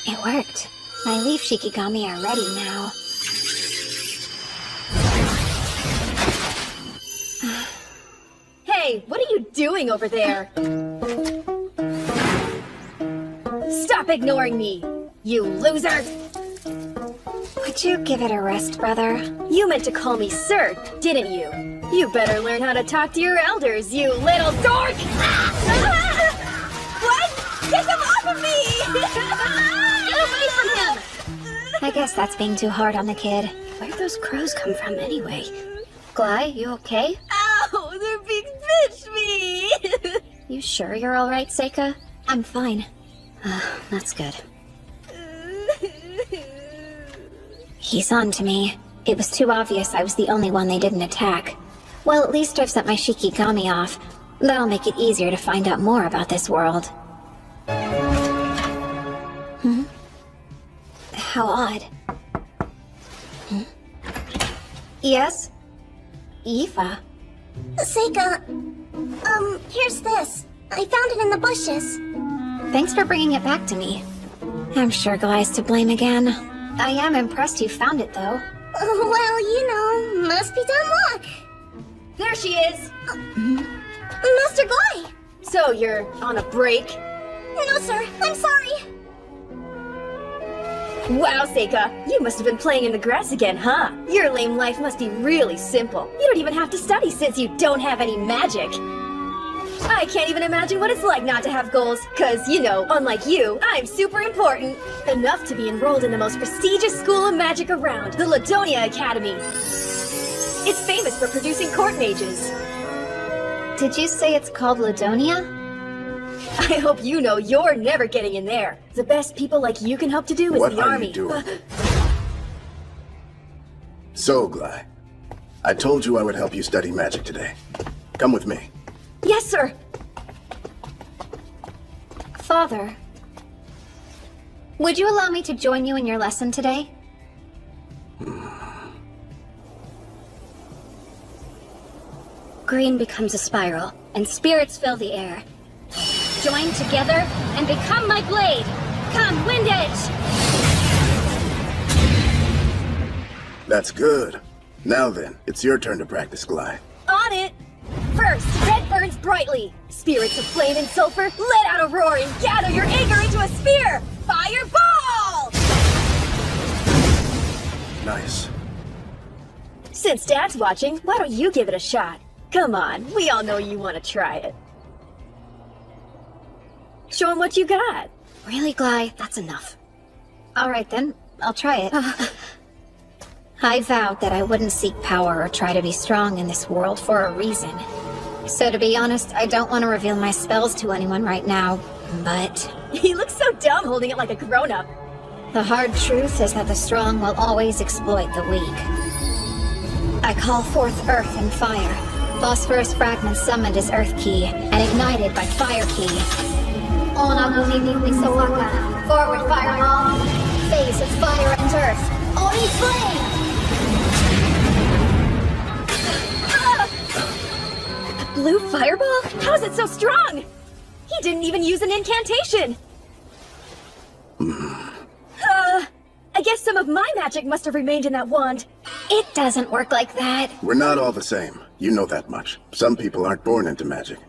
It worked. My leaf shikigami are ready now. Hey, what are you doing over there? Stop ignoring me, you loser! Would you give it a rest, brother? You meant to call me sir, didn't you? You better learn how to talk to your elders, you little dork! What? Get him off of me! Get away from him! I guess that's being too hard on the kid. Where'd those crows come from anyway? Gly, you okay? Ow! They're being bitch me! You sure you're alright, Seika? I'm fine. That's good. He's on to me. It was too obvious I was the only one they didn't attack. Well, at least I've sent my shikigami off. That'll make it easier to find out more about this world. How odd. Yes? Aoife? Seika, here's this. I found it in the bushes. Thanks for bringing it back to me. I'm sure Gly's to blame again. I am impressed you found it, though. Well, you know, must be dumb luck. There she is! Master Gly! So you're on a break? No, sir, I'm sorry. Wow, Seika, you must have been playing in the grass again, huh? Your lame life must be really simple. You don't even have to study since you don't have any magic. I can't even imagine what it's like not to have goals, cause, you know, unlike you, I'm super important. Enough to be enrolled in the most prestigious school of magic around, the Ladonia Academy. It's famous for producing court mages. Did you say it's called Ladonia? I hope you know you're never getting in there. The best people like you can hope to do is What the are army. you doing? So, Gly, I told you I would help you study magic today. Come with me. Yes, sir. Father, would you allow me to join you in your lesson today? Green becomes a spiral, and spirits fill the air. Join together and become my blade! Come, Wind Edge! That's good. Now then, it's your turn to practice, Gly. On it! First, red burns brightly. Spirits of flame and sulfur, let out a roar and gather your anger into a spear! Fireball! Nice. Since Dad's watching, why don't you give it a shot? Come on, we all know you want to try it. Show him what you got. Really, Gly? That's enough. Alright then, I'll try it. I vowed that I wouldn't seek power or try to be strong in this world for a reason. So to be honest, I don't want to reveal my spells to anyone right now, but... He looks so dumb holding it like a grown-up. The hard truth is that the strong will always exploit the weak. I call forth earth and fire. Phosphorus fragments summoned as earth ki, and ignited by fire ki. Forward fireball. Phase of fire and earth. Oni flame! Blue fireball? How's it so strong? He didn't even use an incantation. I guess some of my magic must have remained in that wand. It doesn't work like that. We're not all the same. You know that much. Some people aren't born into magic.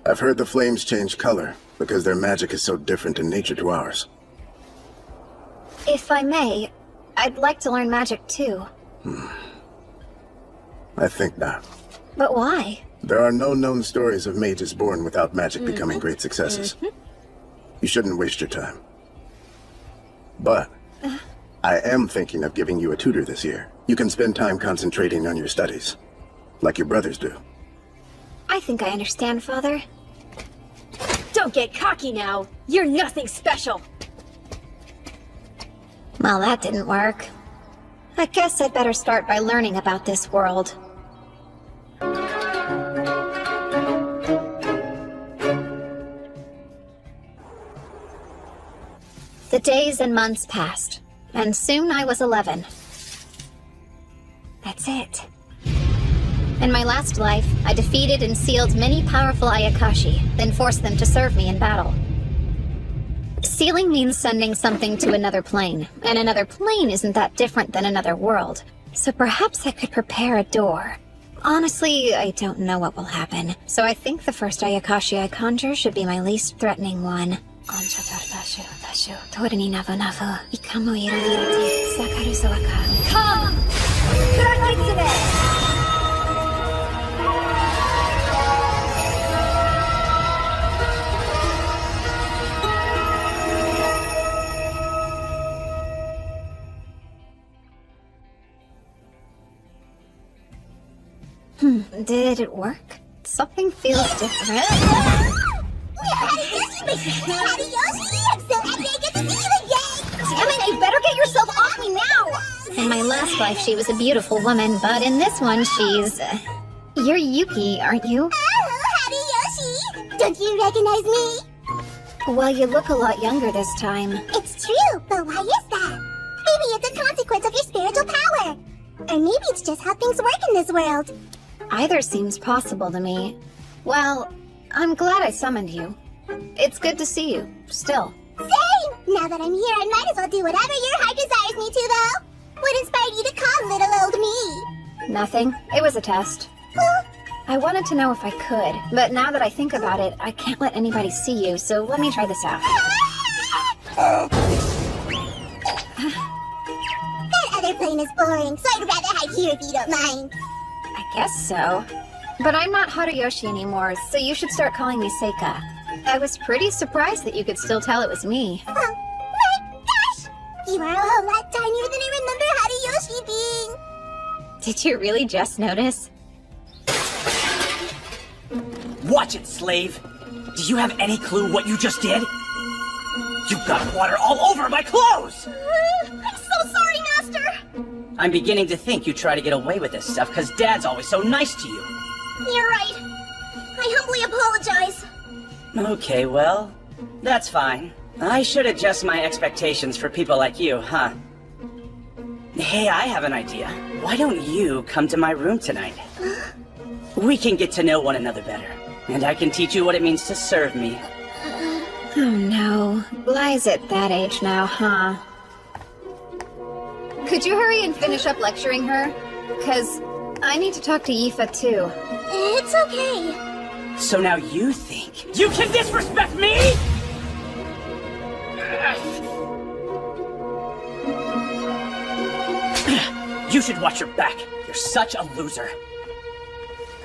I've heard the flames change color because their magic is so different in nature to ours. If I may, I'd like to learn magic too. I think not. But why? There are no known stories of mages born without magic becoming great successes. You shouldn't waste your time. But I am thinking of giving you a tutor this year. You can spend time concentrating on your studies, like your brothers do. I think I understand, Father. Don't get cocky now. You're nothing special. Well, that didn't work. I guess I'd better start by learning about this world. The days and months passed, and soon I was 11. That's it. In my last life, I defeated and sealed many powerful Ayakashi, then forced them to serve me in battle. Sealing means sending something to another plane, and another plane isn't that different than another world. So perhaps I could prepare a door. Honestly, I don't know what will happen, so I think the first Ayakashi I conjure should be my least threatening one. Come! Krakitsune! Did it work? Something feels different. Hariyoshi, I'm so happy I get to see you again! Damn it, you better get yourself off me now! In my last life, she was a beautiful woman, but in this one, she's... You're Yuki, aren't you? Oh, Hariyoshi! Don't you recognize me? Well, you look a lot younger this time. It's true, but why is that? Maybe it's a consequence of your spiritual power. Or maybe it's just how things work in this world. Either seems possible to me. Well, I'm glad I summoned you. It's good to see you, still. Same! Now that I'm here, I might as well do whatever your heart desires me to, though. What inspired you to come, little old me? Nothing. It was a test. Huh? I wanted to know if I could, but now that I think about it, I can't let anybody see you, so let me try this out. That other plane is boring, so I'd rather hide here if you don't mind. I guess so. But I'm not Hariyoshi anymore, so you should start calling me Seika. I was pretty surprised that you could still tell it was me. Oh, my gosh! You are a whole lot tinier than I remember Hariyoshi being. Did you really just notice? Watch it, slave! Do you have any clue what you just did? You got water all over my clothes! I'm so sorry, Master! I'm beginning to think you try to get away with this stuff because Dad's always so nice to you. You're right. I humbly apologize. Okay, well, that's fine. I should adjust my expectations for people like you, huh? Hey, I have an idea. Why don't you come to my room tonight? We can get to know one another better, and I can teach you what it means to serve me. Oh no. Lies at that age now, huh? Could you hurry and finish up lecturing her? 'Cause I need to talk to Yifa too. It's okay. So now you think you can disrespect me? You should watch your back. You're such a loser.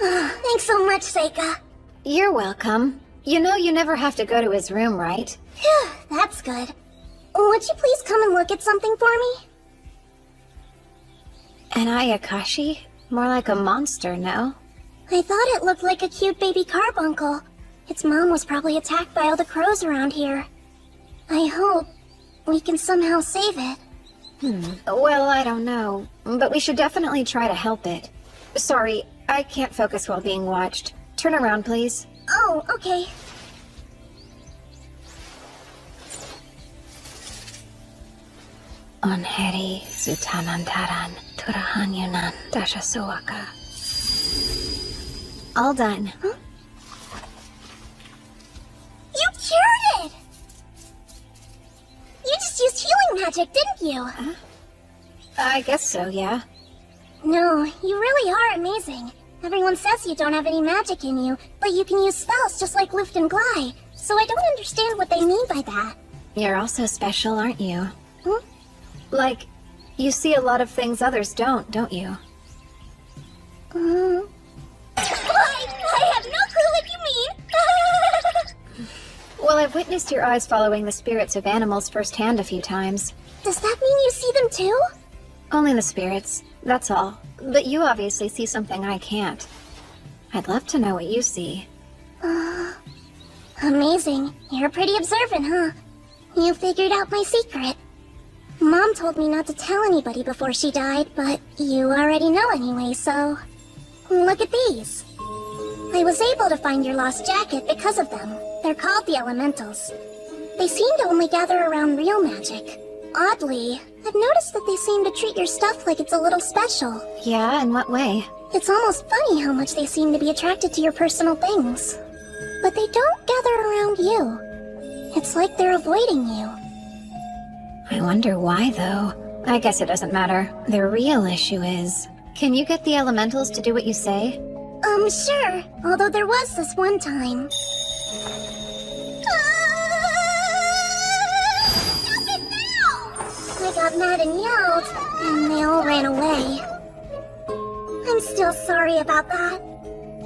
Thanks so much, Seika. You're welcome. You know you never have to go to his room, right? Phew, that's good. Would you please come and look at something for me? An Ayakashi? More like a monster, no? I thought it looked like a cute baby carbuncle. Its mom was probably attacked by all the crows around here. I hope we can somehow save it. Well, I don't know. But we should definitely try to help it. Sorry, I can't focus while being watched. Turn around, please. Oh, okay. Onheri Zutanantaran Turahanyunan Dashasuaka. All done. Huh? You cured it! You just used healing magic, didn't you? I guess so, yeah. No, you really are amazing. Everyone says you don't have any magic in you, but you can use spells just like Lift and Glide. So I don't understand what they mean by that. You're also special, aren't you? Hmm? Like, you see a lot of things others don't you? I have no clue what you mean! Well, I've witnessed your eyes following the spirits of animals firsthand a few times. Does that mean you see them too? Only the spirits, that's all. But you obviously see something I can't. I'd love to know what you see. Amazing. You're pretty observant, huh? You figured out my secret. Mom told me not to tell anybody before she died, but you already know anyway, so... Look at these. I was able to find your lost jacket because of them. They're called the Elementals. They seem to only gather around real magic. Oddly, I've noticed that they seem to treat your stuff like it's a little special. Yeah, in what way? It's almost funny how much they seem to be attracted to your personal things. But they don't gather around you. It's like they're avoiding you. I wonder why, though. I guess it doesn't matter. The real issue is, can you get the elementals to do what you say? Sure. Although there was this one time. Stop it now! I got mad and yelled, and they all ran away. I'm still sorry about that.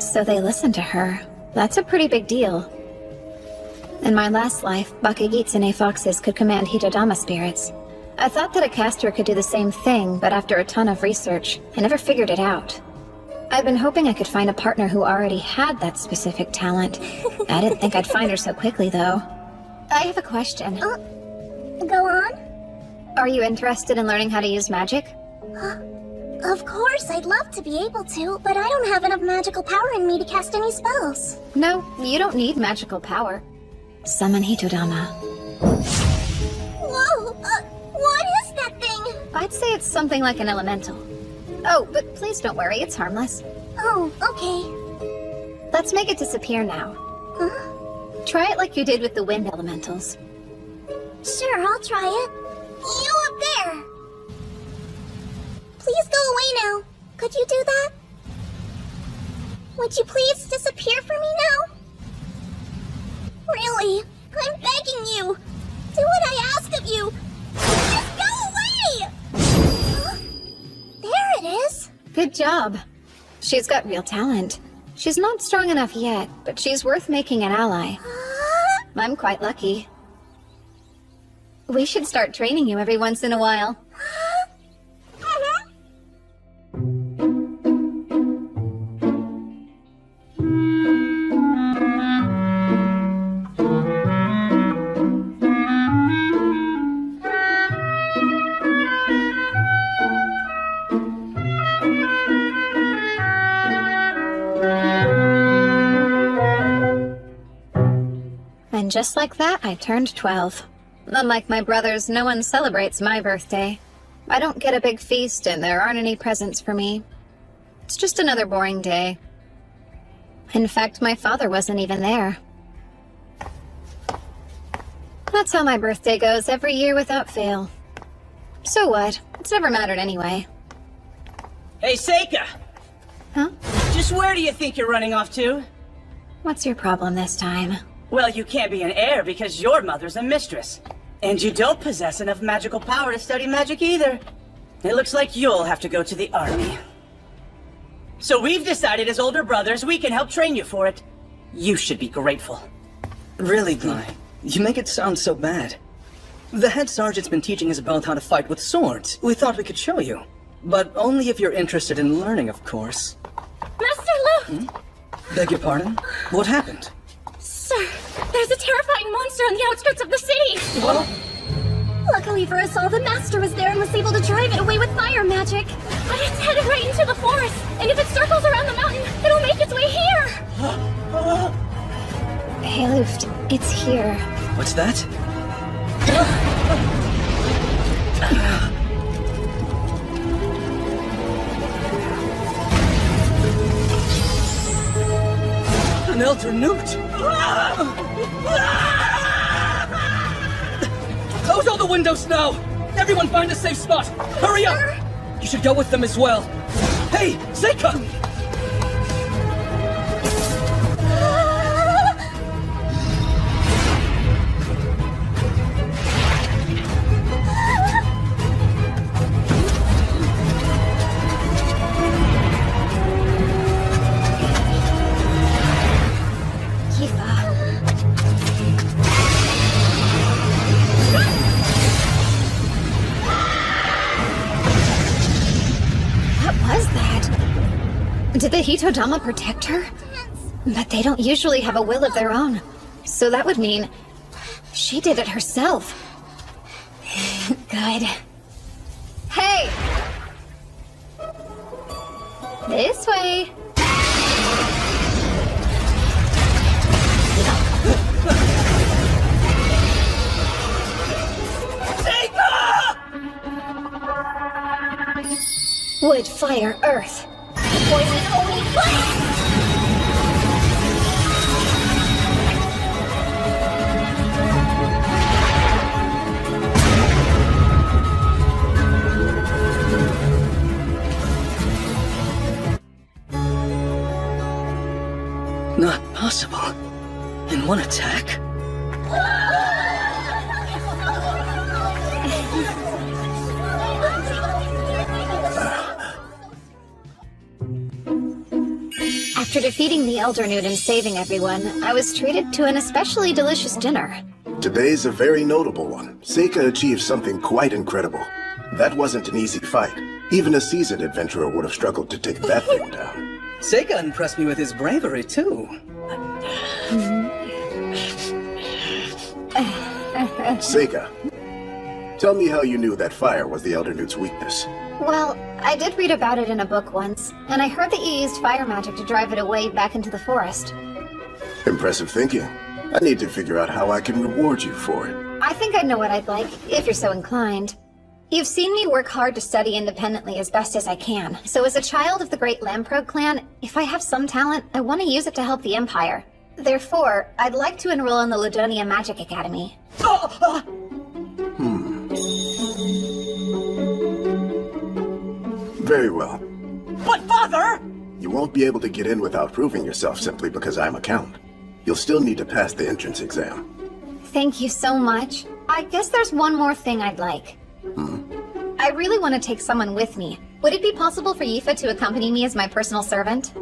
So they listened to her. That's a pretty big deal. In my last life, Bakugitsune foxes could command Hitodama spirits. I thought that a caster could do the same thing, but after a ton of research, I never figured it out. I've been hoping I could find a partner who already had that specific talent. I didn't think I'd find her so quickly, though. I have a question. Go on? Are you interested in learning how to use magic? Of course, I'd love to be able to, but I don't have enough magical power in me to cast any spells. No, you don't need magical power. Summon Hitodama. Whoa! What is that thing? I'd say it's something like an elemental. Oh, but please don't worry, it's harmless. Oh, okay. Let's make it disappear now. Huh? Try it like you did with the wind elementals. Sure, I'll try it. You up there! Please go away now. Could you do that? Would you please disappear for me now? Really? I'm begging you. Do what I ask of you. Just go away! Huh? There it is. Good job. She's got real talent. She's not strong enough yet, but she's worth making an ally. I'm quite lucky. We should start training you every once in a while. And just like that, I turned 12. Unlike my brothers, no one celebrates my birthday. I don't get a big feast and there aren't any presents for me. It's just another boring day. In fact, my father wasn't even there. That's how my birthday goes every year without fail. So what? It's never mattered anyway. Hey, Seika! Huh? Just where do you think you're running off to? What's your problem this time? Well, you can't be an heir because your mother's a mistress. And you don't possess enough magical power to study magic either. It looks like you'll have to go to the army. So we've decided as older brothers we can help train you for it. You should be grateful. Really, Guy? You make it sound so bad. The head sergeant's been teaching us about how to fight with swords. We thought we could show you. But only if you're interested in learning, of course. Master Lu! Beg your pardon? What happened? Sir, there's a terrifying monster on the outskirts of the city! What? Luckily for us all, the Master was there and was able to drive it away with fire magic. But it's headed right into the forest, and if it circles around the mountain, it'll make its way here! Hey, Luft, it's here. What's that? An elder newt! Close all the windows now! Everyone find a safe spot! Hurry up! You should go with them as well. Hey, Seika! Did the Hitodama protect her? But they don't usually have a will of their own. So that would mean she did it herself. Good. Hey! This way. Wood, fire, earth. Poison only flame! possible? In one attack? After defeating the Elder Newt and saving everyone, I was treated to an especially delicious dinner. Today's a very notable one. Seika achieved something quite incredible. That wasn't an easy fight. Even a seasoned adventurer would have struggled to take that thing down. Seika impressed me with his bravery, too. Seika, tell me how you knew that fire was the Elder Newt's weakness. Well, I did read about it in a book once, and I heard that you used fire magic to drive it away back into the forest. Impressive thinking. I need to figure out how I can reward you for it. I think I know what I'd like, if you're so inclined. You've seen me work hard to study independently as best as I can, so as a child of the great Lamprog clan, if I have some talent, I want to use it to help the Empire. Therefore, I'd like to enroll in the Ludonia Magic Academy. Very well. But father! You won't be able to get in without proving yourself simply because I'm a count. You'll still need to pass the entrance exam. Thank you so much. I guess there's one more thing I'd like. I really want to take someone with me. Would it be possible for Yifa to accompany me as my personal servant?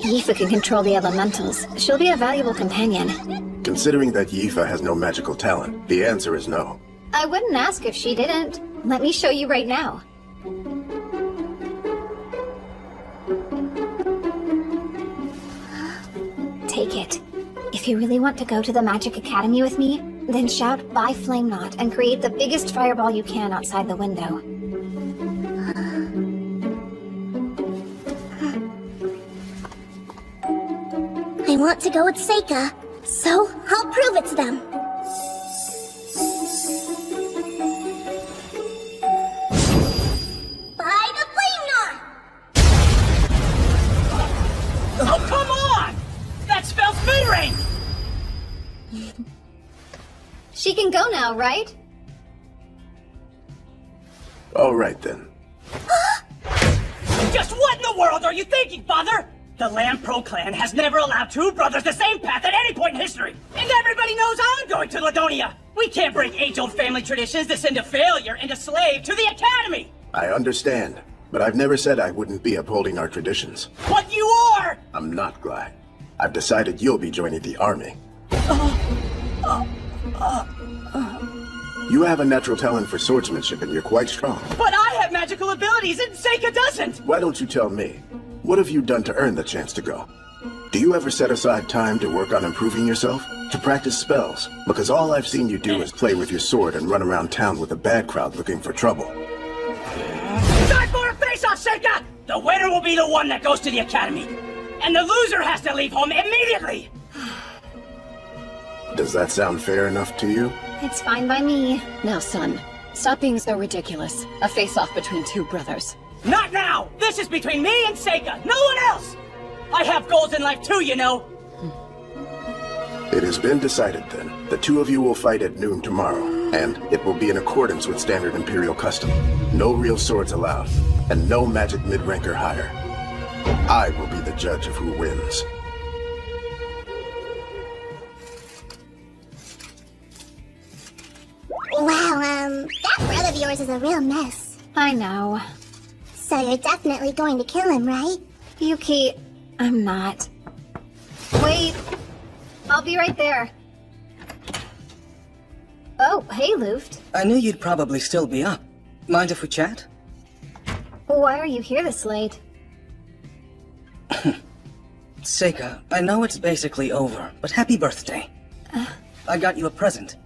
Yifa can control the elementals. She'll be a valuable companion. Considering that Yifa has no magical talent, the answer is no. I wouldn't ask if she didn't. Let me show you right now. Take it. If you really want to go to the Magic Academy with me, then shout "Bye Flame Knot" and create the biggest fireball you can outside the window. I want to go with Seika, so I'll prove it to them. By the Flame Knot! Oh, come on! That spells Moon Ring! She can go now, right? All right then. Just what in the world are you thinking, father? The Lamprog clan has never allowed two brothers the same path at any point in history. And everybody knows I'm going to Ladonia. We can't break age-old family traditions to send a failure and a slave to the academy. I understand, but I've never said I wouldn't be upholding our traditions. What you are! I'm not glad. I've decided you'll be joining the army. You have a natural talent for swordsmanship and you're quite strong. But I have magical abilities and Seika doesn't! Why don't you tell me? What have you done to earn the chance to go? Do you ever set aside time to work on improving yourself? To practice spells? Because all I've seen you do is play with your sword and run around town with a bad crowd looking for trouble. Time for a face-off, Seika! The winner will be the one that goes to the academy. And the loser has to leave home immediately! Does that sound fair enough to you? It's fine by me. Now, son, stop being so ridiculous. A face-off between two brothers. Not now! This is between me and Seika, no one else! I have goals in life too, you know! It has been decided then. The two of you will fight at noon tomorrow, and it will be in accordance with standard Imperial custom. No real swords allowed, and no magic mid-rank or higher. I will be the judge of who wins. Wow, that brother of yours is a real mess. I know. So you're definitely going to kill him, right? Yuki, I'm not. Wait. I'll be right there. Oh, hey, Luft. I knew you'd probably still be up. Mind if we chat? Why are you here this late? Seika, I know it's basically over, but happy birthday. I got you a present.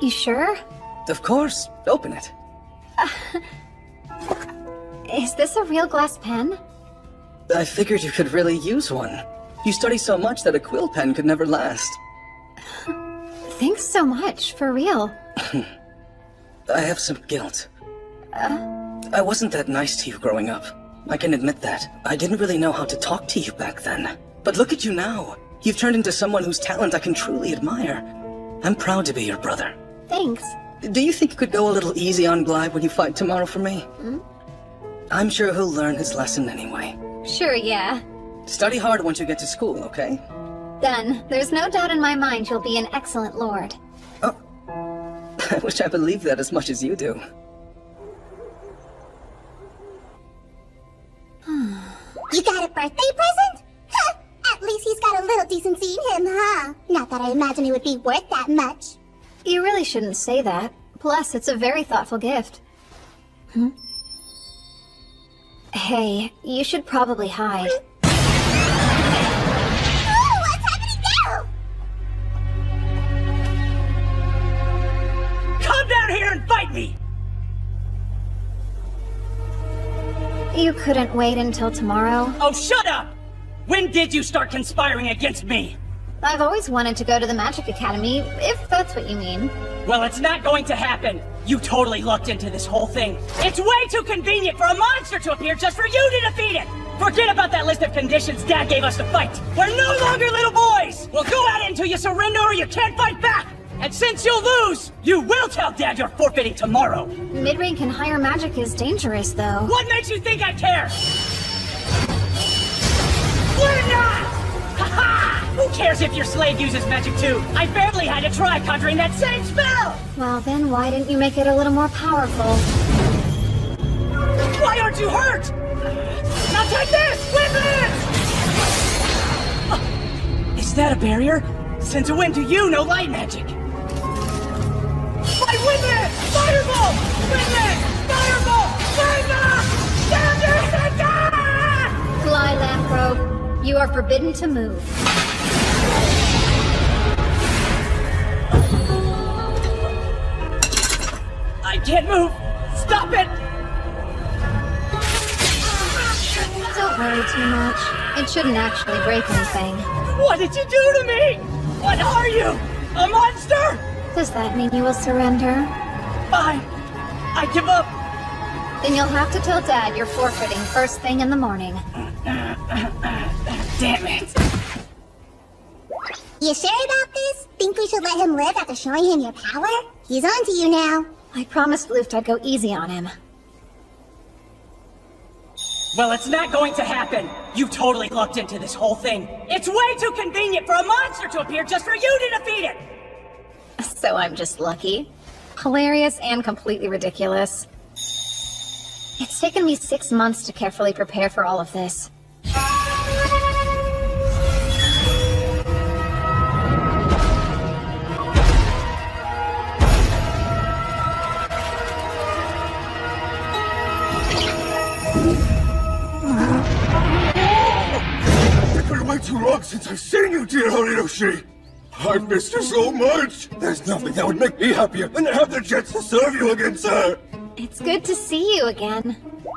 You sure? Of course. Open it. Is this a real glass pen? I figured you could really use one. You study so much that a quill pen could never last. Thanks so much, for real. I have some guilt. I wasn't that nice to you growing up. I can admit that. I didn't really know how to talk to you back then. But look at you now. You've turned into someone whose talent I can truly admire. I'm proud to be your brother. Thanks. Do you think you could go a little easy on Glide when you fight tomorrow for me? I'm sure he'll learn his lesson anyway. Sure, yeah. Study hard once you get to school, okay? Done. There's no doubt in my mind you'll be an excellent lord. Oh. I wish I believed that as much as you do. You got a birthday present? Huh, at least he's got a little decency in him, huh? Not that I imagine it would be worth that much. You really shouldn't say that. Plus, it's a very thoughtful gift. Hey, you should probably hide. Oh, what's happening now? Come down here and fight me! You couldn't wait until tomorrow? Oh, shut up! When did you start conspiring against me? I've always wanted to go to the Magic Academy, if that's what you mean. Well, it's not going to happen. You totally lucked into this whole thing. It's way too convenient for a monster to appear just for you to defeat it! Forget about that list of conditions Dad gave us to fight. We're no longer little boys! We'll go at it until you surrender or you can't fight back! And since you'll lose, you will tell Dad you're forfeiting tomorrow! Mid-rank and higher magic is dangerous, though. What makes you think I care? We're not! Ha-ha! Who cares if your slave uses magic too? I barely had to try conjuring that same spell! Well, then why didn't you make it a little more powerful? Why aren't you hurt? Now take this! With it! Is that a barrier? Since when do you know light magic? My Windlet! Fireball! Windlet! Fireball! Windlet! Fly, Lamprobe. You are forbidden to move. I can't move! Stop it! Don't worry too much. It shouldn't actually break anything. What did you do to me? What are you? A monster? Does that mean you will surrender? Fine. I give up. Then you'll have to tell Dad you're forfeiting first thing in the morning. Damn it. You sure about this? Think we should let him live after showing him your power? He's on to you now. I promised Luft I'd go easy on him. Well, it's not going to happen. You totally lucked into this whole thing. It's way too convenient for a monster to appear just for you to defeat it! So I'm just lucky. Hilarious and completely ridiculous. It's taken me 6 months to carefully prepare for all of this. It's been way too long since I've seen you, dear Horiyoshi. I've missed you so much. There's nothing that would make me happier than to have the chance to serve you again, sir. It's good to see you again.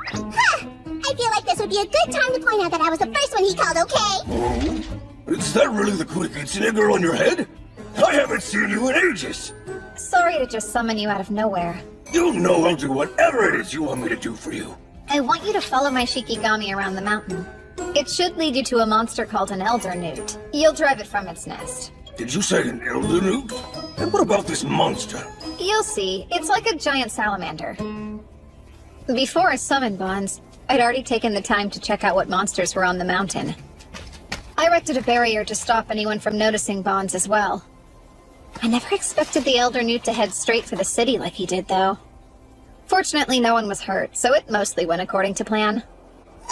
Huh! I feel like this would be a good time to point out that I was the first one he called, okay? Oh? Is that really the Kurikitsune girl on your head? I haven't seen you in ages. Sorry to just summon you out of nowhere. You know I'll do whatever it is you want me to do for you. I want you to follow my Shikigami around the mountain. It should lead you to a monster called an elder newt. You'll drive it from its nest. Did you say an elder newt? And what about this monster? You'll see. It's like a giant salamander. Before I summoned Bonds, I'd already taken the time to check out what monsters were on the mountain. I erected a barrier to stop anyone from noticing Bonds as well. I never expected the elder newt to head straight for the city like he did, though. Fortunately, no one was hurt, so it mostly went according to plan.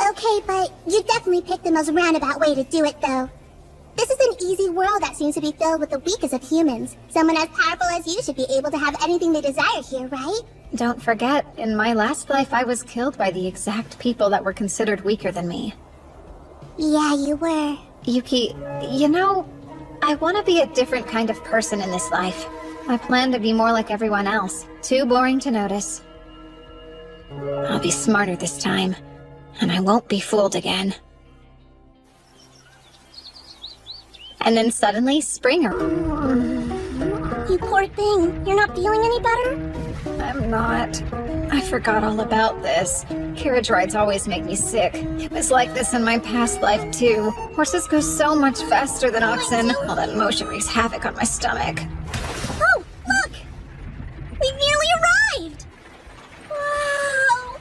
Okay, but you definitely picked the most roundabout way to do it, though. This is an easy world that seems to be filled with the weakest of humans. Someone as powerful as you should be able to have anything they desire here, right? Don't forget, in my last life I was killed by the exact people that were considered weaker than me. Yeah, you were. Yuki, you know, I want to be a different kind of person in this life. I plan to be more like everyone else. Too boring to notice. I'll be smarter this time, and I won't be fooled again. And then suddenly, spring arrived. You poor thing. You're not feeling any better? I'm not. I forgot all about this. Carriage rides always make me sick. It was like this in my past life, too. Horses go so much faster than oxen. All that motion wreaks havoc on my stomach. Oh, look! We nearly arrived! Wow!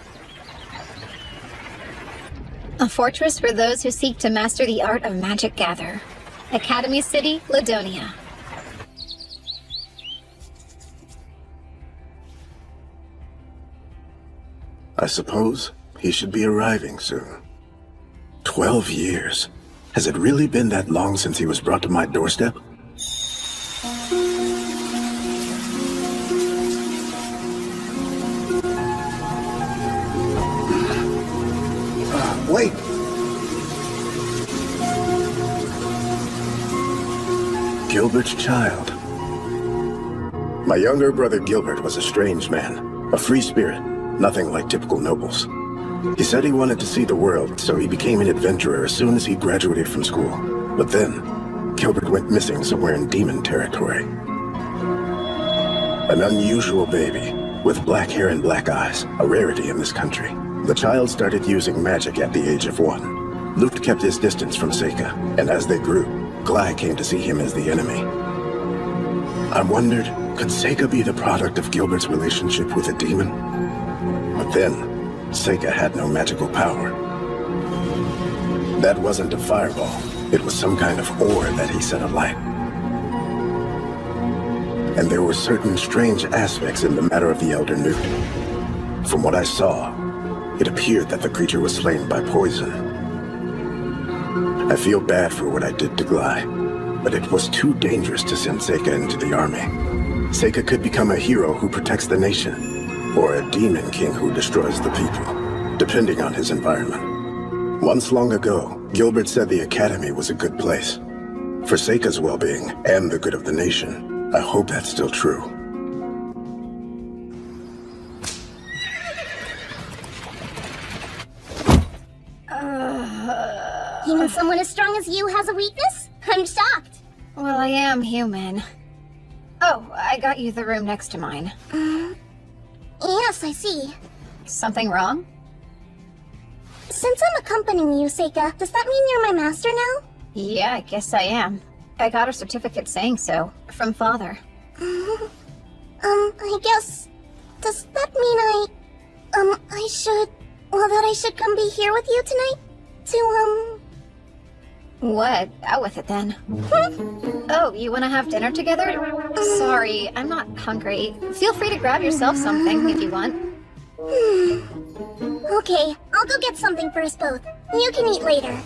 A fortress for those who seek to master the art of magic gather. Academy City, Ladonia. I suppose he should be arriving soon. 12 years. Has it really been that long since he was brought to my doorstep? Wait! Gilbert's child. My younger brother Gilbert was a strange man, a free spirit, nothing like typical nobles. He said he wanted to see the world, so he became an adventurer as soon as he graduated from school. But then, Gilbert went missing somewhere in demon territory. An unusual baby, with black hair and black eyes, a rarity in this country. The child started using magic at the age of 1. Luft kept his distance from Seika, and as they grew, Glai came to see him as the enemy. I wondered, could Seika be the product of Gilbert's relationship with a demon? But then, Seika had no magical power. That wasn't a fireball. It was some kind of ore that he set alight. And there were certain strange aspects in the matter of the Elder Newt. From what I saw, it appeared that the creature was slain by poison. I feel bad for what I did to Glai, but it was too dangerous to send Seika into the army. Seika could become a hero who protects the nation, or a demon king who destroys the people, depending on his environment. Once long ago, Gilbert said the academy was a good place. For Seika's well-being and the good of the nation, I hope that's still true. Even someone as strong as you has a weakness? I'm shocked. Well, I am human. Oh, I got you the room next to mine. Yes, I see. Something wrong? Since I'm accompanying you, Seika, does that mean you're my master now? Yeah, I guess I am. I got a certificate saying so, from Father. I guess... Does that mean that I should come be here with you tonight? To, What? Out with it then. Oh, you want to have dinner together? Sorry, I'm not hungry. Feel free to grab yourself something if you want. Okay, I'll go get something for us both. You can eat later.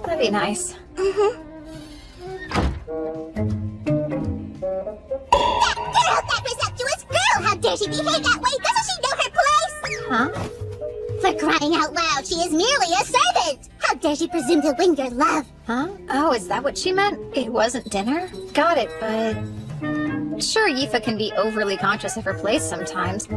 That'd be nice. That presumptuous girl! How dare she behave that way? Doesn't she know her place? Huh? For crying out loud, she is merely a servant! How dare she presume to win your love? Huh? Oh, is that what she meant? It wasn't dinner? Got it, but... Sure, Yifa can be overly conscious of her place sometimes.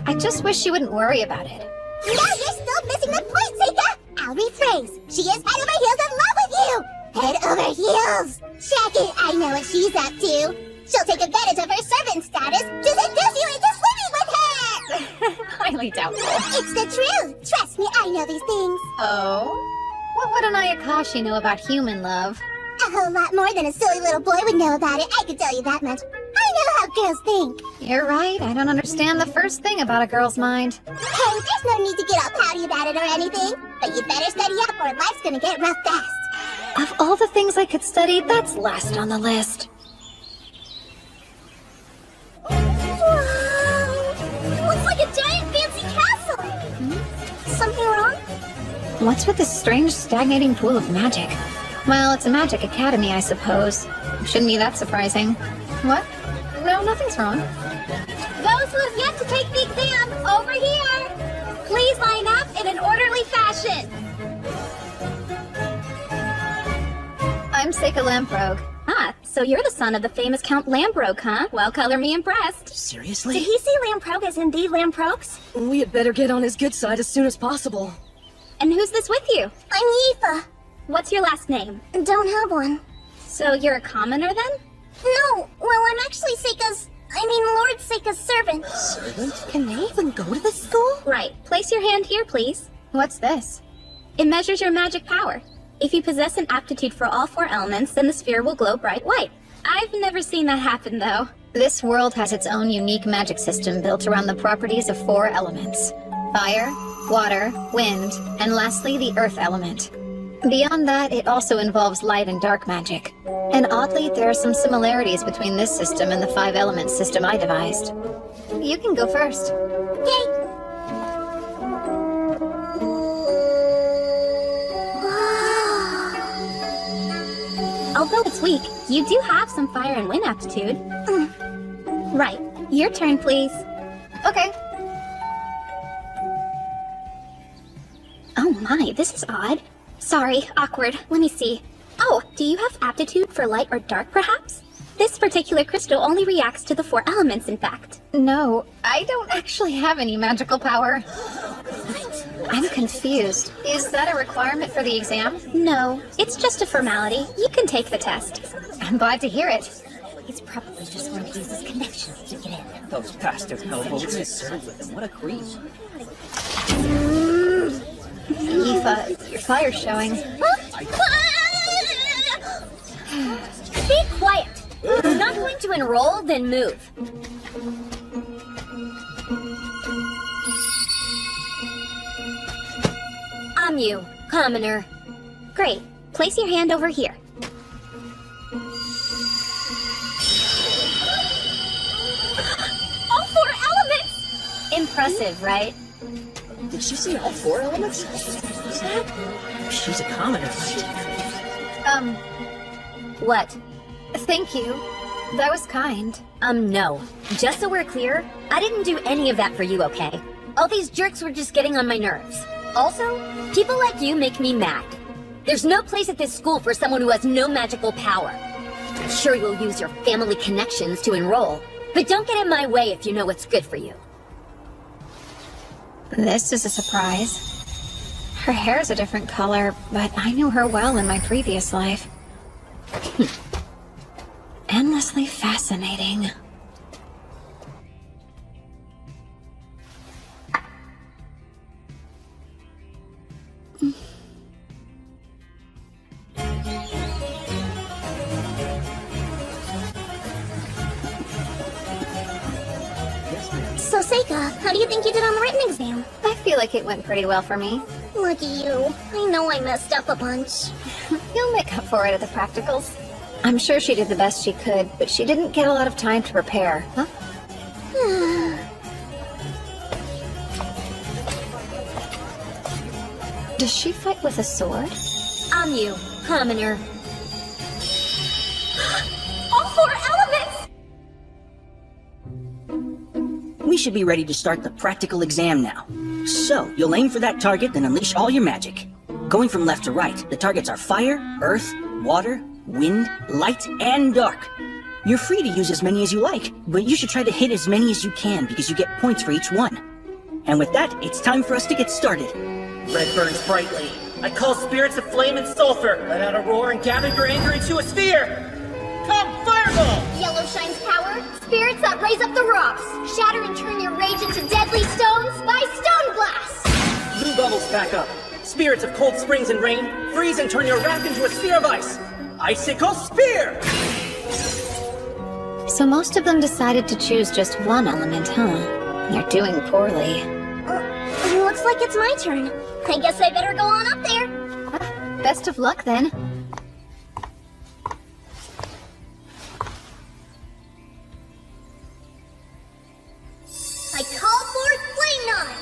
I just wish she wouldn't worry about it. No, you're still missing the point, Seika! I'll rephrase. She is head over heels in love with you! Head over heels! Check it, I know what she's up to. She'll take advantage of her servant status to seduce you into sleeping with her! Highly doubtful. It's the truth! Trust me, I know these things. Oh? What would an Ayakashi know about human love? A whole lot more than a silly little boy would know about it, I can tell you that much. I know how girls think. You're right, I don't understand the first thing about a girl's mind. Hey, there's no need to get all pouty about it or anything. But you better study up or life's gonna get rough fast. Of all the things I could study, that's last on the list. Wow! Looks like a giant fancy castle! Something wrong? What's with this strange stagnating pool of magic? Well, it's a magic academy, I suppose. Shouldn't be that surprising. What? No, nothing's wrong. Those who have yet to take the exam, over here! Please line up in an orderly fashion. I'm Seika Lamprogue. Ah, so you're the son of the famous Count Lamprogue, huh? Well, color me impressed. Seriously? Did he say Lamprogue is indeed Lamprogues? We had better get on his good side as soon as possible. And who's this with you? I'm Yifa. What's your last name? Don't have one. So you're a commoner then? No, well, I'm actually Lord Seika's servant. Servant? Can they even go to this school? Right. Place your hand here, please. What's this? It measures your magic power. If you possess an aptitude for all 4 elements, then the sphere will glow bright white. I've never seen that happen, though. This world has its own unique magic system built around the properties of 4 elements. Fire, water, wind, and lastly the earth element. Beyond that, it also involves light and dark magic. And oddly, there are some similarities between this system and the 5-element system I devised. You can go first. Yay! Although it's weak, you do have some fire and wind aptitude. Right. Your turn, please. Okay. Oh my, this is odd. Sorry, awkward. Let me see. Oh, do you have aptitude for light or dark, perhaps? This particular crystal only reacts to the 4 elements, in fact. No, I don't actually have any magical power. I'm confused. Is that a requirement for the exam? No, it's just a formality. You can take the test. I'm glad to hear it. He's probably just going to use his connections to get in. Those bastard hobos. What a creep. Aoife, your fire's showing. Be quiet! If you're not going to enroll, then move. I'm you, commoner. Great. Place your hand over here. All 4 elements! Impressive, right? Did she say all 4 elements? She's a commoner. What? Thank you. That was kind. No. Just so we're clear, I didn't do any of that for you, okay? All these jerks were just getting on my nerves. Also, people like you make me mad. There's no place at this school for someone who has no magical power. I'm sure you'll use your family connections to enroll, but don't get in my way if you know what's good for you. This is a surprise. Her hair's a different color, but I knew her well in my previous life. Endlessly fascinating. So, Seika, how do you think you did on the written exam? I feel like it went pretty well for me. Look at you. I know I messed up a bunch. You'll make up for it at the practicals. I'm sure she did the best she could, but she didn't get a lot of time to prepare, huh? Does she fight with a sword? I'm you, commoner. All 4 elements! We should be ready to start the practical exam now. So, you'll aim for that target, then unleash all your magic. Going from left to right, the targets are fire, earth, water, wind, light, and dark. You're free to use as many as you like, but you should try to hit as many as you can because you get points for each one. And with that, it's time for us to get started. Red burns brightly. I call spirits of flame and sulfur. Let out a roar and gather your anger into a sphere. Come, fireball! Yellow shines power. Spirits that raise up the rocks. Shatter and turn your rage into deadly stones by stone blast. Blue bubbles back up. Spirits of cold springs and rain, freeze and turn your wrath into a sphere of ice. Icicle spear! So most of them decided to choose just one element, huh? They're doing poorly. Looks like it's my turn. I guess I better go on up there. Best of luck, then. I call forth Flame Knot!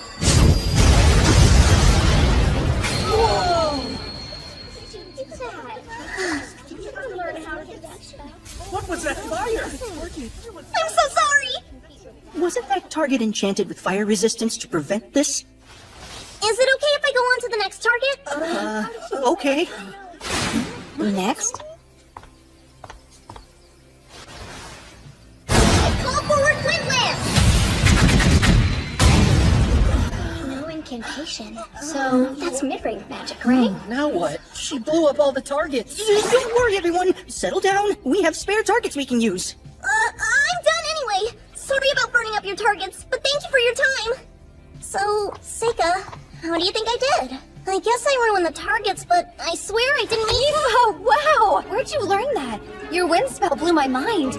What was that fire? I'm so sorry! Wasn't that target enchanted with fire resistance to prevent this? Is it okay if I go on to the next target? Okay. Next? I call forward Wind Lance! No incantation. So, that's mid-range magic, right? Now what? She blew up all the targets. Don't worry, everyone. Settle down. We have spare targets we can use. I'm done anyway. Sorry about burning up your targets, but thank you for your time. So, Seika, how do you think I did? I guess I ruined the targets, but I swear I didn't mean to. Oh, wow! Where'd you learn that? Your wind spell blew my mind.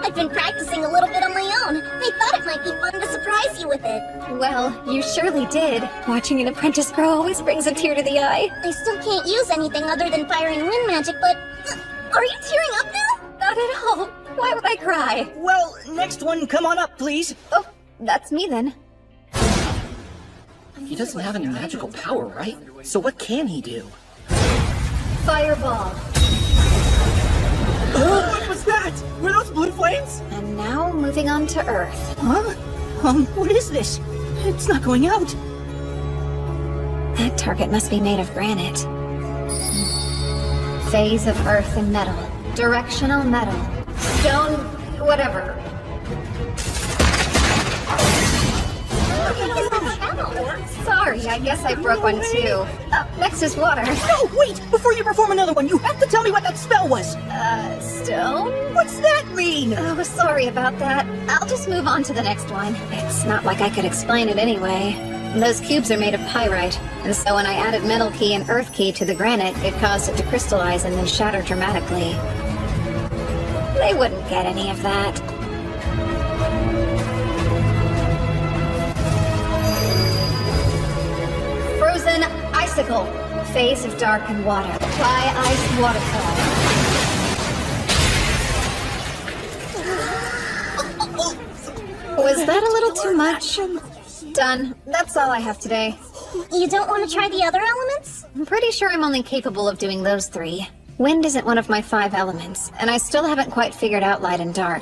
A I've been practicing a little bit on my own. I thought it might be fun to surprise you with it. Well, you surely did. Watching an apprentice grow always brings a tear to the eye. I still can't use anything other than fire and wind magic, but... are you tearing up now? Not at all. Why would I cry? Well, next one, come on up, please. Oh, that's me then. He doesn't have any magical power, right? So what can he do? Fireball. What was that? Were those blue flames? And now moving on to Earth. Huh? What is this? It's not going out. That target must be made of granite. Phase of Earth and metal. Directional metal. Stone... whatever. Sorry, I guess I broke one too. Next is water. No, wait! Before you perform another one, you have to tell me what that spell was! Stone? What's that mean? Oh, sorry about that. I'll just move on to the next one. It's not like I could explain it anyway. Those cubes are made of pyrite, and so when I added metal key and earth key to the granite, it caused it to crystallize and then shatter dramatically. They wouldn't get any of that. Frozen icicle. Phase of dark and water. Apply ice waterfall. Was that a little too much? Done. That's all I have today. You don't want to try the other elements? I'm pretty sure I'm only capable of doing those 3. Wind isn't one of my 5 elements, and I still haven't quite figured out light and dark.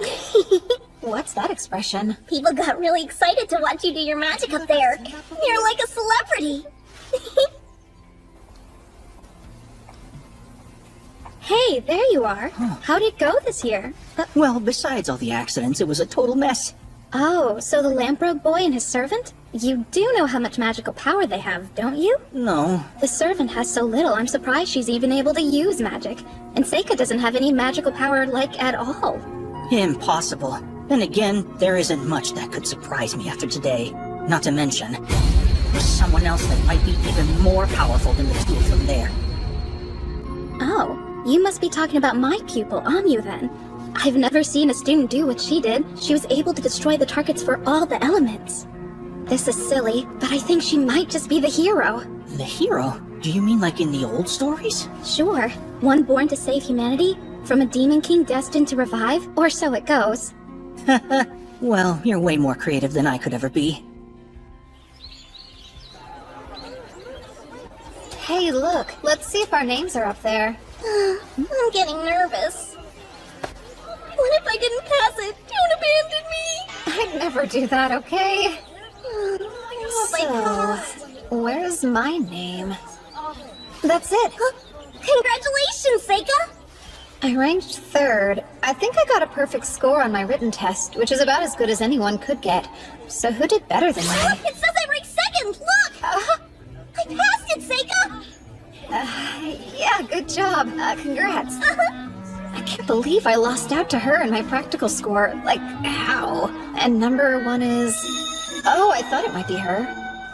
What's that expression? People got really excited to watch you do your magic up there. You're like a celebrity. Hey, there you are. How'd it go this year? Well, besides all the accidents, it was a total mess. Oh, so the Lamprogue boy and his servant? You do know how much magical power they have, don't you? No. The servant has so little, I'm surprised she's even able to use magic. And Seika doesn't have any magical power, at all. Impossible. Then again, there isn't much that could surprise me after today. Not to mention, there's someone else that might be even more powerful than the two of them there. Oh, you must be talking about my pupil, Amu, then. I've never seen a student do what she did. She was able to destroy the targets for all the elements. This is silly, but I think she might just be the hero. The hero? Do you mean like in the old stories? Sure. One born to save humanity, from a demon king destined to revive, or so it goes. Well, you're way more creative than I could ever be. Hey, look. Let's see if our names are up there. I'm getting nervous. What if I didn't pass it? Don't abandon me! I'd never do that, okay? So, where's my name? That's it. Congratulations, Seika! I ranked 3rd. I think I got a perfect score on my written test, which is about as good as anyone could get. So who did better than me? It says I ranked 2nd! Look! I passed it, Seika! Yeah, good job. Congrats. I can't believe I lost out to her in my practical score. How? And number 1 is... Oh, I thought it might be her.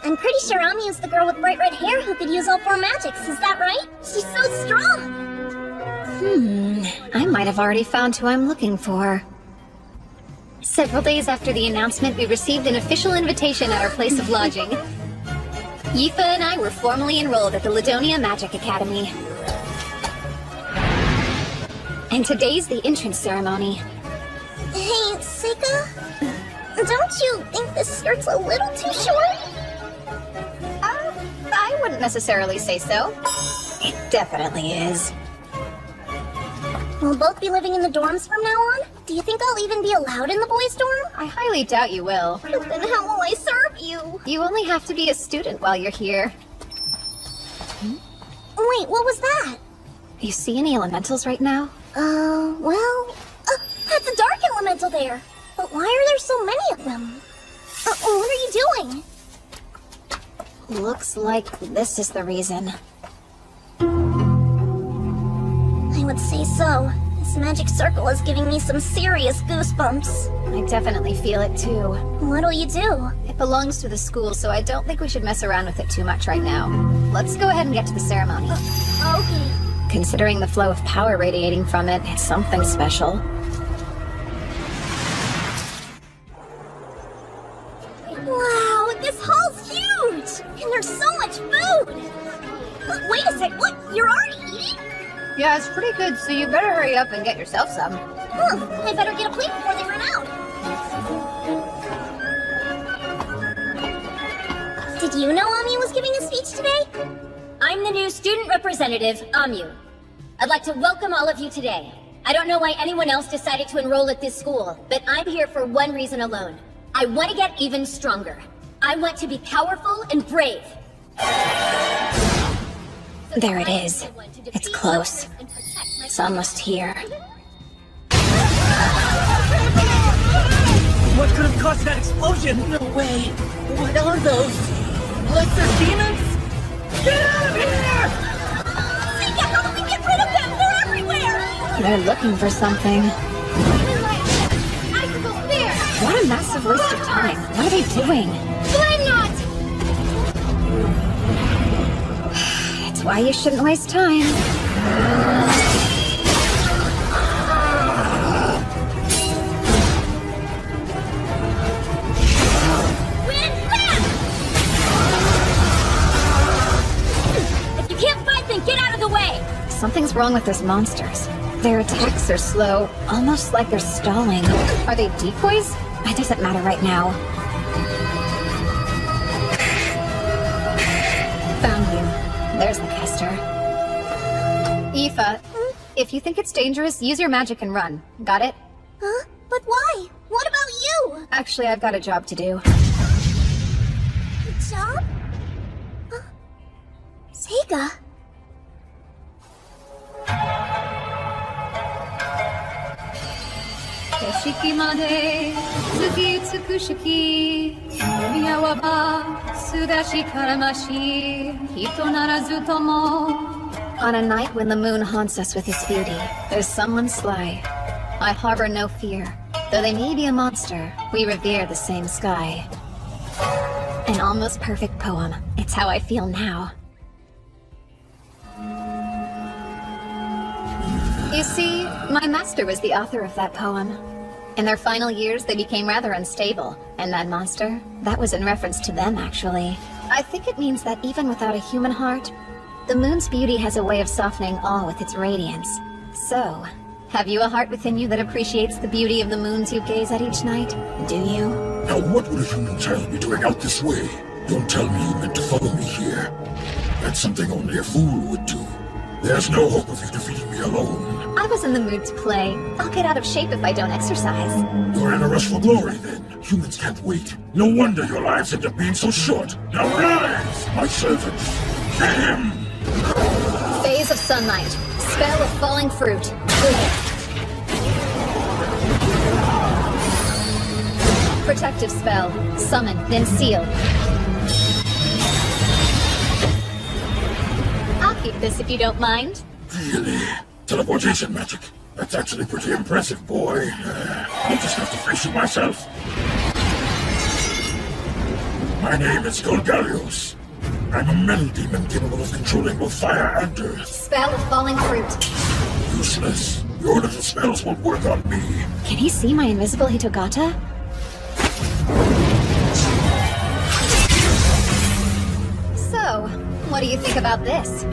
I'm pretty sure Ami is the girl with bright red hair who could use all 4 magics, is that right? She's so strong! I might have already found who I'm looking for. Several days after the announcement, we received an official invitation at our place of lodging. Yifa and I were formally enrolled at the Ladonia Magic Academy. And today's the entrance ceremony. Hey, Seika? Don't you think this skirt's a little too short? I wouldn't necessarily say so. It definitely is. We'll both be living in the dorms from now on? Do you think I'll even be allowed in the boys' dorm? I highly doubt you will. Then how will I serve you? You only have to be a student while you're here. Wait, what was that? You see any elementals right now? Well... that's a dark elemental there! But why are there so many of them? What are you doing? Looks like this is the reason. I would say so. This magic circle is giving me some serious goosebumps. I definitely feel it too. What'll you do? It belongs to the school, so I don't think we should mess around with it too much right now. Let's go ahead and get to the ceremony. Okay. Considering the flow of power radiating from it, it's something special. Yeah, it's pretty good, so you better hurry up and get yourself some. I better get a plate before they run out. Did you know Ami was giving a speech today? I'm the new student representative, Amu. I'd like to welcome all of you today. I don't know why anyone else decided to enroll at this school, but I'm here for one reason alone. I want to get even stronger. I want to be powerful and brave. There it is. It's close. It's almost here. What could have caused that explosion? No way. What are those? Lesser demons? Get out of here! Sega, how do we get rid of them? They're everywhere! They're looking for something. Icicle spear! What a massive waste of time. What are they doing? Flame knot! It's why you shouldn't waste time. Win fast! If you can't fight, then get out of the way! Something's wrong with those monsters. Their attacks are slow, almost like they're stalling. Are they decoys? It doesn't matter right now. Found you. There's the caster. Aoife, if you think it's dangerous, use your magic and run. Got it? Huh? But why? What about you? Actually, I've got a job to do. Job? Sega. On a night when the moon haunts us with its beauty, there's someone sly. I harbor no fear. Though they may be a monster, we revere the same sky. An almost perfect poem. It's how I feel now. You see, my master was the author of that poem. In their final years, they became rather unstable, and that monster, that was in reference to them, actually. I think it means that even without a human heart, the moon's beauty has a way of softening all with its radiance. So, have you a heart within you that appreciates the beauty of the moons you gaze at each night? Do you? Now what would a human child be doing out this way? Don't tell me you meant to follow me here. That's something only a fool would do. There's no hope of you defeating me alone. I was in the mood to play. I'll get out of shape if I don't exercise. You're in a rush for glory, then. Humans can't wait. No wonder your lives end up being so short. Now rise, my servants. Get him! Phase of sunlight. Spell of falling fruit. Protective spell. Summon, then seal. I'll keep this if you don't mind. Really? Teleportation magic? That's actually pretty impressive, boy. I'll just have to face you myself. My name is Golgarios. I'm a metal demon capable of controlling both fire and earth. Spell of falling fruit. Useless. Your little spells won't work on me. Can he see my invisible Hitogata? So, what do you think about this?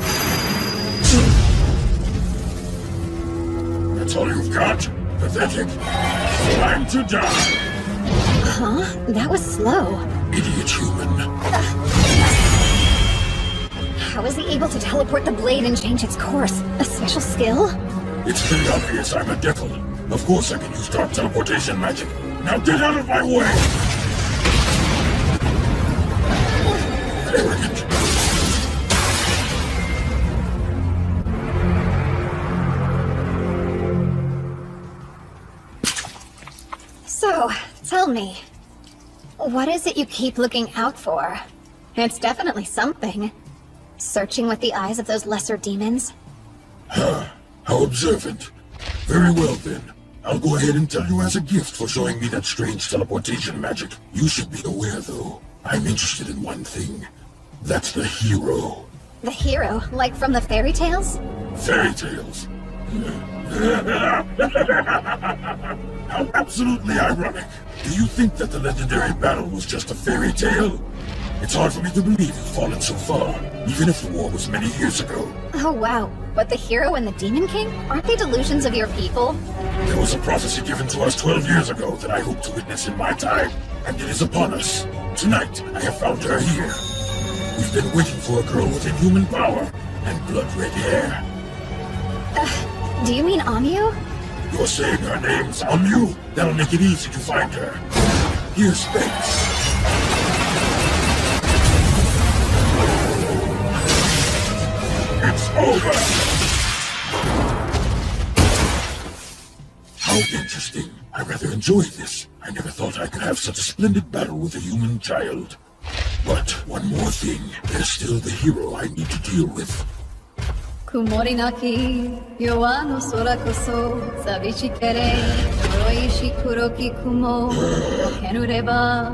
That's all you've got? Pathetic. Time to die. Huh? That was slow. Idiot human. How was he able to teleport the blade and change its course? A special skill? It's pretty obvious I'm a devil. Of course I can use dark teleportation magic. Now get out of my way! Arrogant. So, tell me, what is it you keep looking out for? It's definitely something. Searching with the eyes of those lesser demons? How observant. Very well then. I'll go ahead and tell you as a gift for showing me that strange teleportation magic. You should be aware though, I'm interested in one thing. That's the hero. The hero, like from the fairy tales? Fairy tales. How absolutely ironic. Do you think that the legendary battle was just a fairy tale? It's hard for me to believe you've fallen so far, even if the war was many years ago. Oh wow, But the hero and the Demon King? Aren't they delusions of your people? There was a prophecy given to us 12 years ago that I hope to witness in my time, and it is upon us. Tonight, I have found her here. We've been waiting for a girl with inhuman power and blood-red hair. Do you mean Amu? You're saying her name's Amu? That'll make it easy to find her. Here's Spence. It's over! How interesting. I rather enjoy this. I never thought I could have such a splendid battle with a human child. But one more thing. There's still the hero I need to deal with. Kumorinaki, yowa no sora koso, sabishikere, oroishi kuroki kumo, kenureba.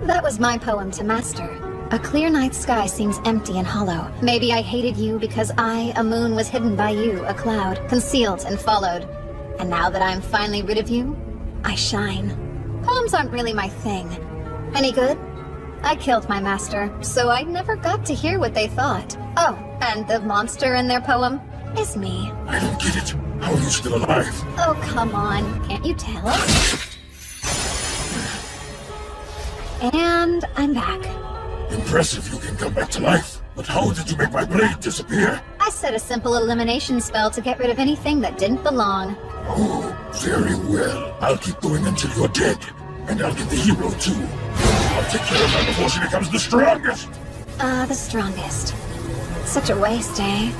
That was my poem to Master. A clear night sky seems empty and hollow. Maybe I hated you because I, a moon, was hidden by you, a cloud, concealed and followed. And now that I'm finally rid of you, I shine. Poems aren't really my thing. Any good? I killed my master, so I never got to hear what they thought. Oh, and the monster in their poem is me. I don't get it. How are you still alive? Oh, come on. Can't you tell? And I'm back. Impressive you can come back to life. But how did you make my blade disappear? I set a simple elimination spell to get rid of anything that didn't belong. Oh, very well. I'll keep going until you're dead. And I'll get the hero too. I'll take care of her before she becomes the strongest. The strongest. Such a waste, eh?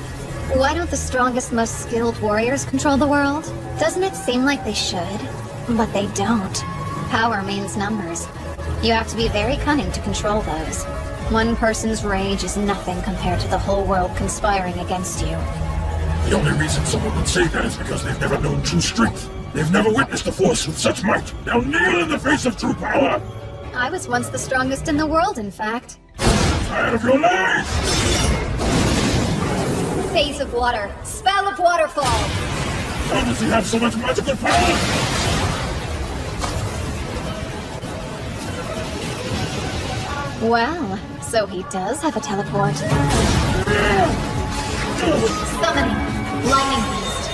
Why don't the strongest, most skilled warriors control the world? Doesn't it seem like they should? But they don't. Power means numbers. You have to be very cunning to control those. One person's rage is nothing compared to the whole world conspiring against you. The only reason someone would say that is because they've never known true strength. They've never witnessed a force with such might. They'll kneel in the face of true power. I was once the strongest in the world, in fact. Tired of your lies! Phase of water. Spell of waterfall. How does he have so much magical power? Well, so he does have a teleport. Summoning. Lightning Beast.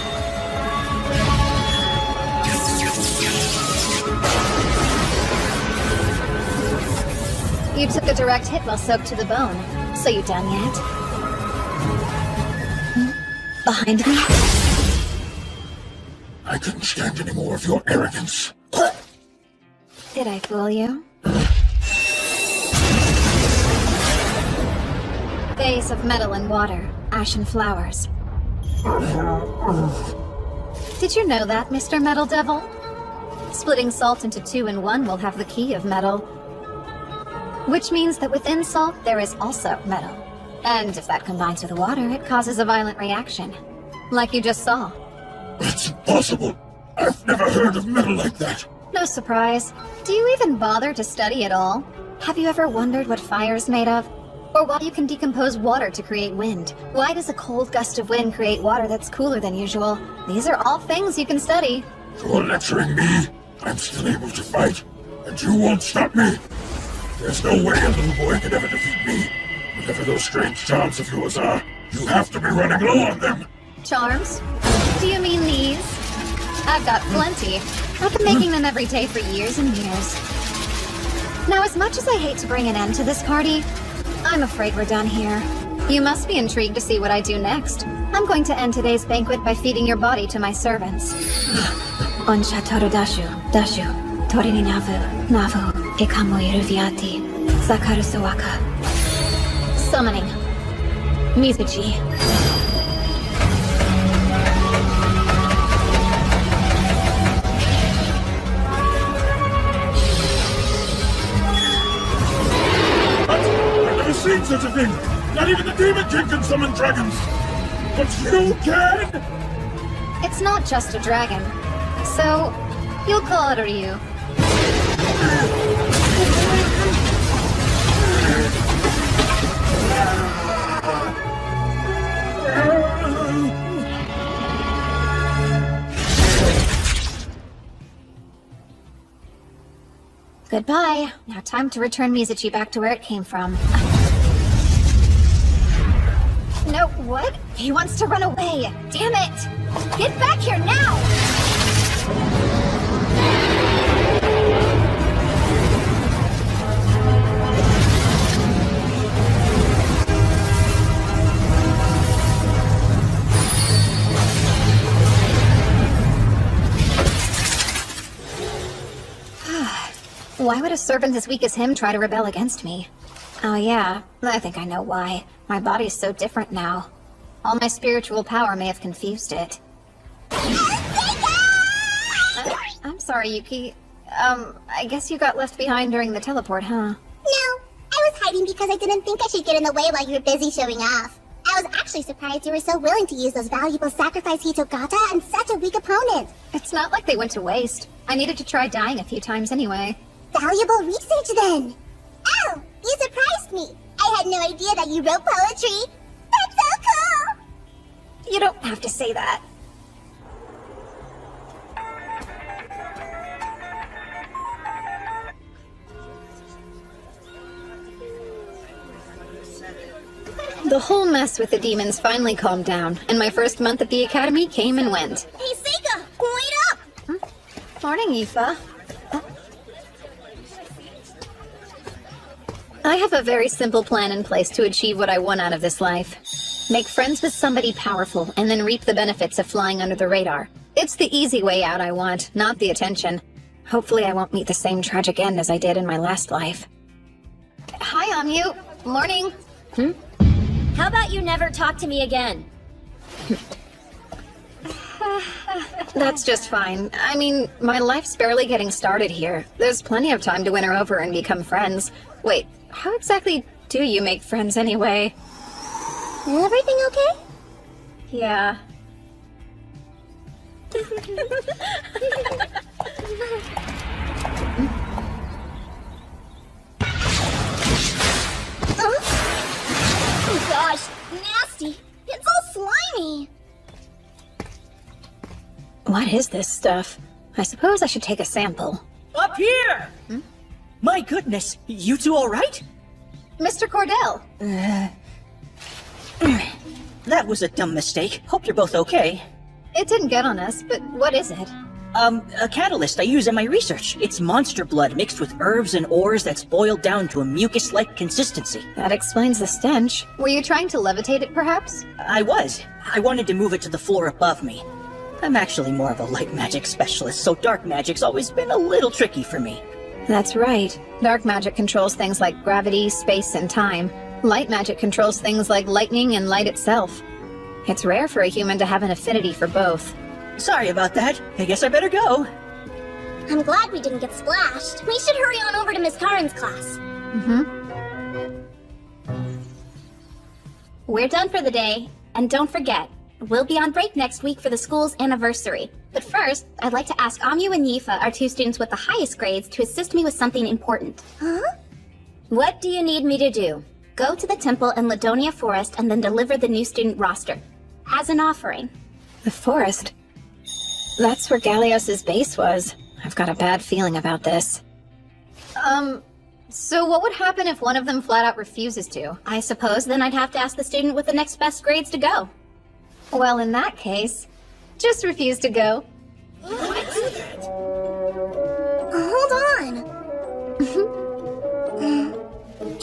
You took a direct hit while soaked to the bone. So you done yet? Behind me? I couldn't stand any more of your arrogance. Did I fool you? Vase of metal and water, ashen flowers. Did you know that, Mr. Metal Devil? Splitting salt into 2 and 1 will have the key of metal. Which means that within salt, there is also metal. And if that combines with water, it causes a violent reaction. Like you just saw. That's impossible. I've never heard of metal like that. No surprise. Do you even bother to study at all? Have you ever wondered what fire's made of? Or why you can decompose water to create wind? Why does a cold gust of wind create water that's cooler than usual? These are all things you can study. You're lecturing me. I'm still able to fight, and you won't stop me. There's no way a little boy could ever defeat me. Whatever those strange charms of yours are, you have to be running low on them. Charms? Do you mean these? I've got plenty. I've been making them every day for years and years. Now, as much as I hate to bring an end to this party, I'm afraid we're done here. You must be intrigued to see what I do next. I'm going to end today's banquet by feeding your body to my servants. Onsha toru dashu, tori ni navu, ikamu iruviati, sakaru sawaka. Summoning. Mizuchi. I've never seen such a thing! Not even the Demon King can summon dragons! But you can! It's not just a dragon. So, you'll call it a Ryu. Goodbye. Now time to return Mizuchi back to where it came from. No, what? He wants to run away. Damn it! Get back here now! Why would a servant as weak as him try to rebel against me? Oh yeah, I think I know why. My body's so different now. All my spiritual power may have confused it. I'm sorry, Yuki. I guess you got left behind during the teleport, huh? No, I was hiding because I didn't think I should get in the way while you were busy showing off. I was actually surprised you were so willing to use those valuable sacrifice Hitogata on such a weak opponent. It's not like they went to waste. I needed to try dying a few times anyway. Valuable research then. Oh, you surprised me. I had no idea that you wrote poetry. That's so cool. You don't have to say that. The whole mess with the demons finally calmed down, and my first month at the academy came and went. Hey, Seika, wait up! Morning, Aoife. I have a very simple plan in place to achieve what I want out of this life. Make friends with somebody powerful, and then reap the benefits of flying under the radar. It's the easy way out I want, not the attention. Hopefully I won't meet the same tragic end as I did in my last life. Hi, Amu. Morning. How about you never talk to me again? That's just fine. I mean, my life's barely getting started here. There's plenty of time to win her over and become friends. Wait, how exactly do you make friends anyway? Everything okay? Yeah. Oh gosh, nasty. It's all slimy. What is this stuff? I suppose I should take a sample. Up here! My goodness, you two all right? Mr. Cordell! That was a dumb mistake. Hope you're both okay. It didn't get on us, but what is it? A catalyst I use in my research. It's monster blood mixed with herbs and ores that's boiled down to a mucus-like consistency. That explains the stench. Were you trying to levitate it, perhaps? I wanted to move it to the floor above me. I'm actually more of a light magic specialist, so dark magic's always been a little tricky for me. That's right. Dark magic controls things like gravity, space, and time. Light magic controls things like lightning and light itself. It's rare for a human to have an affinity for both. Sorry about that. I guess I better go. I'm glad we didn't get splashed. We should hurry on over to Miss Karen's class. We're done for the day. And don't forget, we'll be on break next week for the school's anniversary. But first, I'd like to ask Amu and Yifa, our two students with the highest grades, to assist me with something important. Huh? What do you need me to do? Go to the temple in Ladonia Forest and then deliver the new student roster. As an offering. The forest? That's where Galios's base was. I've got a bad feeling about this. So what would happen if one of them flat out refuses to? I suppose then I'd have to ask the student with the next best grades to go. Well, in that case, just refuse to go. Hold on.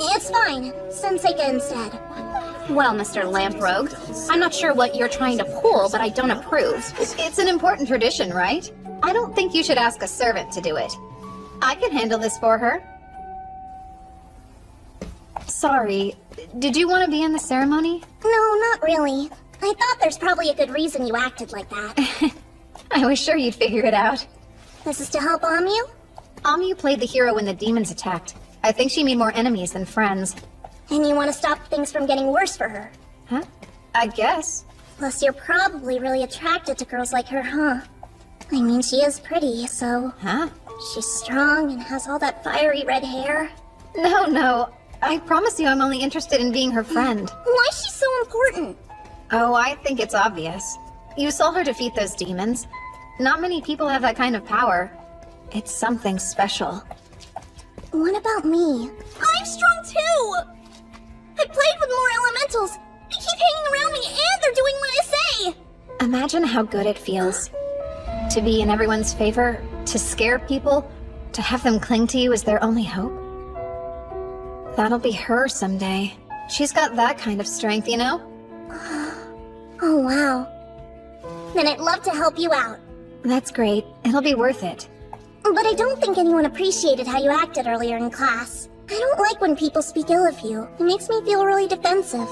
It's fine. Send Seika instead. Well, Mr. Lamprogue, I'm not sure what you're trying to pull, but I don't approve. It's an important tradition, right? I don't think you should ask a servant to do it. I can handle this for her. Sorry, did you want to be in the ceremony? No, not really. I thought there's probably a good reason you acted like that. I was sure you'd figure it out. This is to help Amu? Amu played the hero when the demons attacked. I think she made more enemies than friends. And you want to stop things from getting worse for her? Huh? I guess. Plus, you're probably really attracted to girls like her, huh? I mean, she is pretty, so... Huh? She's strong and has all that fiery red hair. No. I promise you I'm only interested in being her friend. Why is she so important? Oh, I think it's obvious. You saw her defeat those demons. Not many people have that kind of power. It's something special. What about me? I'm strong too! I played with more elementals. I keep hanging around me and they're doing what I say! Imagine how good it feels. To be in everyone's favor, to scare people, to have them cling to you as their only hope. That'll be her someday. She's got that kind of strength, you know? Oh, wow. Then I'd love to help you out. That's great. It'll be worth it. But I don't think anyone appreciated how you acted earlier in class. I don't like when people speak ill of you. It makes me feel really defensive.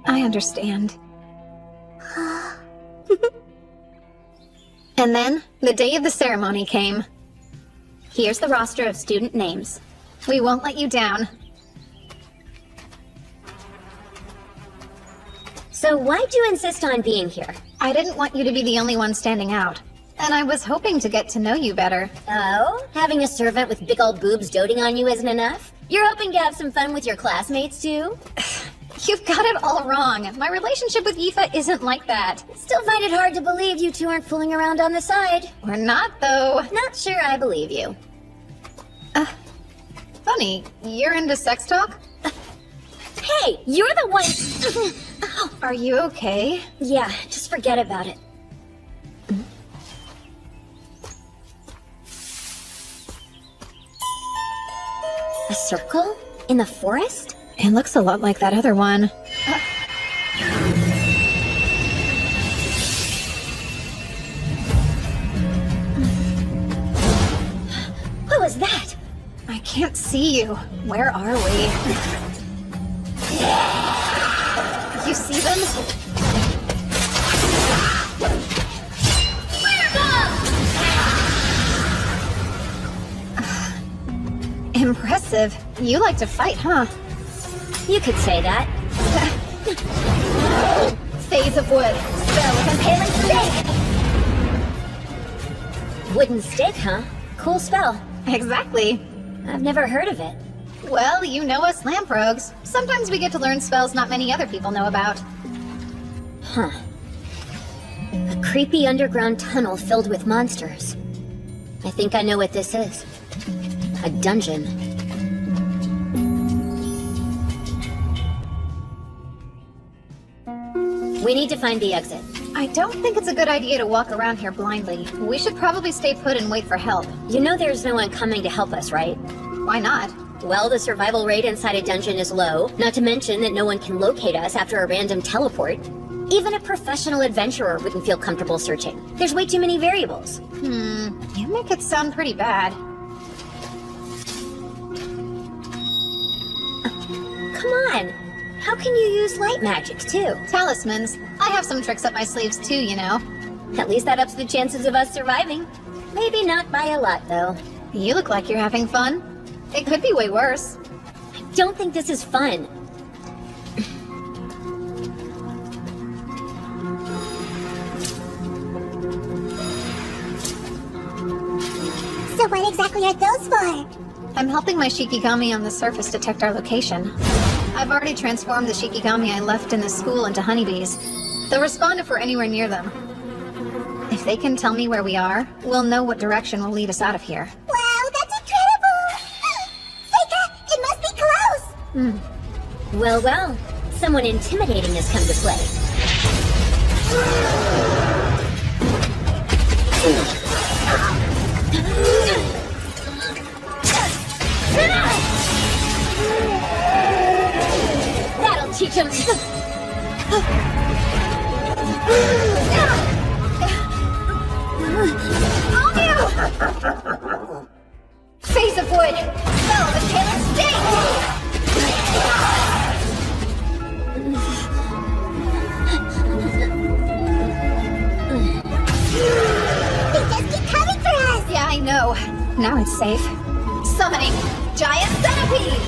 I understand. And then, the day of the ceremony came. Here's the roster of student names. We won't let you down. So why'd you insist on being here? I didn't want you to be the only one standing out. And I was hoping to get to know you better. Oh? Having a servant with big old boobs doting on you isn't enough? You're hoping to have some fun with your classmates too? You've got it all wrong. My relationship with Aoife isn't like that. Still find it hard to believe you two aren't fooling around on the side. We're not, though. Not sure I believe you. Funny, you're into sex talk? Hey, you're the one... Are you okay? Yeah, just forget about it. A circle? In the forest? It looks a lot like that other one. What was that? I can't see you. Where are we? You see them? Impressive. You like to fight, huh? You could say that. Phase of wood. Spell with impaling stake! Wooden stick, huh? Cool spell. Exactly. I've never heard of it. Well, you know us lamp rogues. Sometimes we get to learn spells not many other people know about. Huh. A creepy underground tunnel filled with monsters. I think I know what this is. A dungeon. We need to find the exit. I don't think it's a good idea to walk around here blindly. We should probably stay put and wait for help. You know there's no one coming to help us, right? Why not? Well, the survival rate inside a dungeon is low, not to mention that no one can locate us after a random teleport. Even a professional adventurer wouldn't feel comfortable searching. There's way too many variables. You make it sound pretty bad. Come on! How can you use light magic, too? Talismans. I have some tricks up my sleeves too, you know. At least that ups the chances of us surviving. Maybe not by a lot, though. You look like you're having fun. It could be way worse. I don't think this is fun. So what exactly are those for? I'm helping my Shikigami on the surface detect our location. I've already transformed the Shikigami I left in the school into honeybees. They'll respond if we're anywhere near them. If they can tell me where we are, we'll know what direction will lead us out of here. Wow, that's incredible! Seika, it must be close! Well, well. Someone intimidating has come to play. That'll teach him. On you! Face of wood! Spell of impaling stake! They just keep coming for us! Yeah, I know. Now it's safe. Summoning Giant Centipede!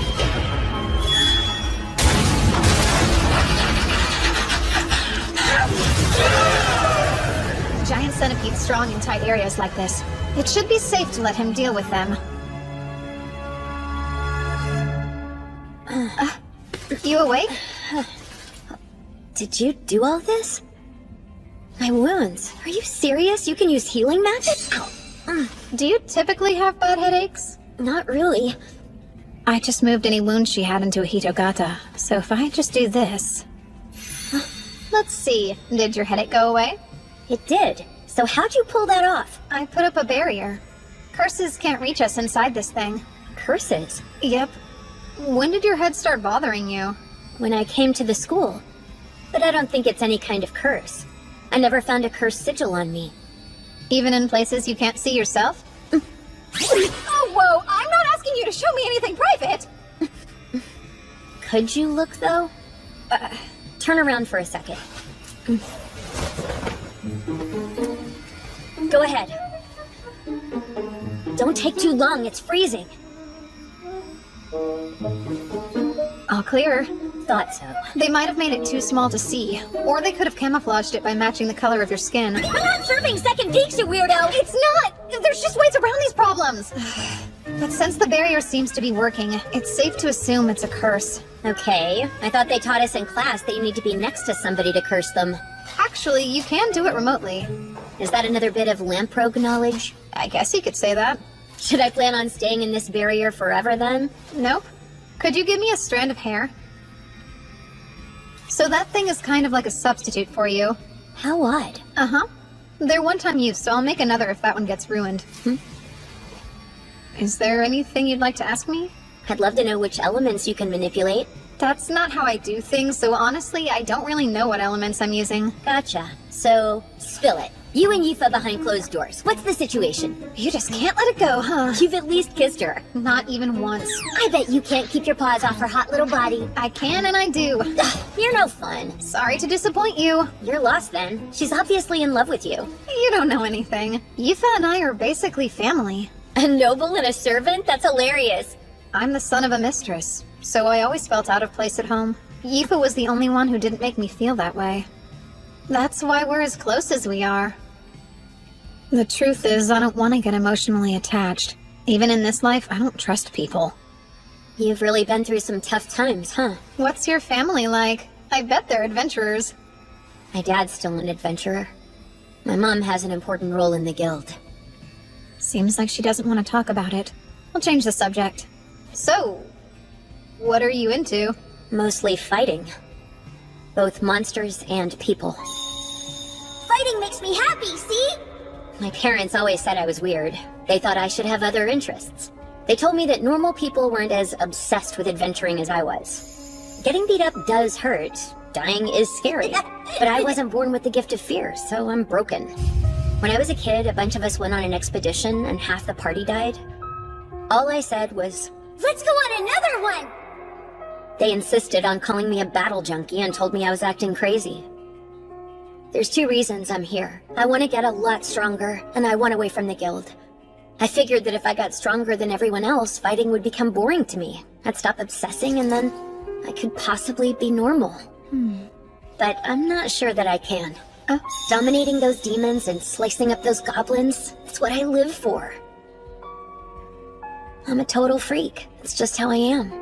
Giant Centipede's strong in tight areas like this. It should be safe to let him deal with them. You awake? Did you do all this? My wounds. Are you serious? You can use healing magic? Ow. Do you typically have bad headaches? Not really. I just moved any wounds she had into a Hitogata, so if I just do this... Let's see, did your headache go away? It did. So how'd you pull that off? I put up a barrier. Curses can't reach us inside this thing. Curses? Yep. When did your head start bothering you? When I came to the school. But I don't think it's any kind of curse. I never found a curse sigil on me. Even in places you can't see yourself? Oh, whoa! I'm not asking you to show me anything private! Could you look, though? Turn around for a second. Go ahead. Don't take too long, it's freezing. All clear. Thought so. They might have made it too small to see, or they could have camouflaged it by matching the color of your skin. I'm not serving second peeks, you weirdo! It's not! There's just ways around these problems! But since the barrier seems to be working, it's safe to assume it's a curse. Okay, I thought they taught us in class that you need to be next to somebody to curse them. Actually, you can do it remotely. Is that another bit of Lamprogue knowledge? I guess you could say that. Should I plan on staying in this barrier forever then? Nope. Could you give me a strand of hair? So that thing is kind of like a substitute for you. How odd. Uh-huh. They're one-time use, so I'll make another if that one gets ruined. Is there anything you'd like to ask me? I'd love to know which elements you can manipulate. That's not how I do things, so honestly, I don't really know what elements I'm using. Gotcha. So, spill it. You and Yifa behind closed doors. What's the situation? You just can't let it go, huh? You've at least kissed her. Not even once. I bet you can't keep your paws off her hot little body. I can and I do. You're no fun. Sorry to disappoint you. You're lost then. She's obviously in love with you. You don't know anything. Yifa and I are basically family. A noble and a servant? That's hilarious. I'm the son of a mistress, so I always felt out of place at home. Yifa was the only one who didn't make me feel that way. That's why we're as close as we are. The truth is, I don't want to get emotionally attached. Even in this life, I don't trust people. You've really been through some tough times, huh? What's your family like? I bet they're adventurers. My dad's still an adventurer. My mom has an important role in the guild. Seems like she doesn't want to talk about it. I'll change the subject. So, what are you into? Mostly fighting. Both monsters and people. Fighting makes me happy, see? My parents always said I was weird. They thought I should have other interests. They told me that normal people weren't as obsessed with adventuring as I was. Getting beat up does hurt. Dying is scary. But I wasn't born with the gift of fear, so I'm broken. When I was a kid, a bunch of us went on an expedition and half the party died. All I said was, Let's go on another one! They insisted on calling me a battle junkie and told me I was acting crazy. There's two reasons I'm here. I want to get a lot stronger, and I want away from the guild. I figured that if I got stronger than everyone else, fighting would become boring to me. I'd stop obsessing, and then I could possibly be normal. But I'm not sure that I can. Dominating those demons and slicing up those goblins, it's what I live for. I'm a total freak. It's just how I am.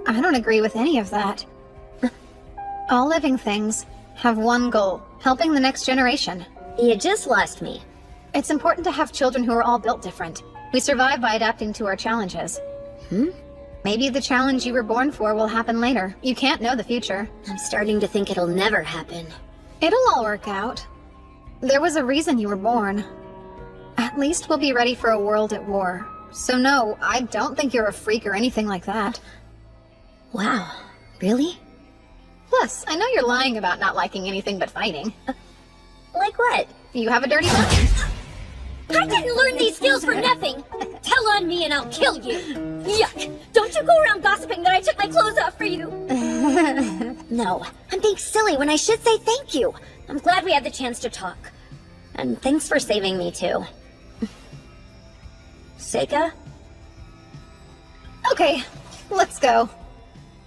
I don't agree with any of that. All living things have one goal, helping the next generation. You just lost me. It's important to have children who are all built different. We survive by adapting to our challenges. Maybe the challenge you were born for will happen later. You can't know the future. I'm starting to think it'll never happen. It'll all work out. There was a reason you were born. At least we'll be ready for a world at war. So no, I don't think you're a freak or anything like that. Wow, really? Plus, I know you're lying about not liking anything but fighting. Like what? You have a dirty mind. I didn't learn these skills for nothing! Tell on me and I'll kill you! Yuck! Don't you go around gossiping that I took my clothes off for you! No, I'm being silly when I should say thank you. I'm glad we had the chance to talk. And thanks for saving me too. Seika? Okay, let's go.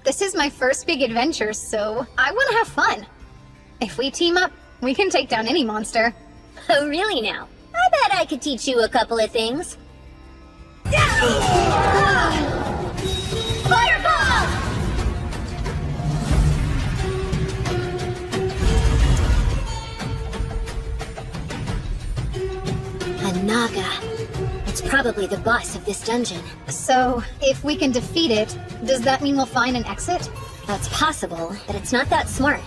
This is my first big adventure, so I want to have fun. If we team up, we can take down any monster. Oh, really now? I bet I could teach you a couple of things. Fireball! A naga. It's It's probably the boss of this dungeon. So, if we can defeat it, does that mean we'll find an exit? That's possible, but it's not that smart.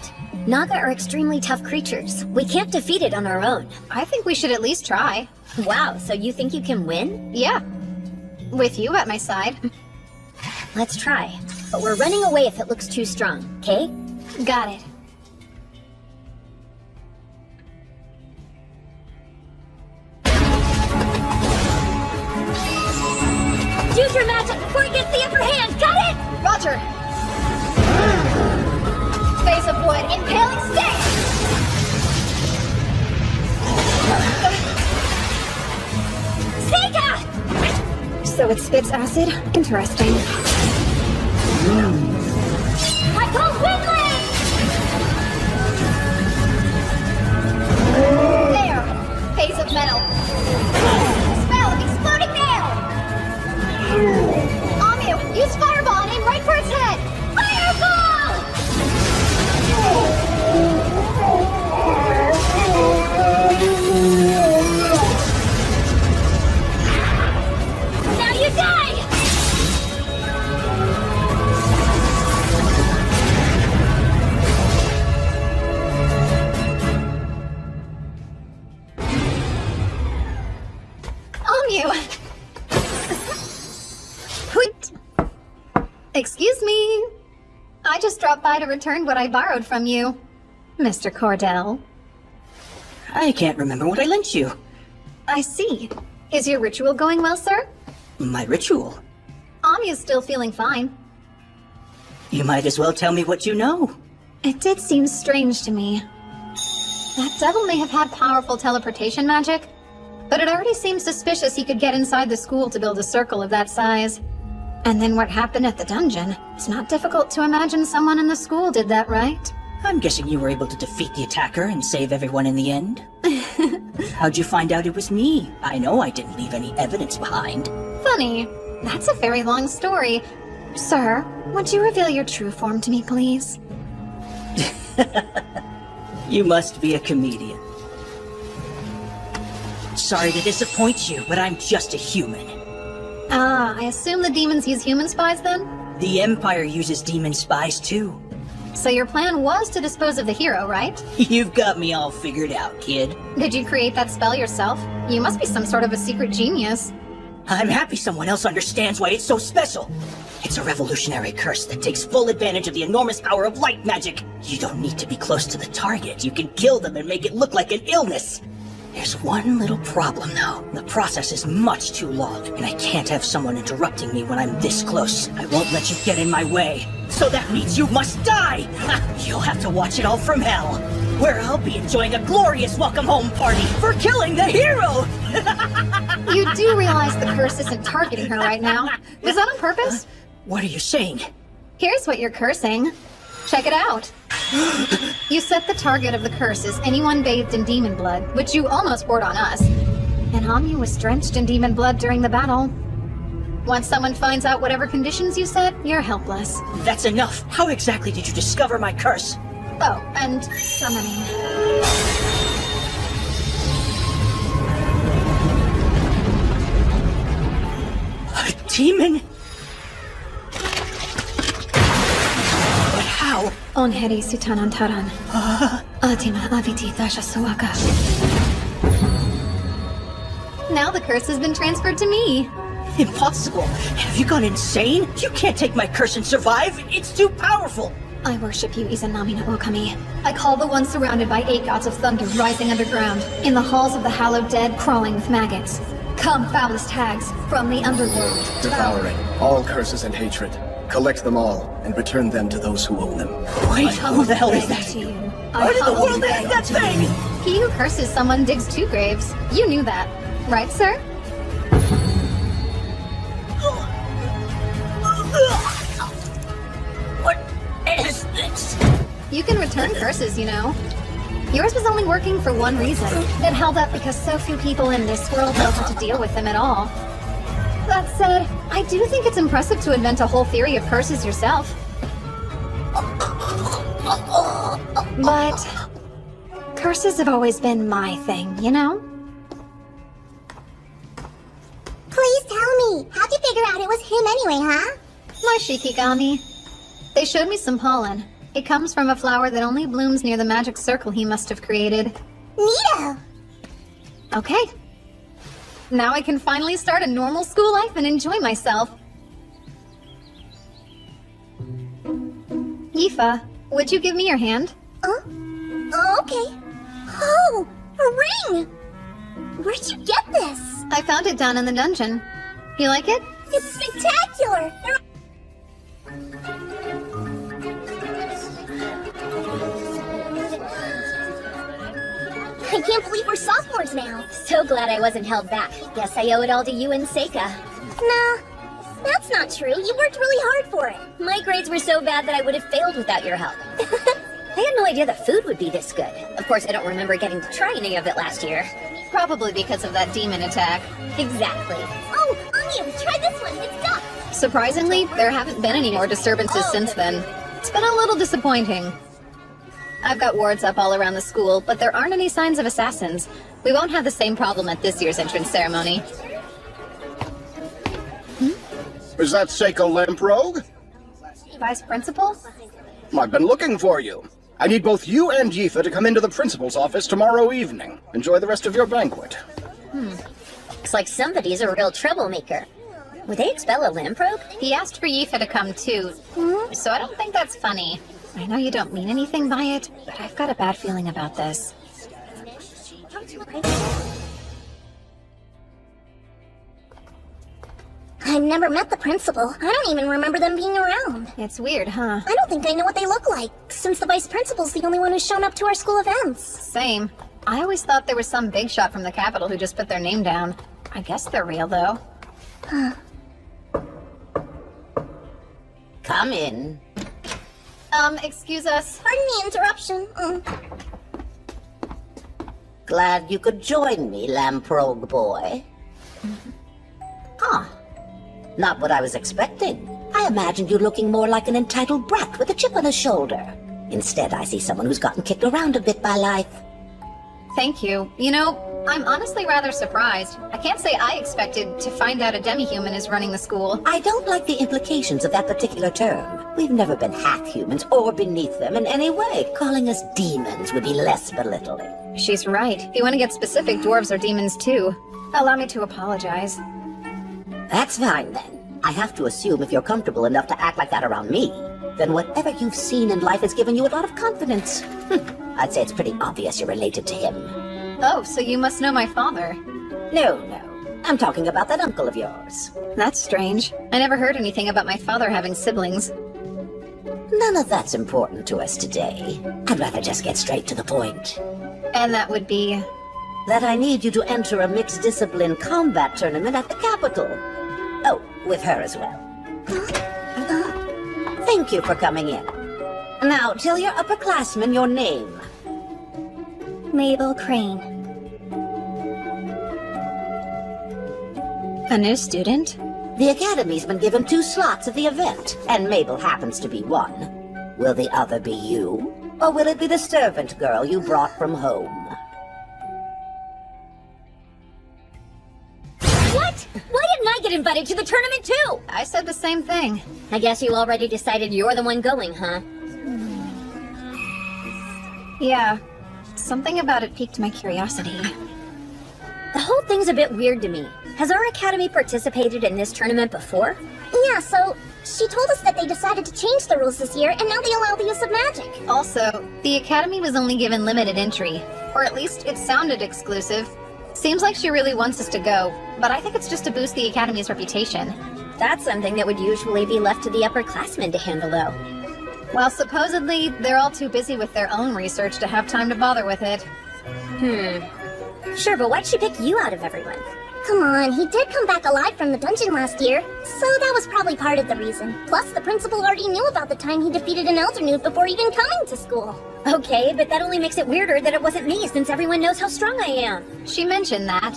Naga are extremely tough creatures. We can't defeat it on our own. I think we should at least try. Wow, so you think you can win? Yeah. With you at my side. Let's try. But we're running away if it looks too strong, okay? Got it. Use your magic before it gets the upper hand, got it? Roger. Face of wood, impaling stick! Sega! So it spits acid? Interesting. I call Windley! There! Phase of metal. Spell of exploding nail! Amu, use fireball and aim right for its head! Fireball! Now you die! Amu! Excuse me. I just dropped by to return what I borrowed from you, Mr. Cordell. I can't remember what I lent you. I see. Is your ritual going well, sir? My ritual? Amu's still feeling fine. You might as well tell me what you know. It did seem strange to me. That devil may have had powerful teleportation magic, but it already seemed suspicious he could get inside the school to build a circle of that size. And then what happened at the dungeon? It's not difficult to imagine someone in the school did that, right? I'm guessing you were able to defeat the attacker and save everyone in the end. How'd you find out it was me? I know I didn't leave any evidence behind. Funny. That's a very long story. Sir, would you reveal your true form to me, please? You must be a comedian. Sorry to disappoint you, but I'm just a human. Ah, I assume the demons use human spies then? The Empire uses demon spies too. So your plan was to dispose of the hero, right? You've got me all figured out, kid. Did you create that spell yourself? You must be some sort of a secret genius. I'm happy someone else understands why it's so special. It's a revolutionary curse that takes full advantage of the enormous power of light magic. You don't need to be close to the target. You can kill them and make it look like an illness. There's one little problem, though. The process is much too long, and I can't have someone interrupting me when I'm this close. I won't let you get in my way. So that means you must die! You'll have to watch it all from hell, where I'll be enjoying a glorious welcome home party for killing the hero! You do realize the curse isn't targeting her right now. Was that on purpose? What are you saying? Here's what you're cursing. Check it out. You set the target of the curse as anyone bathed in demon blood, which you almost poured on us. And Amu was drenched in demon blood during the battle. Once someone finds out whatever conditions you set, you're helpless. That's enough. How exactly did you discover my curse? Oh, and summoning. A demon? But how? Onheri sutanantaran. Atima aviti dashasuaka. Now the curse has been transferred to me. Impossible! Have you gone insane? You can't take my curse and survive! It's too powerful! I worship you, Izanami no Okami. I call the one surrounded by 8 gods of thunder rising underground, in the halls of the hallowed dead crawling with maggots. Come, foulest hags, from the underworld. Devouring all curses and hatred. Collect them all, and return them to those who own them. Wait, who the hell is that? To you. What in the world is that thing? He who curses someone digs 2 graves. You knew that, right, sir? What is this? You can return curses, you know. Yours was only working for one reason. It held up because so few people in this world know how to deal with them at all. That said, I do think it's impressive to invent a whole theory of curses yourself. But curses have always been my thing, you know? name anyway, huh? My Shikigami. They showed me some pollen. It comes from a flower that only blooms near the magic circle he must have created. Neato! Okay. Now I can finally start a normal school life and enjoy myself. Yifa, would you give me your hand? Okay. Oh, a ring! Where'd you get this? I found it down in the dungeon. You like it? It's spectacular! I can't believe we're sophomores now. So glad I wasn't held back. Guess I owe it all to you and Seika. Nah, that's not true. You worked really hard for it. My grades were so bad that I would have failed without your help. I had no idea the food would be this good. Of course, I don't remember getting to try any of it last year. Probably because of that demon attack. Exactly. Oh, Anya, try this one. It's duck. Surprisingly, there haven't been any more disturbances since then. It's been a little disappointing. I've got wards up all around the school, but there aren't any signs of assassins. We won't have the same problem at this year's entrance ceremony. Is that Seiko Lamprogue? Vice Principal? I've been looking for you. I need both you and Yifa to come into the principal's office tomorrow evening. Enjoy the rest of your banquet. Looks like somebody's a real troublemaker. Would they expel a Lamprogue? He asked for Yifa to come too, so I don't think that's funny. I know you don't mean anything by it, but I've got a bad feeling about this. I've never met the principal. I don't even remember them being around. It's weird, huh? I don't think I know what they look like, since the vice principal's the only one who's shown up to our school events. Same. I always thought there was some big shot from the Capitol who just put their name down. I guess they're real, though. Come in. Excuse us. Pardon the interruption. Glad you could join me, Lamprogue boy. Huh. Not what I was expecting. I imagined you looking more like an entitled brat with a chip on his shoulder. Instead, I see someone who's gotten kicked around a bit by life. Thank you. You know, I'm honestly rather surprised. I can't say I expected to find out a demi-human is running the school. I don't like the implications of that particular term. We've never been half-humans or beneath them in any way. Calling us demons would be less belittling. She's right. If you want to get specific, dwarves are demons too. Allow me to apologize. That's fine then. I have to assume if you're comfortable enough to act like that around me, then whatever you've seen in life has given you a lot of confidence. I'd say it's pretty obvious you're related to him. Oh, so you must know my father. No. I'm talking about that uncle of yours. That's strange. I never heard anything about my father having siblings. None of that's important to us today. I'd rather just get straight to the point. And that would be... That I need you to enter a mixed-discipline combat tournament at the Capitol. Oh, with her as well. Thank you for coming in. Now, tell your upperclassmen your name. Mabel Crane. A new student? The Academy's been given 2 slots at the event, and Mabel happens to be one. Will the other be you? Or will it be the servant girl you brought from home? What? Why didn't I get invited to the tournament too? I said the same thing. I guess you already decided you're the one going, huh? Yeah. Something about it piqued my curiosity. The whole thing's a bit weird to me. Has our academy participated in this tournament before? Yeah, so she told us that they decided to change the rules this year, and now they allow the use of magic. Also, the Academy was only given limited entry. Or at least it sounded exclusive. Seems like she really wants us to go, but I think it's just to boost the Academy's reputation. That's something that would usually be left to the upperclassmen to handle, though. Well, supposedly, they're all too busy with their own research to have time to bother with it. Sure, but why'd she pick you out of everyone? Come on, he did come back alive from the dungeon last year, so that was probably part of the reason. Plus, the principal already knew about the time he defeated an elder newt before even coming to school. Okay, but that only makes it weirder that it wasn't me, since everyone knows how strong I am. She mentioned that.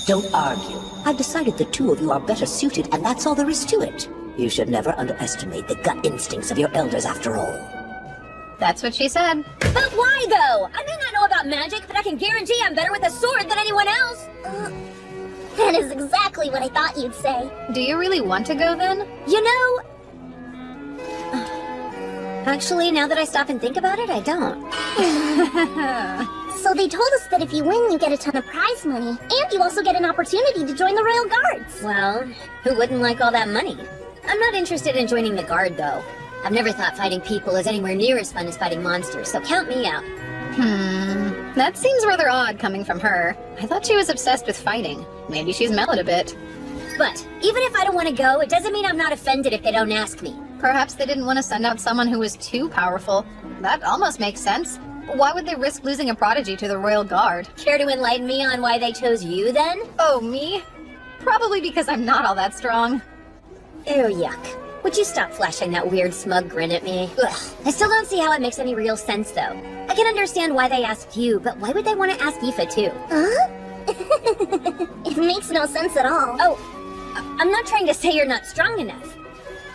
Don't argue. I've decided the 2 of you are better suited, and that's all there is to it. You should never underestimate the gut instincts of your elders after all. That's what she said. But why, though? I may not know about magic, but I can guarantee I'm better with a sword than anyone else. That is exactly what I thought you'd say. Do you really want to go then? You know... Actually, now that I stop and think about it, I don't. So they told us that if you win, you get a ton of prize money, and you also get an opportunity to join the Royal Guards. Well, who wouldn't like all that money? I'm not interested in joining the Guard, though. I've never thought fighting people is anywhere near as fun as fighting monsters, so count me out. That seems rather odd coming from her. I thought she was obsessed with fighting. Maybe she's mellowed a bit. But even if I don't want to go, it doesn't mean I'm not offended if they don't ask me. Perhaps they didn't want to send out someone who was too powerful. That almost makes sense. Why would they risk losing a prodigy to the Royal Guard? Care to enlighten me on why they chose you, then? Oh, me? Probably because I'm not all that strong. Ew, yuck. Would you stop flashing that weird smug grin at me? Ugh. I still don't see how it makes any real sense, though. I can understand why they asked you, but why would they want to ask Aoife, too? Huh? It makes no sense at all. Oh, I'm not trying to say you're not strong enough.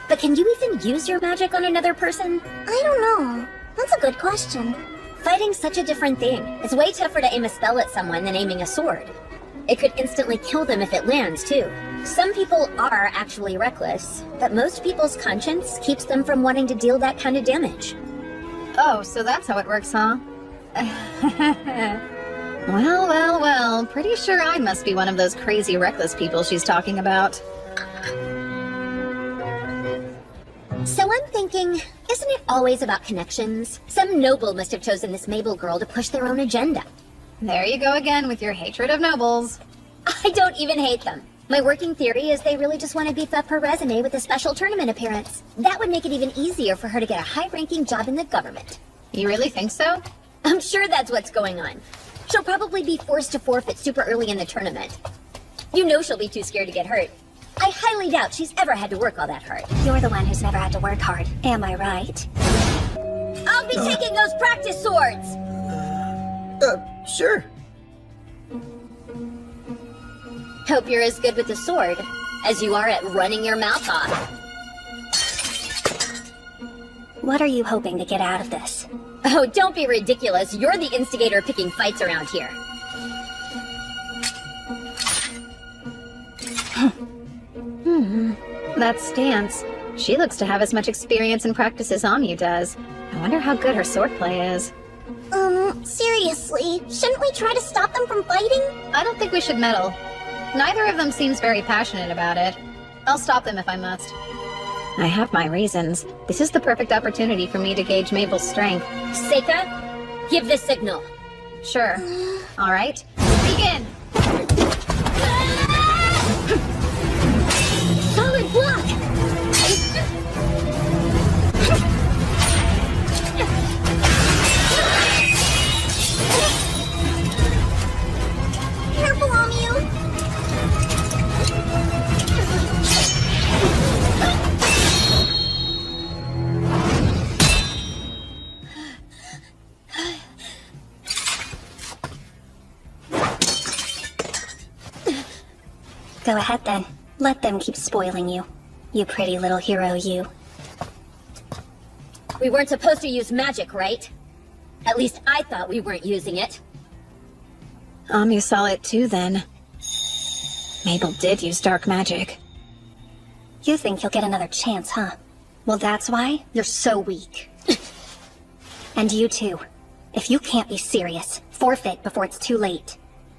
But can you even use your magic on another person? I don't know. That's a good question. Fighting's such a different thing. It's way tougher to aim a spell at someone than aiming a sword. It could instantly kill them if it lands, too. Some people are actually reckless, but most people's conscience keeps them from wanting to deal that kind of damage. Oh, so that's how it works, huh? Well, pretty sure I must be one of those crazy reckless people she's talking about. So I'm thinking, isn't it always about connections? Some noble must have chosen this Mabel girl to push their own agenda. There you go again with your hatred of nobles. I don't even hate them. My working theory is they really just want to beef up her resume with a special tournament appearance. That would make it even easier for her to get a high-ranking job in the government. You really think so? I'm sure that's what's going on. She'll probably be forced to forfeit super early in the tournament. You know she'll be too scared to get hurt. I highly doubt she's ever had to work all that hard. You're the one who's never had to work hard. Am I right? I'll be taking those practice swords! Sure. Hope you're as good with the sword as you are at running your mouth off. What are you hoping to get out of this? Oh, don't be ridiculous. You're the instigator picking fights around here. That stance. She looks to have as much experience and practice as Anya does. I wonder how good her swordplay is. Seriously, shouldn't we try to stop them from fighting? I don't think we should meddle. Neither of them seems very passionate about it. I'll stop them if I must. I have my reasons. This is the perfect opportunity for me to gauge Mabel's strength. Seika, give the signal. Sure. All right. Begin! Solid block! Careful, Amu! Go ahead then. Let them keep spoiling you. You pretty little hero, you. We weren't supposed to use magic, right? At least I thought we weren't using it. Amu saw it too then. Mabel did use dark magic. You think you'll get another chance, huh? Well, that's why you're so weak. And you too. If you can't be serious, forfeit before it's too late.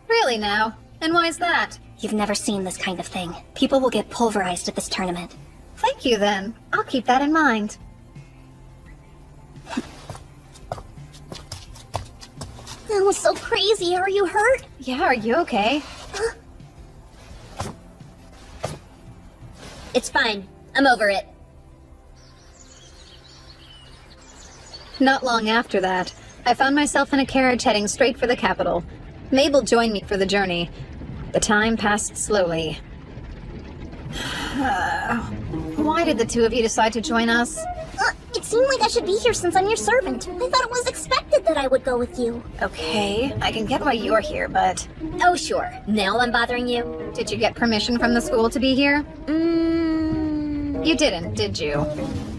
Really now? And why is that? You've never seen this kind of thing. People will get pulverized at this tournament. Thank you then. I'll keep that in mind. That was so crazy. Are you hurt? Yeah, are you okay? It's fine. I'm over it. Not long after that, I found myself in a carriage heading straight for the capital. Mabel joined me for the journey. The time passed slowly. Why did the two of you decide to join us? It seemed like I should be here since I'm your servant. I thought it was expected that I would go with you. Okay, I can get why you're here, but... Oh, sure. Now I'm bothering you? Did you get permission from the school to be here? You didn't, did you?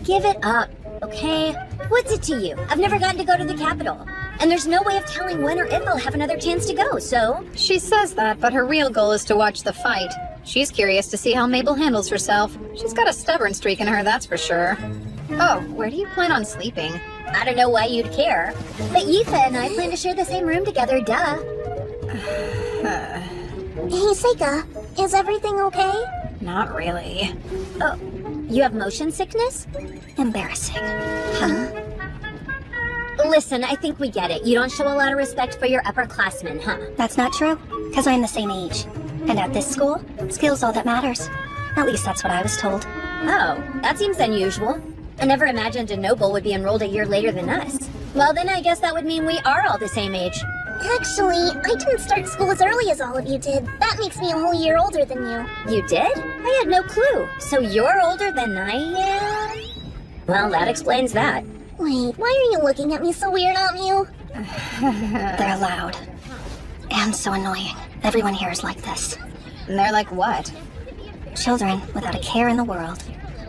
Give it up, okay? What's it to you? I've never gotten to go to the capital. And there's no way of telling when or if I'll have another chance to go, so... She says that, but her real goal is to watch the fight. She's curious to see how Mabel handles herself. She's got a stubborn streak in her, that's for sure. Oh, where do you plan on sleeping? I don't know why you'd care. But Yifa and I plan to share the same room together, duh. Hey, Seika, is everything okay? Not really. Oh, you have motion sickness? Embarrassing. Huh? Listen, I think we get it. You don't show a lot of respect for your upperclassmen, huh? That's not true, because I'm the same age. And at this school, skill's all that matters. At least that's what I was told. Oh, that seems unusual. I never imagined a noble would be enrolled a year later than us. Well, then I guess that would mean we are all the same age. Actually, I didn't start school as early as all of you did. That makes me a whole year older than you. You did? I had no clue. So you're older than I am? Well, that explains that. Wait, why are you looking at me so weird, Amu? They're loud. And so annoying. Everyone here is like this. And they're like what? Children without a care in the world.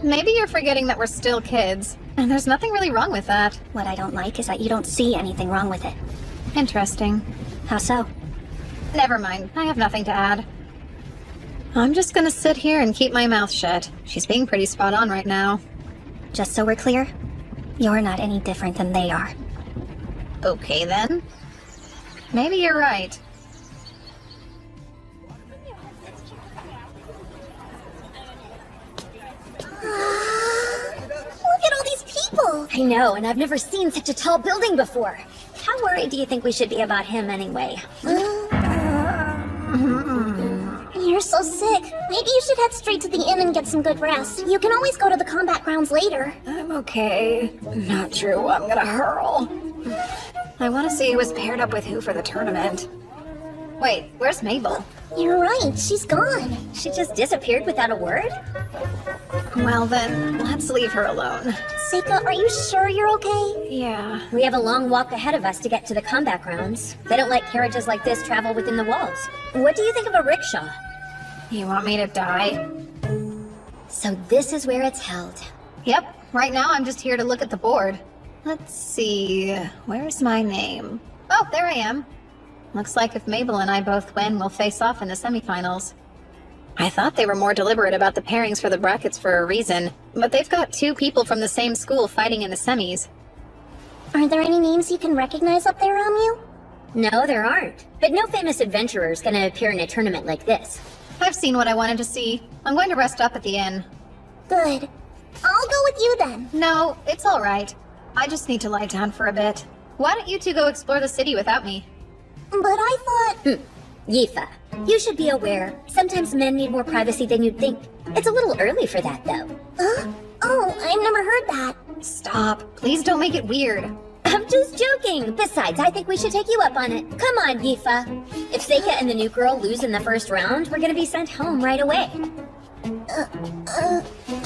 Maybe you're forgetting that we're still kids. And there's nothing really wrong with that. What I don't like is that you don't see anything wrong with it. Interesting. How so? Never mind, I have nothing to add. I'm just gonna sit here and keep my mouth shut. She's being pretty spot on right now. Just so we're clear, you're not any different than they are. Okay then. Maybe you're right. Look at all these people! I know, and I've never seen such a tall building before. How worried do you think we should be about him anyway? You're so sick. Maybe you should head straight to the inn and get some good rest. You can always go to the combat grounds later. I'm okay. Not true, I'm gonna hurl. I want to see who was paired up with who for the tournament. Wait, where's Mabel? You're right, she's gone. She just disappeared without a word? Well then, let's leave her alone. Seika, are you sure you're okay? Yeah. We have a long walk ahead of us to get to the combat grounds. They don't let carriages like this travel within the walls. What do you think of a rickshaw? You want me to die? So this is where it's held. Yep, right now I'm just here to look at the board. Let's see, where's my name? Oh, there I am. Looks like if Mabel and I both win, we'll face off in the semifinals. I thought they were more deliberate about the pairings for the brackets for a reason, but they've got two people from the same school fighting in the semis. Are there any names you can recognize up there, Amu? No, there aren't. But no famous adventurer's gonna appear in a tournament like this. I've seen what I wanted to see. I'm going to rest up at the inn. Good. I'll go with you then. No, it's all right. I just need to lie down for a bit. Why don't you two go explore the city without me? But I thought... Yifa, you should be aware, sometimes men need more privacy than you'd think. It's a little early for that, though. Huh? Oh, I've never heard that. Stop. Please don't make it weird. I'm just joking. Besides, I think we should take you up on it. Come on, Yifa. If Seika and the new girl lose in the first round, we're gonna be sent home right away.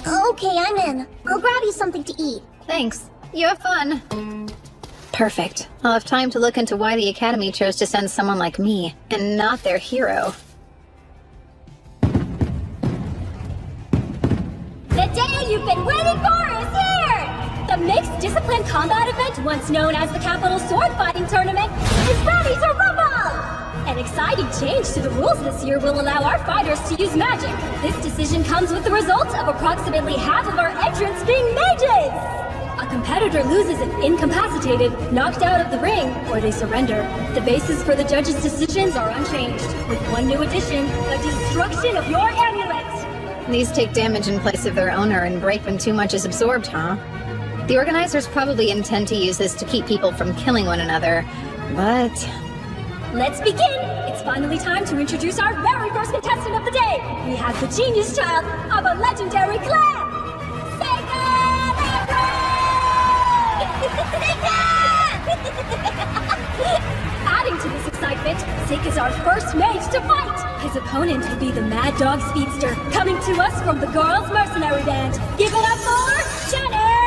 Okay, I'm in. I'll grab you something to eat. Thanks. You have fun. Perfect. I'll have time to look into why the Academy chose to send someone like me, and not their hero. The day you've been waiting for is here! The mixed discipline combat event, once known as the Capital Sword Fighting Tournament, is ready to rumble! An exciting change to the rules this year will allow our fighters to use magic. This decision comes with the result of approximately half of our entrants being mages! A competitor loses if incapacitated, knocked out of the ring, or they surrender. The basis for the judges' decisions are unchanged, with one new addition, the destruction of your amulet! These take damage in place of their owner and break when too much is absorbed, huh? The organizers probably intend to use this to keep people from killing one another, but... Let's begin! It's finally time to introduce our very first contestant of the day! We have the genius child of a legendary clan! Adding to this excitement, Seika is our first mage to fight! His opponent will be the Mad Dog Speedster, coming to us from the Girls' Mercenary Band. Give it up for Janice!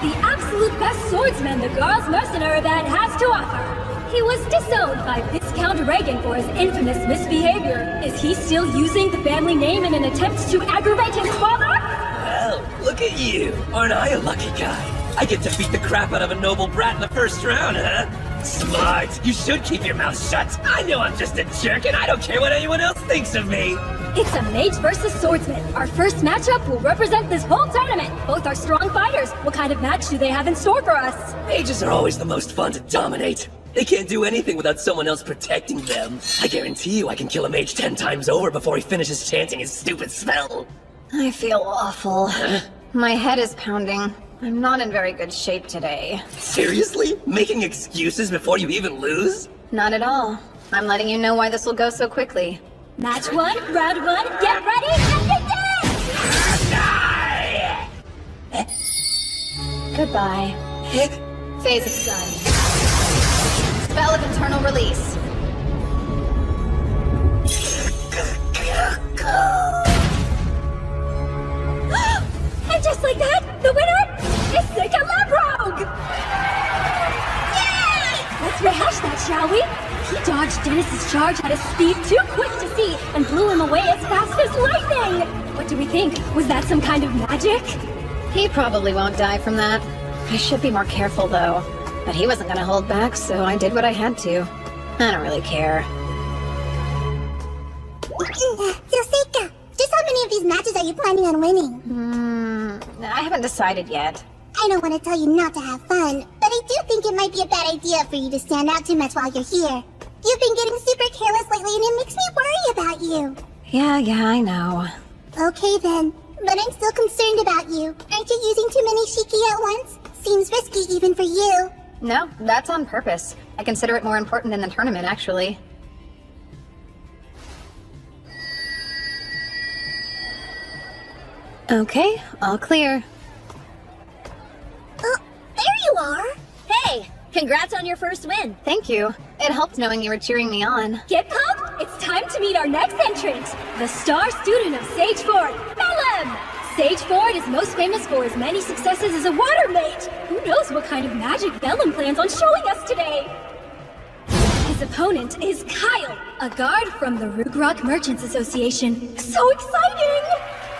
The absolute best swordsman the Girls' Mercenary Band has to offer. He was disowned by Viscount Reagan for his infamous misbehavior. Is he still using the family name in an attempt to aggravate his father? Well, look at you. Aren't I a lucky guy? I get to beat the crap out of a noble brat in the first round, huh? Smart! You should keep your mouth shut! I know I'm just a jerk and I don't care what anyone else thinks of me! It's a mage versus swordsman. Our first matchup will represent this whole tournament. Both are strong fighters. What kind of match do they have in store for us? Mages are always the most fun to dominate. They can't do anything without someone else protecting them. I guarantee you I can kill a mage 10 times over before he finishes chanting his stupid spell. I feel awful. My head is pounding. I'm not in very good shape today. Seriously? Making excuses before you even lose? Not at all. I'm letting you know why this will go so quickly. Match 1, round 1, get ready, and begin! Goodbye. Phase of sun. Spell of internal release. And just like that, the winner is Sika Lamprogue! Yay! Let's rehash that, shall we? He dodged Dennis's charge at a speed too quick to see and blew him away as fast as lightning! What do we think? Was that some kind of magic? He probably won't die from that. I should be more careful, though. But he wasn't gonna hold back, so I did what I had to. I don't really care. So, Sika, just how many of these matches are you planning on winning? I haven't decided yet. I don't want to tell you not to have fun, but I do think it might be a bad idea for you to stand out too much while you're here. You've been getting super careless lately and it makes me worry about you. Yeah, I know. Okay then, but I'm still concerned about you. Aren't you using too many shiki at once? Seems risky even for you. No, that's on purpose. I consider it more important than the tournament, actually. Okay, all clear. Oh, there you are! Hey, congrats on your first win. Thank you. It helped knowing you were cheering me on. Get pumped! It's time to meet our next entrant, the star student of Sage Ford, Bellum! Sage Ford is most famous for his many successes as a water mage. Who knows what kind of magic Bellum plans on showing us today? His opponent is Kyle, a guard from the Rugrock Merchants Association. So exciting!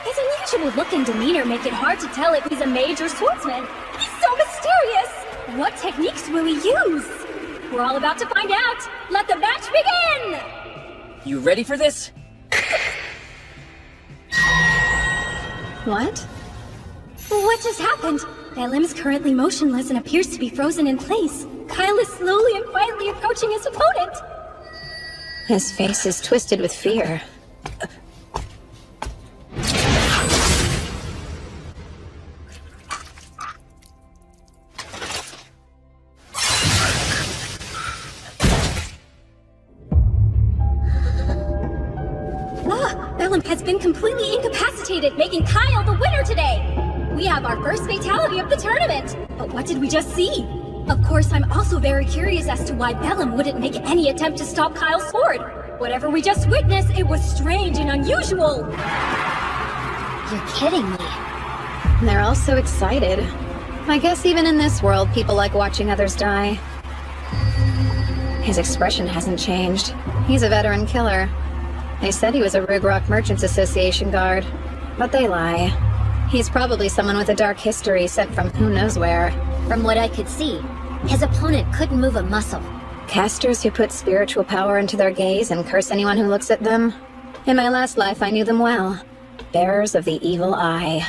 His unusual look and demeanor make it hard to tell if he's a mage or swordsman. He's so mysterious! What techniques will he use? We're all about to find out. Let the match begin! You ready for this? What? What just happened? Bellum's currently motionless and appears to be frozen in place. Kyle is slowly and quietly approaching his opponent. His face is twisted with fear. Bellum has been completely incapacitated, making Kyle the winner today! We have our first fatality of the tournament! But what did we just see? Of course, I'm also very curious as to why Bellum wouldn't make any attempt to stop Kyle's sword. Whatever we just witnessed, it was strange and unusual! You're kidding me. They're all so excited. I guess even in this world, people like watching others die. His expression hasn't changed. He's a veteran killer. They said he was a Rugrock Merchants Association guard, but they lie. He's probably someone with a dark history sent from who knows where. From what I could see, his opponent couldn't move a muscle. Casters who put spiritual power into their gaze and curse anyone who looks at them. In my last life, I knew them well. Bearers of the evil eye.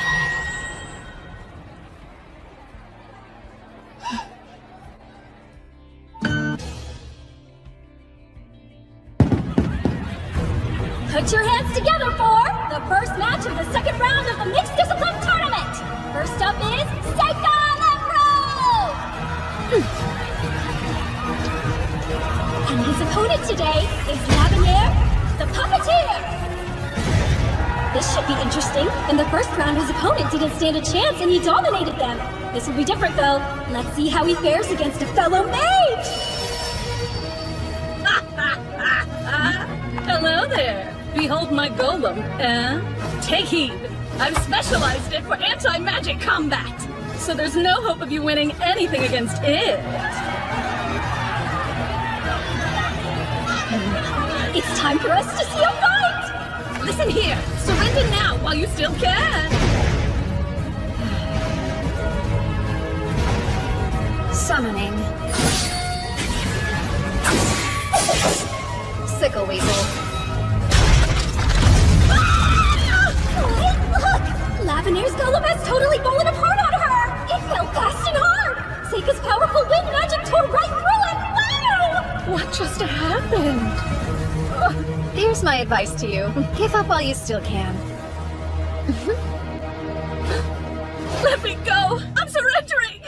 Put your hands together for the first match of the second round of the Mixed Discipline Tournament! First up is Sika Lamprogue! And his opponent today is Lavenir, the Puppeteer! This should be interesting. In the first round, his opponent didn't stand a chance and he dominated them. This will be different though. Let's see how he fares against a fellow mage! Hello there. Behold my golem, Take heed. I've specialized it for anti-magic combat. So there's no hope of you winning anything against it. It's time for us to see a fight! Listen here. Surrender now while you still can. Summoning. Sickle Weasel. Wait, look! Lavenir's golem has totally fallen apart on her! It fell fast and hard! Seika's powerful wind magic tore right through it! Wow! What just happened? Here's my advice to you. Give up while you still can. Let me go! I'm surrendering!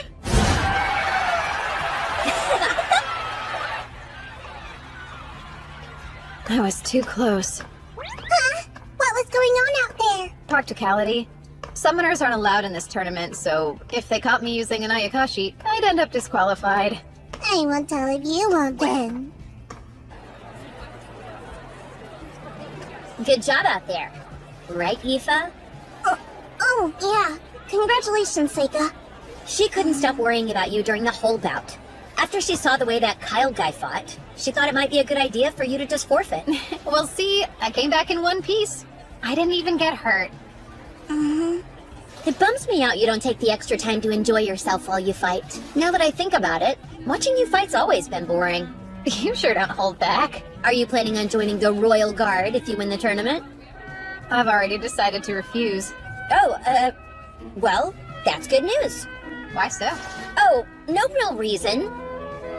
I was too close. Huh? What was going on out there? Practicality. Summoners aren't allowed in this tournament, so if they caught me using an Ayakashi, I'd end up disqualified. I won't tell if you won't then. Good job out there. Right, Aoife? Oh, yeah. Congratulations, Seika. She couldn't stop worrying about you during the whole bout. After she saw the way that Kyle guy fought, she thought it might be a good idea for you to just forfeit. Well, see, I came back in one piece. I didn't even get hurt. It bums me out you don't take the extra time to enjoy yourself while you fight. Now that I think about it, watching you fight's always been boring. You sure don't hold back. Are you planning on joining the Royal Guard if you win the tournament? I've already decided to refuse. Oh, well, that's good news. Why so? Oh, no real reason.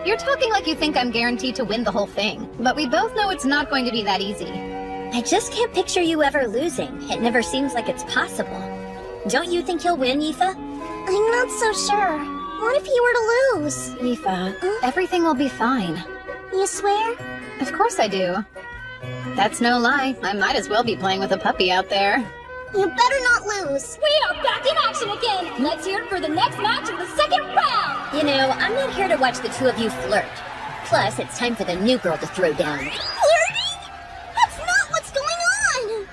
You're talking like you think I'm guaranteed to win the whole thing, but we both know it's not going to be that easy. I just can't picture you ever losing. It never seems like it's possible. Don't you think you'll win, Aoife? I'm not so sure. What if you were to lose? Aoife, everything will be fine. You swear? Of course I do. That's no lie. I might as well be playing with a puppy out there. You better not lose. We are back in action again! Let's hear it for the next match of the second round! You know, I'm not here to watch the two of you flirt. Plus, it's time for the new girl to throw down. Flirting? That's not what's going on!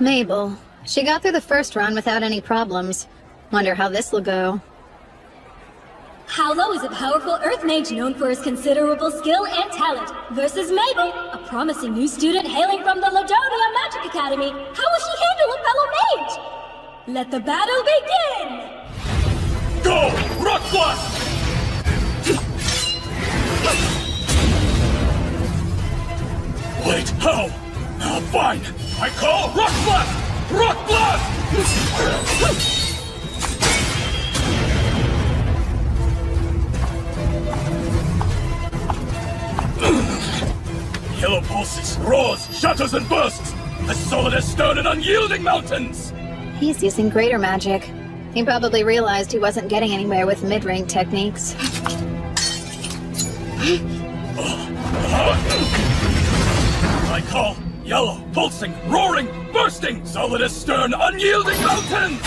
Mabel. She got through the first round without any problems. Wonder how this will go. Paolo is a powerful Earth Mage known for his considerable skill and talent, versus Mabel, a promising new student hailing from the Ladonia Magic Academy. How will she handle a fellow mage? Let the battle begin! Go! Rock Blast! Wait, how? Fine. I call Rock Blast! Rock Blast! Yellow pulses, roars, shatters, and bursts! As solid as stone and unyielding mountains! He's using greater magic. He probably realized he wasn't getting anywhere with mid-range techniques. I call yellow, pulsing, roaring, bursting, solid as stern, unyielding mountains!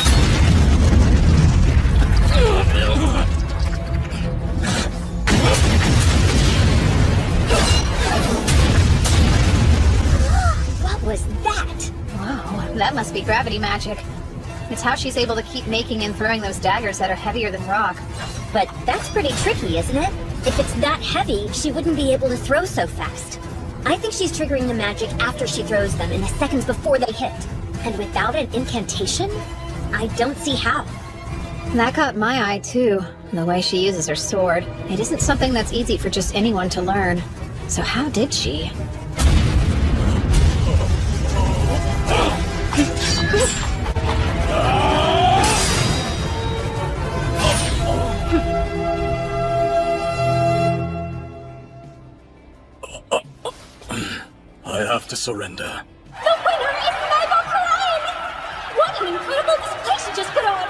What was that? Wow, that must be gravity magic. It's how she's able to keep making and throwing those daggers that are heavier than rock. But that's pretty tricky, isn't it? If it's that heavy, she wouldn't be able to throw so fast. I think she's triggering the magic after she throws them in the seconds before they hit. And without an incantation, I don't see how. That caught my eye too, the way she uses her sword. It isn't something that's easy for just anyone to learn. So how did she? I have to surrender. The winner is Mabel Clannad! What an incredible display she just put on!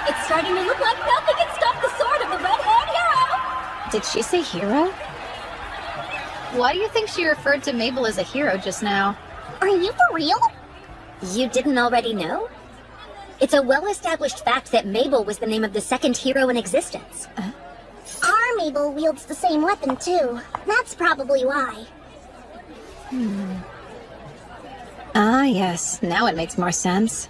It's starting to look like nothing can stop the sword of the red-haired hero! Did she say hero? Why do you think she referred to Mabel as a hero just now? Are you for real? You didn't already know? It's a well-established fact that Mabel was the name of the second hero in existence. Our Mabel wields the same weapon, too. That's probably why. Ah, yes. Now it makes more sense.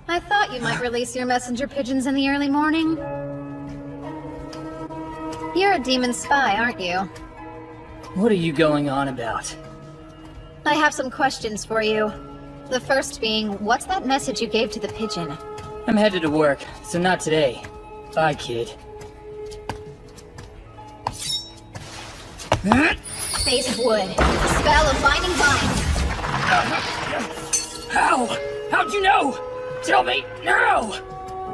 I thought you might release your messenger pigeons in the early morning? You're a demon spy, aren't you? What are you going on about? I have some questions for you. The first being, what's that message you gave to the pigeon? I'm headed to work, so not today. Bye, kid. Face of wood. Spell of binding vines. How? How'd you know? Tell me now!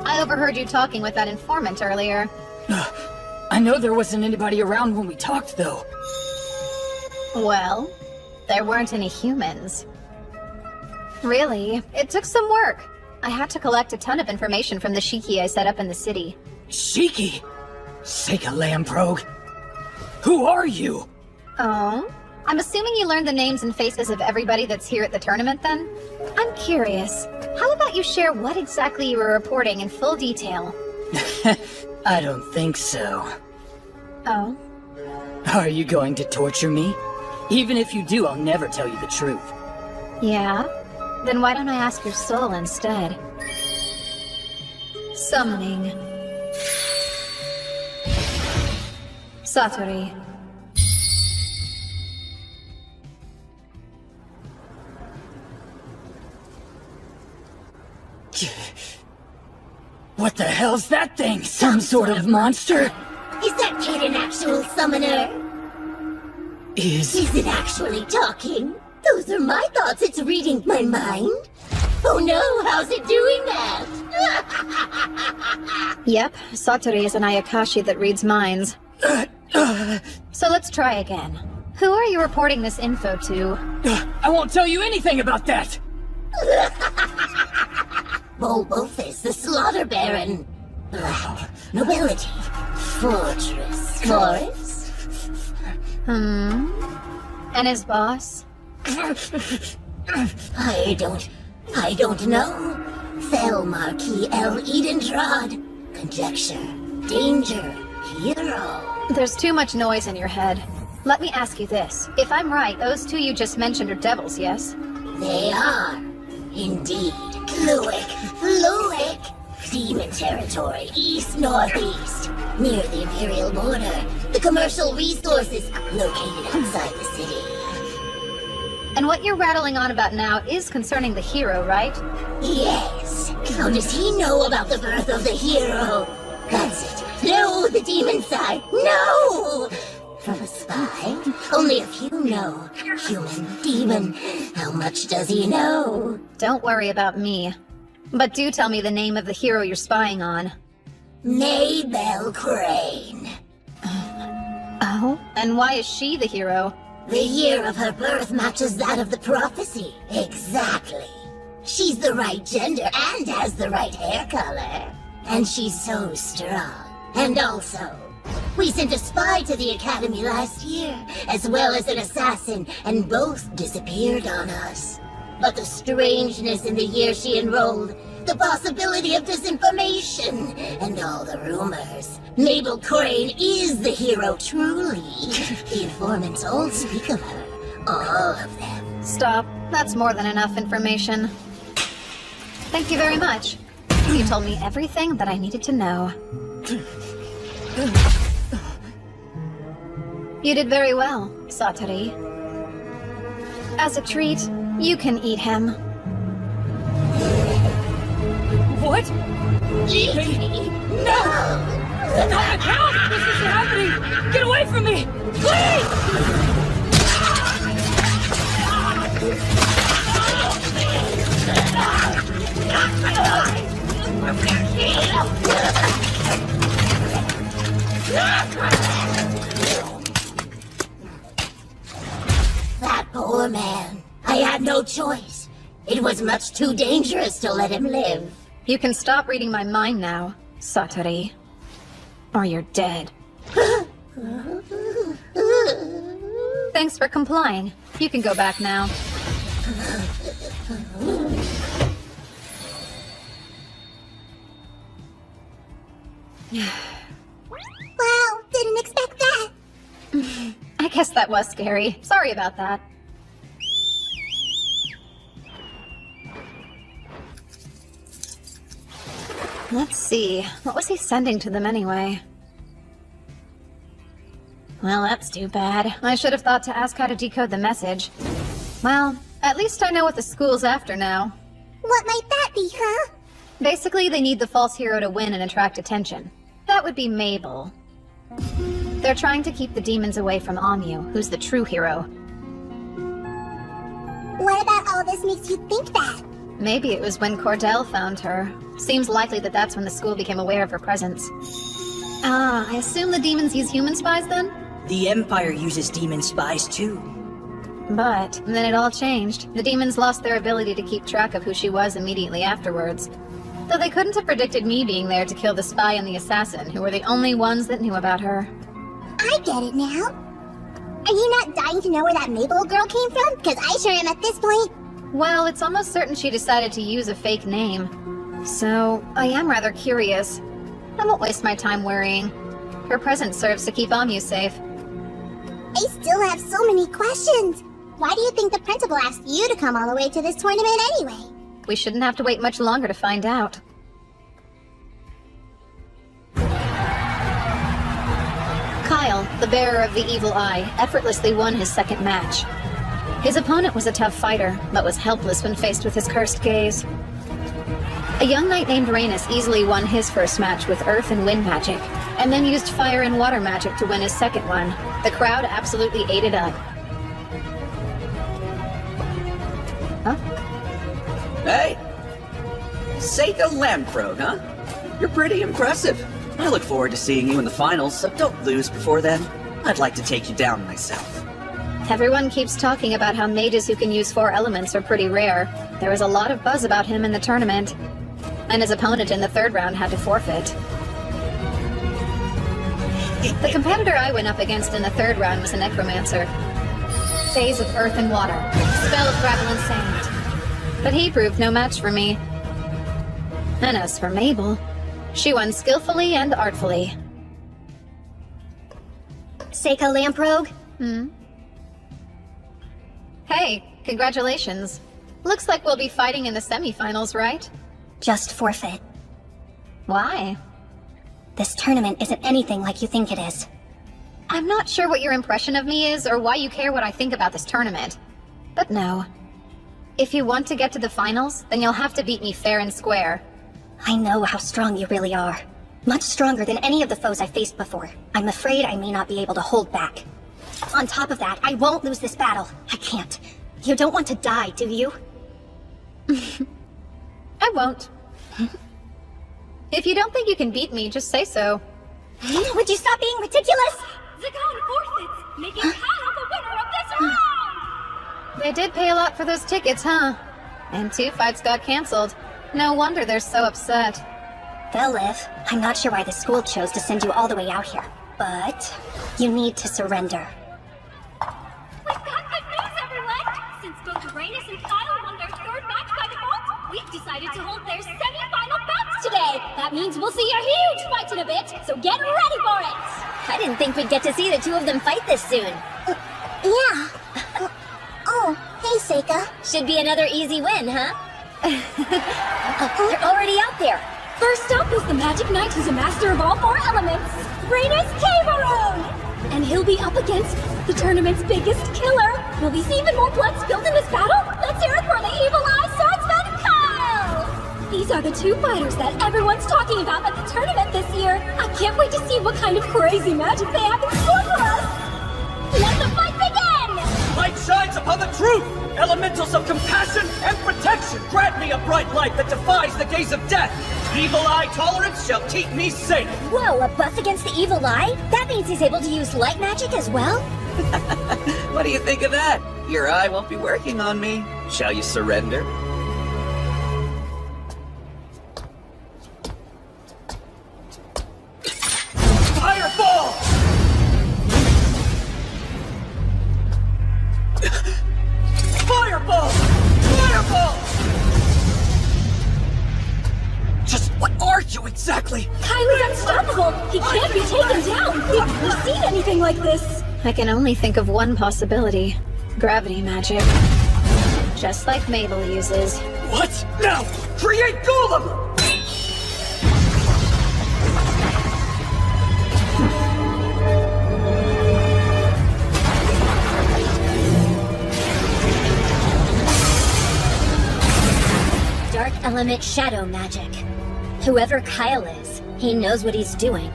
I overheard you talking with that informant earlier. I know there wasn't anybody around when we talked, though. Well, there weren't any humans. Really, it took some work. I had to collect a ton of information from the Shiki I set up in the city. Shiki? Sake of Lamprogue. Who are you? Oh? I'm assuming you learned the names and faces of everybody that's here at the tournament, then? I'm curious. How about you share what exactly you were reporting in full detail? I don't think so. Oh? Are you going to torture me? Even if you do, I'll never tell you the truth. Yeah? Then why don't I ask your soul instead? Summoning. Satori. What the hell's that thing? Some sort of monster? Is that kid an actual summoner? Is it actually talking? Those are my thoughts. It's reading my mind. Oh no, how's it doing that? Yep, Satori is an Ayakashi that reads minds. So let's try again. Who are you reporting this info to? I won't tell you anything about that! Bulbofus, the Slaughter Baron. Nobility. Fortress. Forest. And his boss? I don't know. Fell Marquis L. Edendrad. Conjecture. Danger. Hero. There's too much noise in your head. Let me ask you this. If I'm right, those two you just mentioned are devils, yes? They are. Indeed. Luick. Demon territory, east-northeast. Near the Imperial border. The commercial resources located outside the city. And what you're rattling on about now is concerning the hero, right? Yes. How does he know about the birth of the hero? That's it. No, the demon side. No! From a spy, only a few know. Human, demon, how much does he know? Don't worry about me. But do tell me the name of the hero you're spying on. Maybelle Crane. Oh? And why is she the hero? The year of her birth matches that of the prophecy. Exactly. She's the right gender and has the right hair color. And she's so strong. And also, we sent a spy to the academy last year, as well as an assassin, and both disappeared on us. But the strangeness in the year she enrolled, the possibility of disinformation, and all the rumors. Mabel Crane is the hero, truly. The informants all speak of her. All of them. Stop. That's more than enough information. Thank you very much. You told me everything that I needed to know. You did very well, Satori. As a treat, you can eat him. What? Eat me? No! Help! This isn't happening! Get away from me! Please! That poor man. I had no choice. It was much too dangerous to let him live. You can stop reading my mind now, Satori. Or you're dead. Thanks for complying. You can go back now. Wow, didn't expect that. I guess that was scary. Sorry about that. Let's see. What was he sending to them anyway? Well, that's too bad. I should have thought to ask how to decode the message. Well, at least I know what the school's after now. What might that be, huh? Basically, they need the false hero to win and attract attention. That would be Mabel. They're trying to keep the demons away from Amu, who's the true hero. What about all this makes you think that? Maybe it was when Cordell found her. Seems likely that that's when the school became aware of her presence. Ah, I assume the demons use human spies then? The Empire uses demon spies too. But then it all changed. The demons lost their ability to keep track of who she was immediately afterwards. Though they couldn't have predicted me being there to kill the spy and the assassin, who were the only ones that knew about her. I get it now. Are you not dying to know where that Mabel girl came from? Because I sure am at this point. Well, it's almost certain she decided to use a fake name. So, I am rather curious. I won't waste my time worrying. Her presence serves to keep Amu safe. I still have so many questions. Why do you think the principal asked you to come all the way to this tournament anyway? We shouldn't have to wait much longer to find out. Kyle, the bearer of the evil eye, effortlessly won his second match. His opponent was a tough fighter, but was helpless when faced with his cursed gaze. A young knight named Rhaenys easily won his first match with earth and wind magic, and then used fire and water magic to win his second one. The crowd absolutely ate it up. Huh? Hey! Seika Lamprog, huh? You're pretty impressive. I look forward to seeing you in the finals, so don't lose before then. I'd like to take you down myself. Everyone keeps talking about how mages who can use 4 elements are pretty rare. There was a lot of buzz about him in the tournament. And his opponent in the third round had to forfeit. The competitor I went up against in the third round was a necromancer. Phase of earth and water. Spell of gravel and sand. But he proved no match for me. And as for Mabel, she won skillfully and artfully. Seika Lamprogue? Hey, congratulations. Looks like we'll be fighting in the semifinals, right? Just forfeit. Why? This tournament isn't anything like you think it is. I'm not sure what your impression of me is or why you care what I think about this tournament. But no. If you want to get to the finals, then you'll have to beat me fair and square. I know how strong you really are. Much stronger than any of the foes I faced before. I'm afraid I may not be able to hold back. On top of that, I won't lose this battle. I can't. You don't want to die, do you? I won't. If you don't think you can beat me, just say so. Would you stop being ridiculous? Zagon forfeits, making Kyle the winner of this round! They did pay a lot for those tickets, huh? And 2 fights got canceled. No wonder they're so upset. They'll live. I'm not sure why the school chose to send you all the way out here. But you need to surrender. We've got good news, everyone! Since both Rhaenys and Kyle won their third match by default, we've decided to hold their semi-final bouts today! That means we'll see a huge fight in a bit, so get ready for it! I didn't think we'd get to see the two of them fight this soon. Yeah. Oh, hey, Seika. Should be another easy win, huh? They're already out there. First up is the Magic Knight who's a master of all 4 elements, Rhaenys Cameron! And he'll be up against the tournament's biggest killer. Will we see even more blood spilled in this battle? Let's hear it for the Evil Eye Swordsman Kyle! These are the 2 fighters that everyone's talking about at the tournament this year. I can't wait to see what kind of crazy magic they have in store for us! Let the fight begin! Light shines upon the truth! Elementals of compassion and protection! Grant me a bright light that defies the gaze of death! Evil Eye tolerance shall keep me safe! Whoa, a buff against the Evil Eye? That means he's able to use light magic as well? What do you think of that? Your eye won't be working on me. Shall you surrender? Fireball! Fireball! Fireball! Just what are you exactly? Kyle's unstoppable! He can't be taken down! We've never seen anything like this! I can only think of one possibility. Gravity magic. Just like Mabel uses. What? Now! Create Golem! element shadow magic. Whoever Kyle is, he knows what he's doing.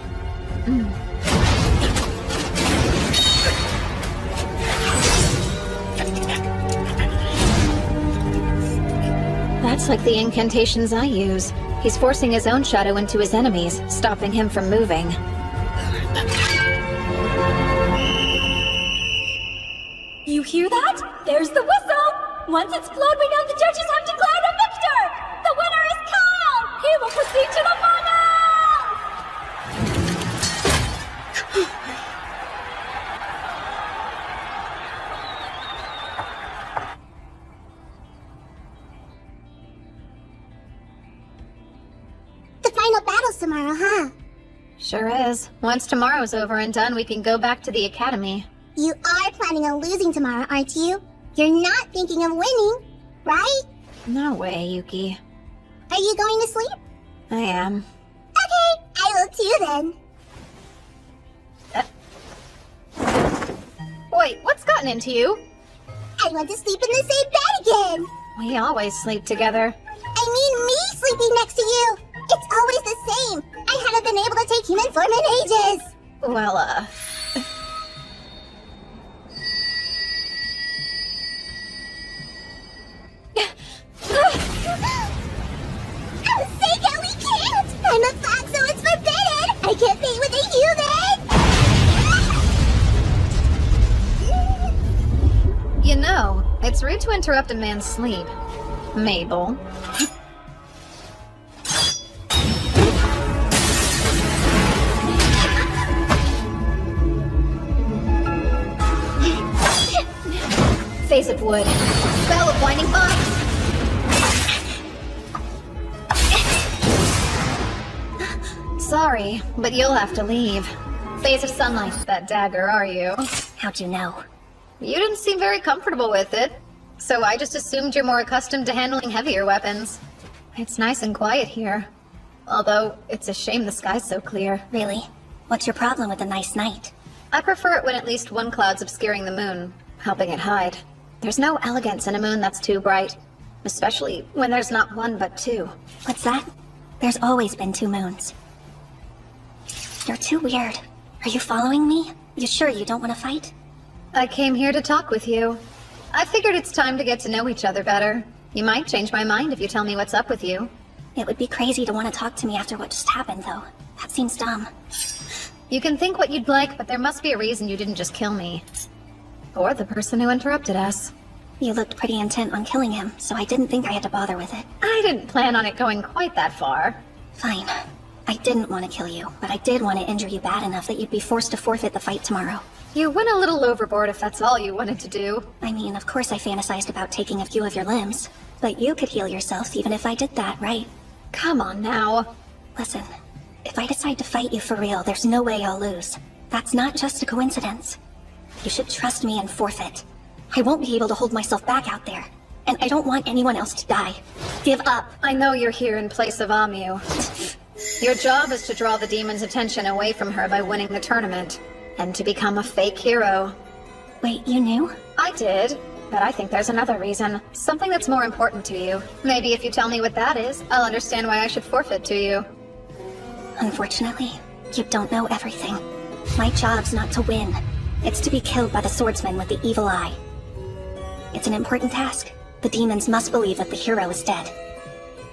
That's like the incantations I use. He's forcing his own shadow into his enemies, stopping him from moving. You hear that? There's the whistle! Once it's blown, we know the judges have declared a victor! The winner is Kyle! He will proceed to the finals! The final battle's tomorrow, huh? Sure is. Once tomorrow's over and done, we can go back to the academy. You are planning on losing tomorrow, aren't you? You're not thinking of winning, right? No way, Yuki. Are you going to sleep? I am. Okay, I will too then. Wait, what's gotten into you? I want to sleep in the same bed again! We always sleep together. I mean me sleeping next to you! It's always the same! I haven't been able to take human form in ages! Well, Seika, we can't! I'm a fox, so it's forbidden! I can't mate with a human! You know, it's rude to interrupt a man's sleep. Mabel. Face of wood. Spell of blinding box. Sorry, but you'll have to leave. Phase of sunlight, that dagger, are you? How'd you know? You didn't seem very comfortable with it, so I just assumed you're more accustomed to handling heavier weapons. It's nice and quiet here. Although, it's a shame the sky's so clear. Really? What's your problem with a nice night? I prefer it when at least one cloud's obscuring the moon, helping it hide. There's no elegance in a moon that's too bright, especially when there's not one but two. What's that? There's always been two moons. You're too weird. Are you following me? You sure you don't want to fight? I came here to talk with you. I figured it's time to get to know each other better. You might change my mind if you tell me what's up with you. It would be crazy to want to talk to me after what just happened, though. That seems dumb. You can think what you'd like, but there must be a reason you didn't just kill me. Or the person who interrupted us. You looked pretty intent on killing him, so I didn't think I had to bother with it. I didn't plan on it going quite that far. Fine. I didn't want to kill you, but I did want to injure you bad enough that you'd be forced to forfeit the fight tomorrow. You went a little overboard if that's all you wanted to do. I mean, of course I fantasized about taking a few of your limbs. But you could heal yourself even if I did that, right? Come on now. Listen, if I decide to fight you for real, there's no way I'll lose. That's not just a coincidence. You should trust me and forfeit. I won't be able to hold myself back out there. And I don't want anyone else to die. Give up. I know you're here in place of Amu. Your job is to draw the demon's attention away from her by winning the tournament. And to become a fake hero. Wait, you knew? I did. But I think there's another reason. Something that's more important to you. Maybe if you tell me what that is, I'll understand why I should forfeit to you. Unfortunately, you don't know everything. My job's not to win. It's to be killed by the swordsman with the evil eye. It's an important task. The demons must believe that the hero is dead.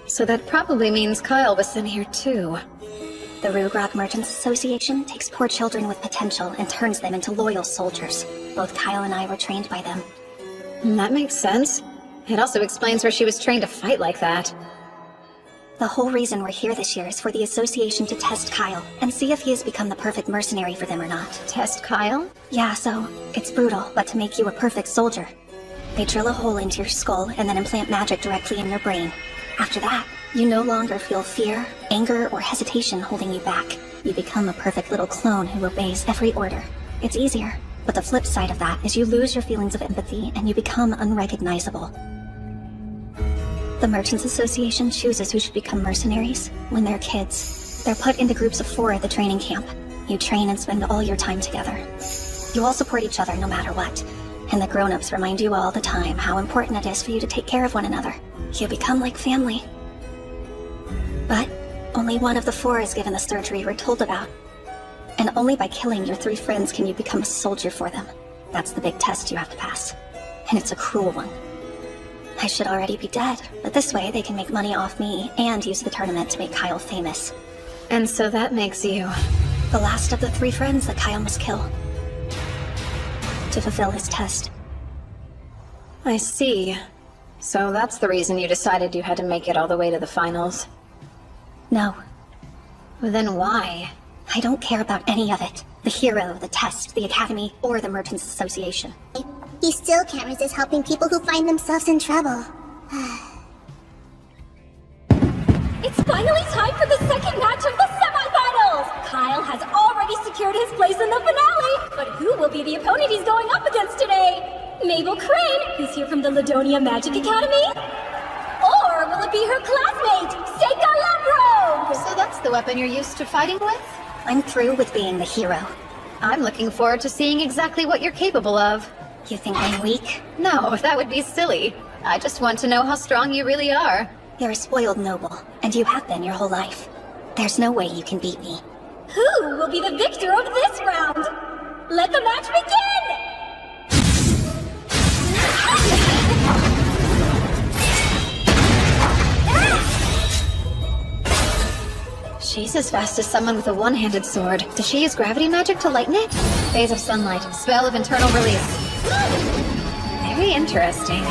So that probably means Kyle was in here too. The Rugrog Merchants Association takes poor children with potential and turns them into loyal soldiers. Both Kyle and I were trained by them. That makes sense. It also explains where she was trained to fight like that. The whole reason we're here this year is for the association to test Kyle and see if he has become the perfect mercenary for them or not. Test Kyle? Yeah, so it's brutal, but to make you a perfect soldier. They drill a hole into your skull and then implant magic directly in your brain. After that, you no longer feel fear, anger, or hesitation holding you back. You become a perfect little clone who obeys every order. It's easier, but the flip side of that is you lose your feelings of empathy and you become unrecognizable. The Merchants Association chooses who should become mercenaries when they're kids. They're put into groups of 4 at the training camp. You train and spend all your time together. You all support each other no matter what, and the grown-ups remind you all the time how important it is for you to take care of one another. You become like family. But only one of the 4 is given the surgery we're told about. And only by killing your 3 friends can you become a soldier for them. That's the big test you have to pass. And it's a cruel one. I should already be dead, but this way they can make money off me and use the tournament to make Kyle famous. And so that makes you the last of the 3 friends that Kyle must kill to fulfill his test. I see. So that's the reason you decided you had to make it all the way to the finals. No. Then why? I don't care about any of it. The hero, the test, the academy, or the Merchants Association. He still can't resist helping people who find themselves in trouble. It's finally time for the second match of the semifinals! Kyle has already secured his place in the finale, but who will be the opponent he's going up against today? Mabel Crane, who's here from the Ladonia Magic Academy? Or will it be her classmate, Seika Lamprobe? So that's the weapon you're used to fighting with? I'm through with being the hero. I'm looking forward to seeing exactly what you're capable of. You think I'm weak? No, that would be silly. I just want to know how strong you really are. You're a spoiled noble, and you have been your whole life. There's no way you can beat me. Who will be the victor of this round? Let the match begin! She's as fast as someone with a one-handed sword. Does she use gravity magic to lighten it? Phase of sunlight. Spell of internal release. Very interesting.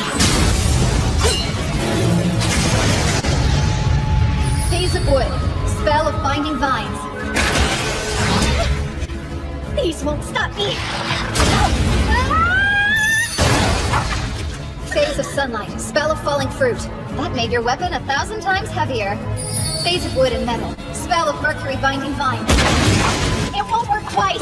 Phase of wood. Spell of binding vines. These won't stop me! Phase of sunlight. Spell of falling fruit. That made your weapon 1,000 times heavier. Phase of wood and metal. Spell of mercury binding vine. It won't work twice!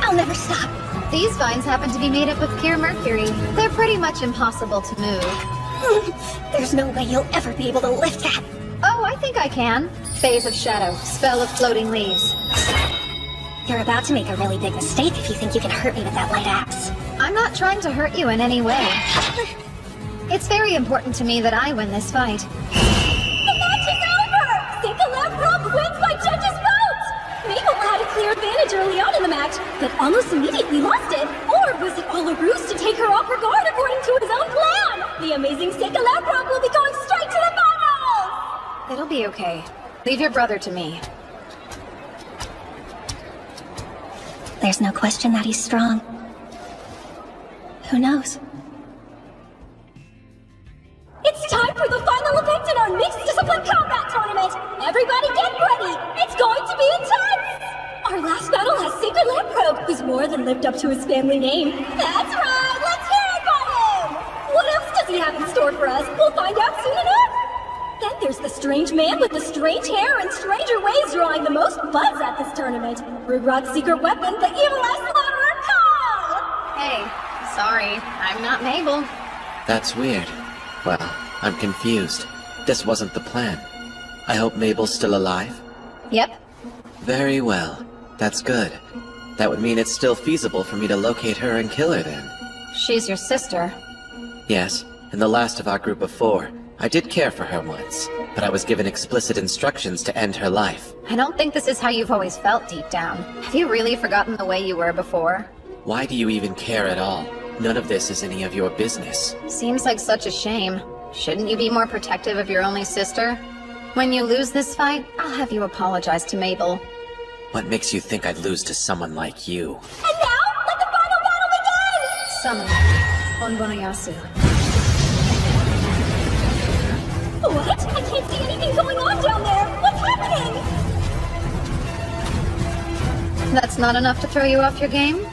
I'll never stop. These vines happen to be made up of pure mercury. They're pretty much impossible to move. There's no way you'll ever be able to lift that! Oh, I think I can. Phase of shadow. Spell of floating leaves. You're about to make a really big mistake if you think you can hurt me with that light axe. I'm not trying to hurt you in any way. It's very important to me that I win this fight. The match is over! Seika Lamprobe wins by judges' vote! Mabel had a clear advantage early on in the match, but almost immediately lost it. Or was it all a ruse to take her off her guard according to his own plan? The amazing Seika Lamprobe will be going straight to the finals! It'll be okay. Leave your brother to me. There's no question that he's strong. Who knows? It's time for the final event in our mixed discipline combat tournament! Everybody get ready! It's going to be intense! Our last battle has Seika Lamprobe, who's more than lived up to his family name. That's right! Let's hear it from him! What else does he have in store for us? We'll find out soon enough! Then there's the strange man with the strange hair and stranger ways drawing the most buzz at this tournament. Rugrod's secret weapon, the evil eye slaughterer, Kyle! Hey, sorry, I'm not Mabel. That's weird. Well, I'm confused. This wasn't the plan. I hope Mabel's still alive? Yep. Very well. That's good. That would mean it's still feasible for me to locate her and kill her then. She's your sister. Yes, and the last of our group of 4. I did care for her once, but I was given explicit instructions to end her life. I don't think this is how you've always felt deep down. Have you really forgotten the way you were before? Why do you even care at all? None of this is any of your business. Seems like such a shame. Shouldn't you be more protective of your only sister? When you lose this fight, I'll have you apologize to Mabel. What makes you think I'd lose to someone like you? And now, let the final battle begin! Summon. Onbonayasu. What? I can't see anything going on down there! What's happening? That's not enough to throw you off your game?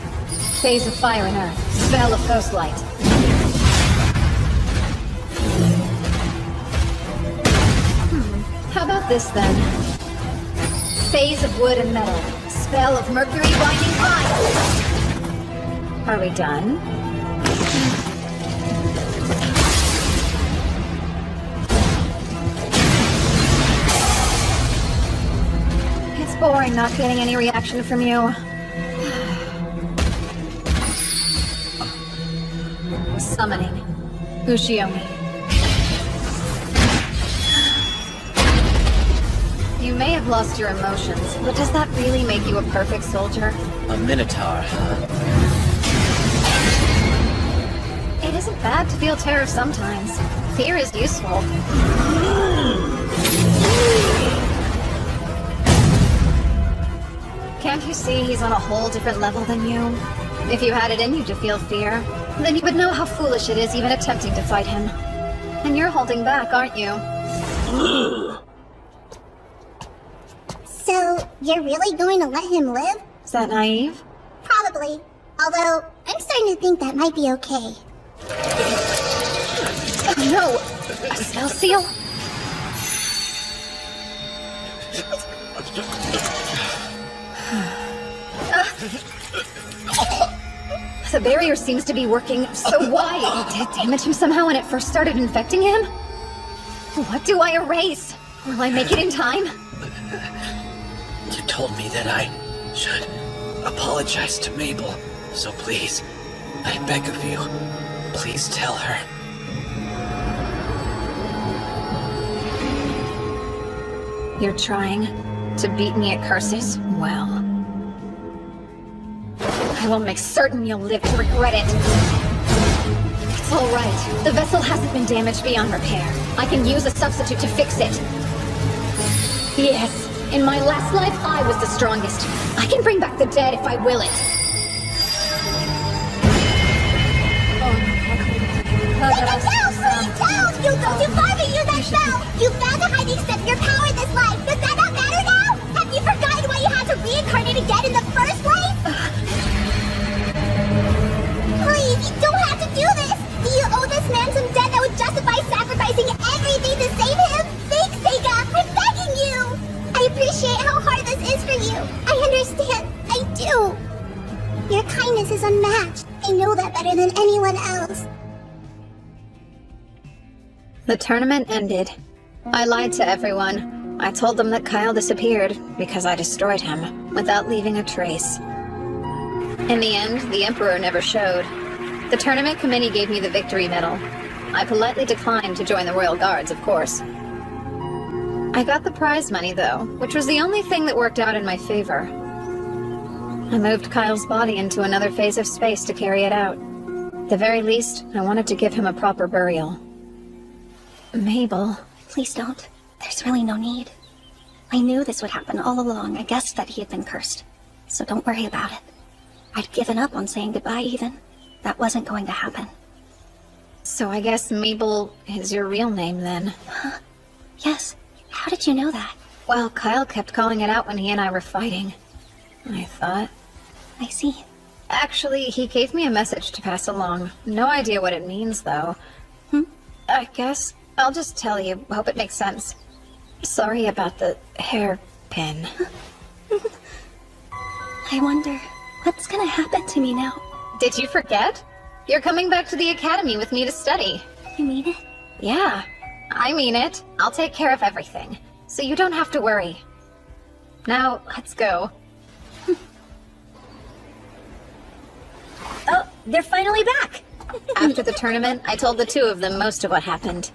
Phase of fire and earth. Spell of ghost light. How about this then? Phase of wood and metal. Spell of mercury binding fire. Are we done? It's boring not getting any reaction from you. Summoning. Ushiomi. You may have lost your emotions, but does that really make you a perfect soldier? A minotaur, huh? It isn't bad to feel terror sometimes. Fear is useful. Can't you see he's on a whole different level than you? If you had it in you to feel fear, then you would know how foolish it is even attempting to fight him. And you're holding back, aren't you? So, you're really going to let him live? Is that naive? Probably. Although, I'm starting to think that might be okay. No! A spell seal? The barrier seems to be working, so why? Did it damage him somehow when it first started infecting him? What do I erase? Will I make it in time? You told me that I should apologize to Mabel, so please, I beg of you, please tell her. You're trying to beat me at curses? Well, I will make certain you'll live to regret it. It's all right. The vessel hasn't been damaged beyond repair. I can use a substitute to fix it. Yes, in my last life, I was the strongest. I can bring back the dead if I will it. You'll go too far to use that spell! You found a hiding step in your power this life! Does that not matter now? Have you forgotten why you had to reincarnate again in the first place? Please, you don't have to do this! Do you owe this man some debt that would justify sacrificing everything to save him? Thanks, Sega! I'm begging you! I appreciate how hard this is for you. I understand. I do. Your kindness is unmatched. I know that better than anyone else. The tournament ended. I lied to everyone. I told them that Kyle disappeared because I destroyed him without leaving a trace. In the end, the Emperor never showed. The tournament committee gave me the victory medal. I politely declined to join the Royal Guards, of course. I got the prize money, though, which was the only thing that worked out in my favor. I moved Kyle's body into another phase of space to carry it out. At the very least, I wanted to give him a proper burial. Mabel. Please don't. There's really no need. I knew this would happen all along. I guessed that he had been cursed. So don't worry about it. I'd given up on saying goodbye even. That wasn't going to happen. So I guess Mabel is your real name then? Huh? Yes. How did you know that? Well, Kyle kept calling it out when he and I were fighting. I thought. I see. Actually, he gave me a message to pass along. No idea what it means, though. I guess I'll just tell you. Hope it makes sense. Sorry about the hairpin. I wonder, what's gonna happen to me now? Did you forget? You're coming back to the academy with me to study. You mean it? Yeah, I mean it. I'll take care of everything, so you don't have to worry. Now, let's go. Oh, they're finally back! After the tournament, I told the two of them most of what happened.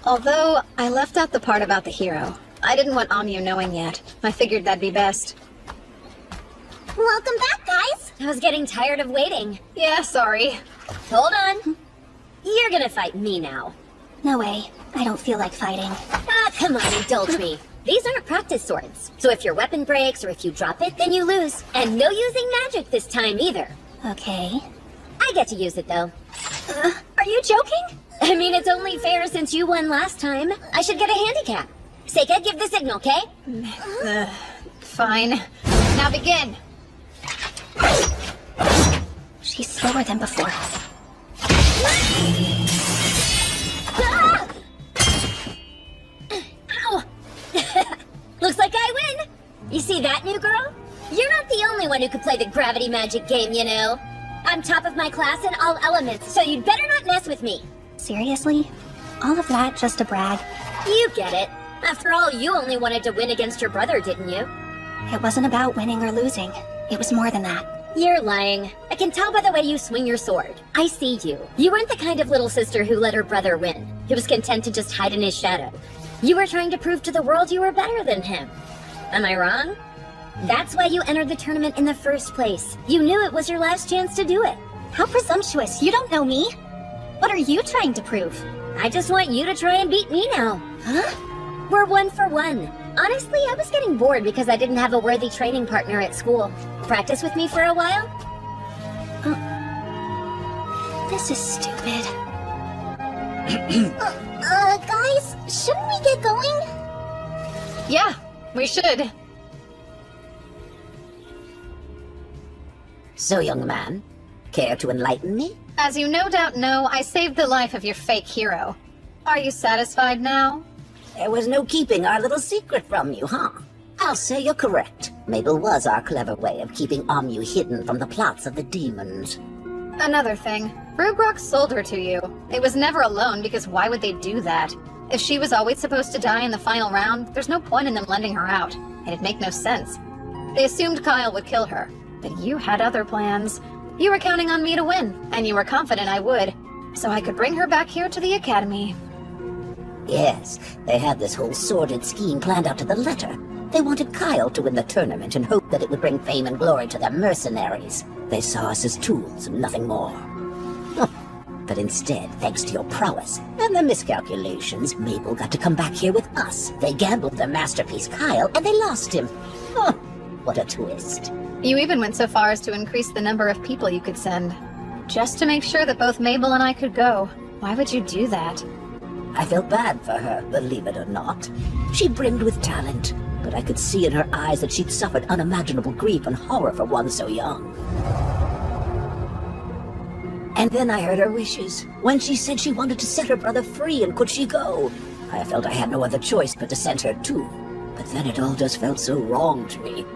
Although, I left out the part about the hero. I didn't want Amu knowing yet. I figured that'd be best. Welcome back, guys! I was getting tired of waiting. Yeah, sorry. Hold on. You're gonna fight me now. No way. I don't feel like fighting. Ah, come on, indulge me. These aren't practice swords, so if your weapon breaks or if you drop it, then you lose. And no using magic this time either. Okay. I get to use it, though. Are you joking? I mean, it's only fair since you won last time. I should get a handicap. Seika, give the signal, okay? Fine. Now begin. She's slower than before. Ah! Ow! Looks like I win! You see that, new girl? You're not the only one who could play the gravity magic game, you know. I'm top of my class in all elements, so you'd better not mess with me. Seriously? All of that just to brag? You get it. After all, you only wanted to win against your brother, didn't you? It wasn't about winning or losing. It was more than that. You're lying. I can tell by the way you swing your sword. I see you. You weren't the kind of little sister who let her brother win, who was content to just hide in his shadow. You were trying to prove to the world you were better than him. Am I wrong? That's why you entered the tournament in the first place. You knew it was your last chance to do it. How presumptuous. You don't know me. What are you trying to prove? I just want you to try and beat me now. Huh? We're 1 for 1. Honestly, I was getting bored because I didn't have a worthy training partner at school. Practice with me for a while? This is stupid. Guys, shouldn't we get going? Yeah, we should. So, young man, care to enlighten me? As you no doubt know, I saved the life of your fake hero. Are you satisfied now? There was no keeping our little secret from you, huh? I'll say you're correct. Mabel was our clever way of keeping Amu hidden from the plots of the demons. Another thing, Rugrok sold her to you. It was never alone, because why would they do that? If she was always supposed to die in the final round, there's no point in them lending her out. It'd make no sense. They assumed Kyle would kill her, but you had other plans. You were counting on me to win, and you were confident I would, so I could bring her back here to the academy. Yes, they had this whole sordid scheme planned out to the letter. They wanted Kyle to win the tournament and hoped that it would bring fame and glory to their mercenaries. They saw us as tools and nothing more. But instead, thanks to your prowess and the miscalculations, Mabel got to come back here with us. They gambled their masterpiece, Kyle, and they lost him. What a twist. You even went so far as to increase the number of people you could send, just to make sure that both Mabel and I could go. Why would you do that? I felt bad for her, believe it or not. She brimmed with talent, but I could see in her eyes that she'd suffered unimaginable grief and horror for one so young. And then I heard her wishes, when she said she wanted to set her brother free and could she go. I felt I had no other choice but to send her too. But then it all just felt so wrong to me.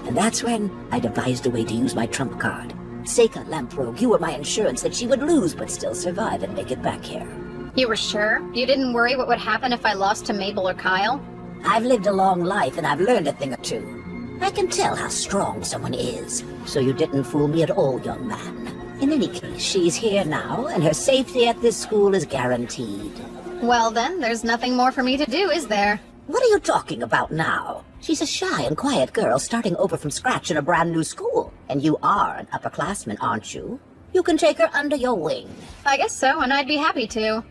And that's when I devised a way to use my trump card. Seika Lamprogue, you were my insurance that she would lose but still survive and make it back here. You were sure? You didn't worry what would happen if I lost to Mabel or Kyle? I've lived a long life and I've learned a thing or two. I can tell how strong someone is. So you didn't fool me at all, young man. In any case, she's here now, and her safety at this school is guaranteed. Well then, there's nothing more for me to do, is there? What are you talking about now? She's a shy and quiet girl starting over from scratch in a brand new school. And you are an upperclassman, aren't you? You can take her under your wing. I guess so, and I'd be happy to.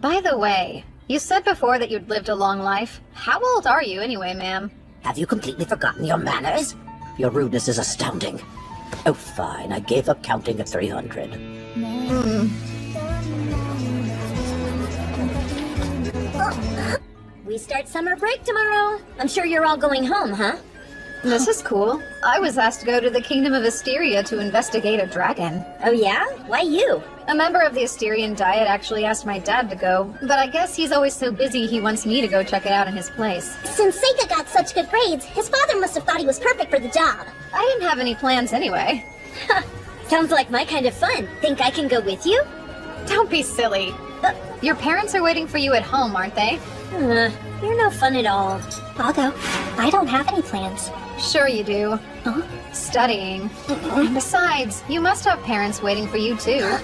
By the way, you said before that you'd lived a long life. How old are you anyway, ma'am? Have you completely forgotten your manners? Your rudeness is astounding. Oh, fine. I gave up counting at 300. We start summer break tomorrow. I'm sure you're all going home, huh? This is cool. I was asked to go to the Kingdom of Asteria to investigate a dragon. Oh yeah? Why you? A member of the Asterian Diet actually asked my dad to go, but I guess he's always so busy he wants me to go check it out in his place. Since Seika got such good grades, his father must have thought he was perfect for the job. I didn't have any plans anyway. Sounds like my kind of fun. Think I can go with you? Don't be silly. Your parents are waiting for you at home, aren't they? You're no fun at all. I'll go. I don't have any plans. Sure you do. Huh? Studying. And besides, you must have parents waiting for you too.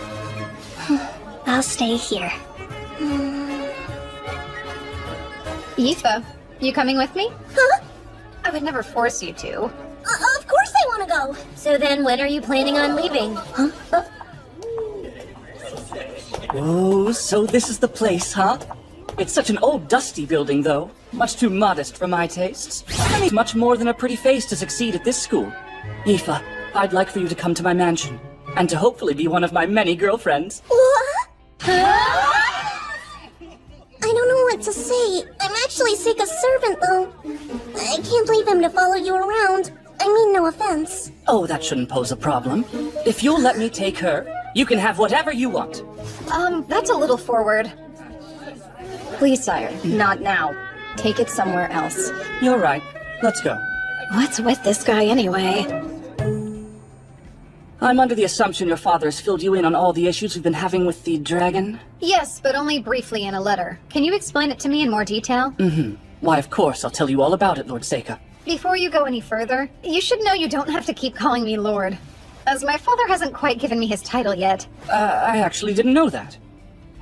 I'll stay here. Yifa, you coming with me? Huh? I would never force you to. Of course I want to go. So then when are you planning on leaving? Huh? Oh, so this is the place, huh? It's such an old, dusty building, though. Much too modest for my tastes. I need much more than a pretty face to succeed at this school. Yifa, I'd like for you to come to my mansion, and to hopefully be one of my many girlfriends. What? I don't know what to say. I'm actually Seika's servant, though. I can't leave him to follow you around. I mean, no offense. Oh, that shouldn't pose a problem. If you'll let me take her, you can have whatever you want. That's a little forward. Please, sire, not now. Take it somewhere else. You're right. Let's go. What's with this guy anyway? I'm under the assumption your father has filled you in on all the issues we've been having with the dragon? Yes, but only briefly in a letter. Can you explain it to me in more detail? Why, of course, I'll tell you all about it, Lord Seika. Before you go any further, you should know you don't have to keep calling me Lord, as my father hasn't quite given me his title yet. I actually didn't know that.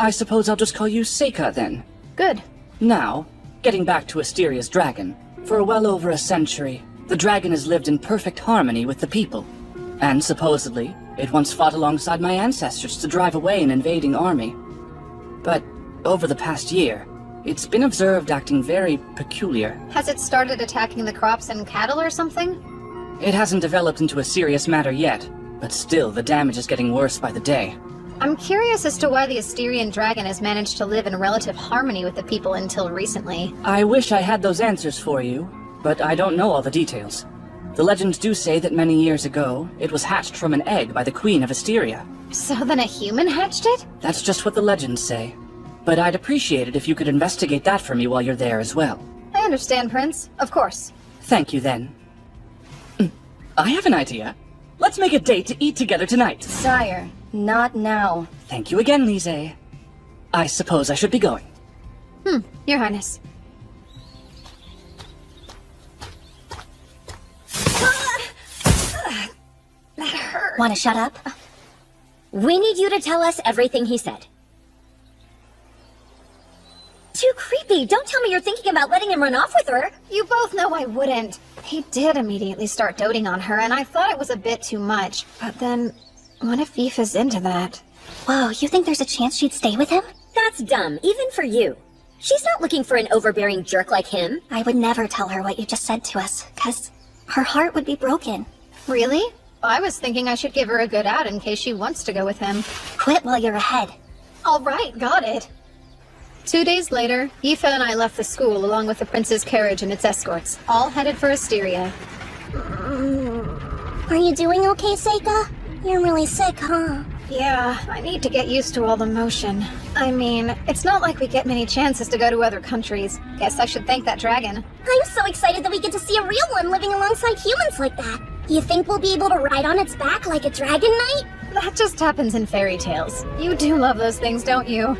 I suppose I'll just call you Seika, then. Good. Now, Getting back to Asteria's dragon, for well over a century, the dragon has lived in perfect harmony with the people. And supposedly, it once fought alongside my ancestors to drive away an invading army. But over the past year, it's been observed acting very peculiar. Has it started attacking the crops and cattle or something? It hasn't developed into a serious matter yet, but still the damage is getting worse by the day. I'm curious as to why the Asterian dragon has managed to live in relative harmony with the people until recently. I wish I had those answers for you, but I don't know all the details. The legends do say that many years ago, it was hatched from an egg by the Queen of Asteria. So then a human hatched it? That's just what the legends say. But I'd appreciate it if you could investigate that for me while you're there as well. I understand, Prince. Of course. Thank you, then. I have an idea. Let's make a date to eat together tonight. Sire, not now. Thank you again, Lise. I suppose I should be going. Your Highness. That hurt. Wanna shut up? We need you to tell us everything he said. Too creepy. Don't tell me you're thinking about letting him run off with her. You both know I wouldn't. He did immediately start doting on her, and I thought it was a bit too much. But then, what if Aoife's into that? Whoa, you think there's a chance she'd stay with him? That's dumb, even for you. She's not looking for an overbearing jerk like him. I would never tell her what you just said to us, 'cause her heart would be broken. Really? I was thinking I should give her a good out in case she wants to go with him. Quit while you're ahead. All right, got it. 2 days later, Aoife and I left the school along with the prince's carriage and its escorts, all headed for Asteria. Are you doing okay, Seika? You're really sick, huh? Yeah, I need to get used to all the motion. I mean, it's not like we get many chances to go to other countries. Guess I should thank that dragon. I'm so excited that we get to see a real one living alongside humans like that. You think we'll be able to ride on its back like a dragon knight? That just happens in fairy tales. You do love those things, don't you?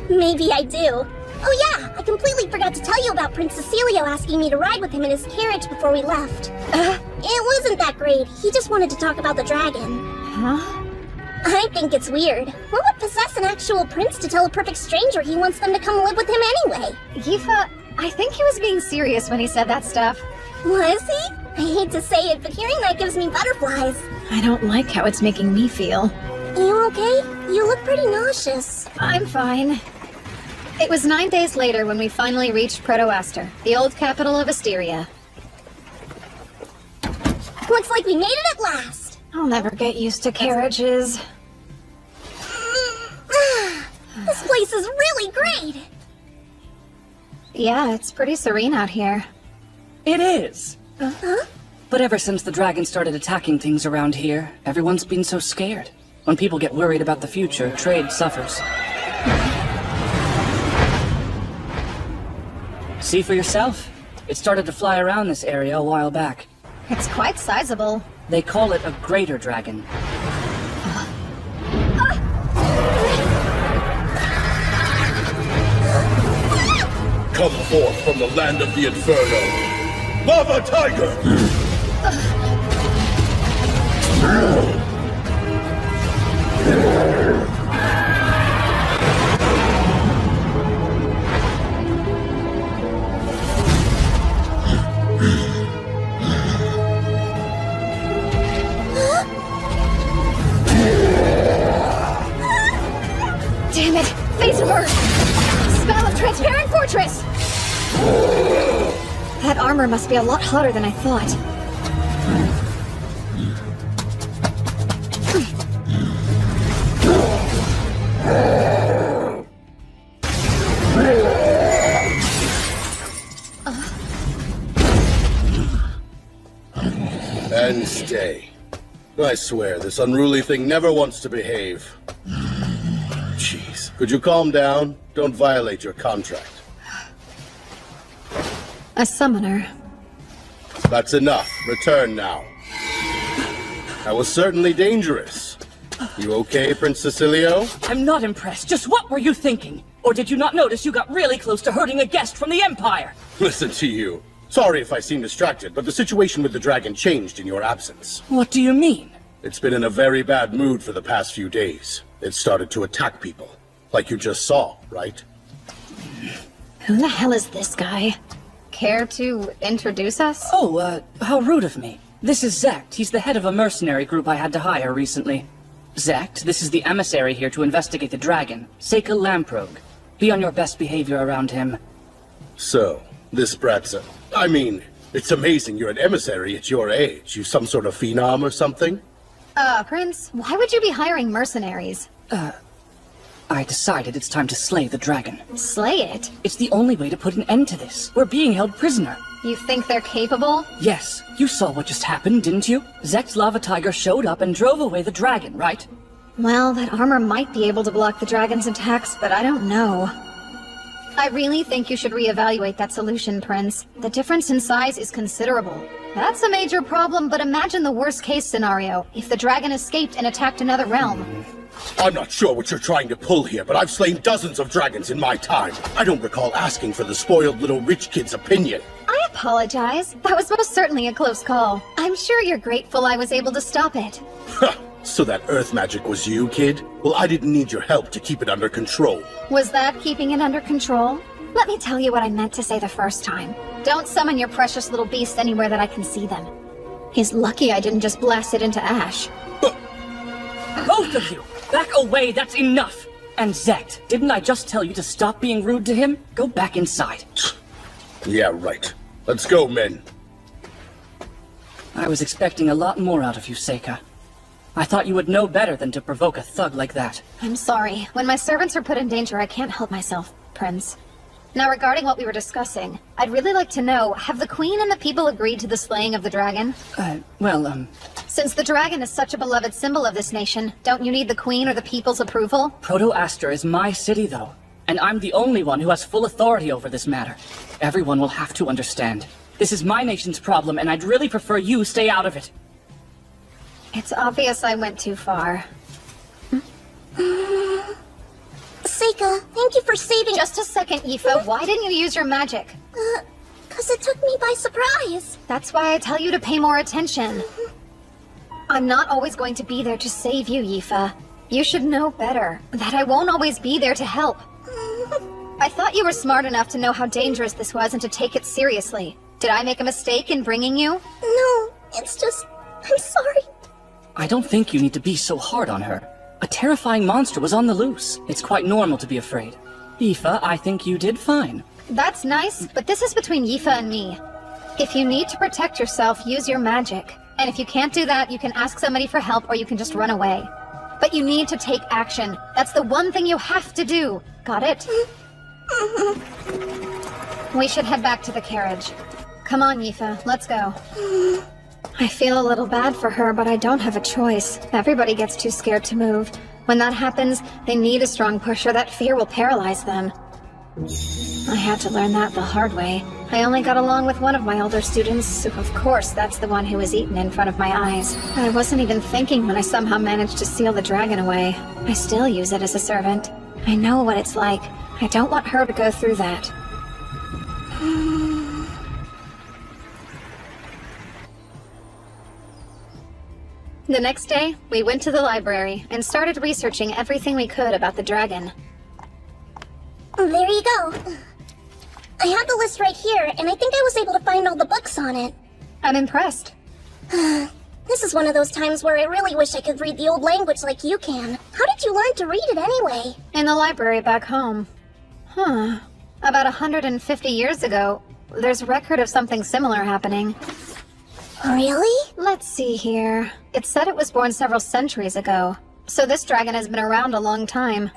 Maybe I do. Oh yeah, I completely forgot to tell you about Prince Cecilio asking me to ride with him in his carriage before we left. It wasn't that great. He just wanted to talk about the dragon. Huh? I think it's weird. What would possess an actual prince to tell a perfect stranger he wants them to come live with him anyway? Aoife, I think he was being serious when he said that stuff. Was he? I hate to say it, but hearing that gives me butterflies. I don't like how it's making me feel. You okay? You look pretty nauseous. I'm fine. It was 9 days later when we finally reached Protoaster, the old capital of Asteria. Looks like we made it at last. I'll never get used to carriages. This place is really great. Yeah, it's pretty serene out here. It is. Huh? But ever since the dragon started attacking things around here, everyone's been so scared. When people get worried about the future, trade suffers. See for yourself. It started to fly around this area a while back. It's quite sizable. They call it a greater dragon. Come forth from the land of the Inferno! Lava Tiger! Damn it! Face of Earth! Spell of Transparent Fortress! That armor must be a lot hotter than I thought. And stay. I swear, this unruly thing never wants to behave. Jeez. Could you calm down? Don't violate your contract. A summoner. That's enough. Return now. That was certainly dangerous. You okay, Prince Cecilio? I'm not impressed. Just what were you thinking? Or did you not notice you got really close to hurting a guest from the Empire? Listen to you. Sorry if I seem distracted, but the situation with the dragon changed in your absence. What do you mean? It's been in a very bad mood for the past few days. It started to attack people. Like you just saw, right? Who the hell is this guy? Care to introduce us? Oh, how rude of me. This is Zect. He's the head of a mercenary group I had to hire recently. Zect, this is the emissary here to investigate the dragon, Seika Lamprogue. Be on your best behavior around him. So, this brat's I mean, it's amazing you're an emissary at your age. You some sort of phenom or something? Prince, why would you be hiring mercenaries? I decided it's time to slay the dragon. Slay it? It's the only way to put an end to this. We're being held prisoner. You think they're capable? Yes. You saw what just happened, didn't you? Zekt's lava tiger showed up and drove away the dragon, right? Well, that armor might be able to block the dragon's attacks, but I don't know. I really think you should reevaluate that solution, Prince. The difference in size is considerable. That's a major problem, but imagine the worst-case scenario, if the dragon escaped and attacked another realm. I'm not sure what you're trying to pull here, but I've slain dozens of dragons in my time. I don't recall asking for the spoiled little rich kid's opinion. I apologize. That was most certainly a close call. I'm sure you're grateful I was able to stop it. So that earth magic was you, kid? Well, I didn't need your help to keep it under control. Was that keeping it under control? Let me tell you what I meant to say the first time. Don't summon your precious little beasts anywhere that I can see them. He's lucky I didn't just blast it into ash. Both of you! Back away, that's enough! And Zekt, didn't I just tell you to stop being rude to him? Go back inside. Yeah, right. Let's go, men. I was expecting a lot more out of you, Seika. I thought you would know better than to provoke a thug like that. I'm sorry. When my servants are put in danger, I can't help myself, Prince. Now, regarding what we were discussing, I'd really like to know, have the Queen and the people agreed to the slaying of the dragon? Since the dragon is such a beloved symbol of this nation, don't you need the Queen or the people's approval? Proto-Aster is my city, though. And I'm the only one who has full authority over this matter. Everyone will have to understand. This is my nation's problem, and I'd really prefer you stay out of it. It's obvious I went too far. Seika, thank you for saving— Just a second, Aoife. Why didn't you use your magic? 'Cause it took me by surprise. That's why I tell you to pay more attention. I'm not always going to be there to save you, Aoife. You should know better, that I won't always be there to help. I thought you were smart enough to know how dangerous this was and to take it seriously. Did I make a mistake in bringing you? No, it's just— I'm sorry. I don't think you need to be so hard on her. A terrifying monster was on the loose. It's quite normal to be afraid. Aoife, I think you did fine. That's nice, but this is between Aoife and me. If you need to protect yourself, use your magic. And if you can't do that, you can ask somebody for help or you can just run away. But you need to take action. That's the one thing you have to do. Got it? We should head back to the carriage. Come on, Aoife, let's go. I feel a little bad for her, but I don't have a choice. Everybody gets too scared to move. When that happens, they need a strong push or that fear will paralyze them. I had to learn that the hard way. I only got along with one of my older students, so of course that's the one who was eaten in front of my eyes. I wasn't even thinking when I somehow managed to seal the dragon away. I still use it as a servant. I know what it's like. I don't want her to go through that. The next day, we went to the library and started researching everything we could about the dragon. There you go. I have the list right here, and I think I was able to find all the books on it. I'm impressed. This is one of those times where I really wish I could read the old language like you can. How did you learn to read it anyway? In the library back home. About 150 years ago, there's record of something similar happening. Really? Let's see here. It said it was born several centuries ago, so this dragon has been around a long time.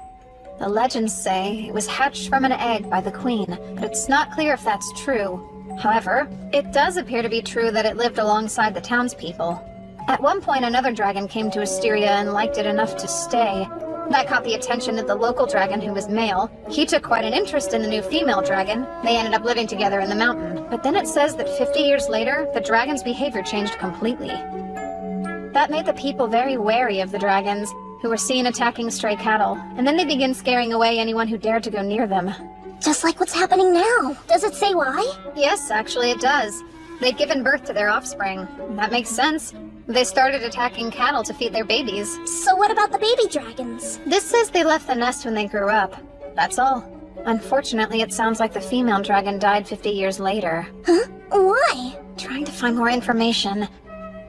The legends say it was hatched from an egg by the queen, but it's not clear if that's true. However, it does appear to be true that it lived alongside the townspeople. At one point, another dragon came to Asteria and liked it enough to stay. That caught the attention of the local dragon, who was male. He took quite an interest in the new female dragon. They ended up living together in the mountain. But then it says that 50 years later, the dragon's behavior changed completely. That made the people very wary of the dragons, who were seen attacking stray cattle, and then they began scaring away anyone who dared to go near them. Just like what's happening now. Does it say why? Yes, actually it does. They'd given birth to their offspring. That makes sense. They started attacking cattle to feed their babies. So what about the baby dragons? This says they left the nest when they grew up. That's all. Unfortunately, it sounds like the female dragon died 50 years later. Huh? Why? Trying to find more information.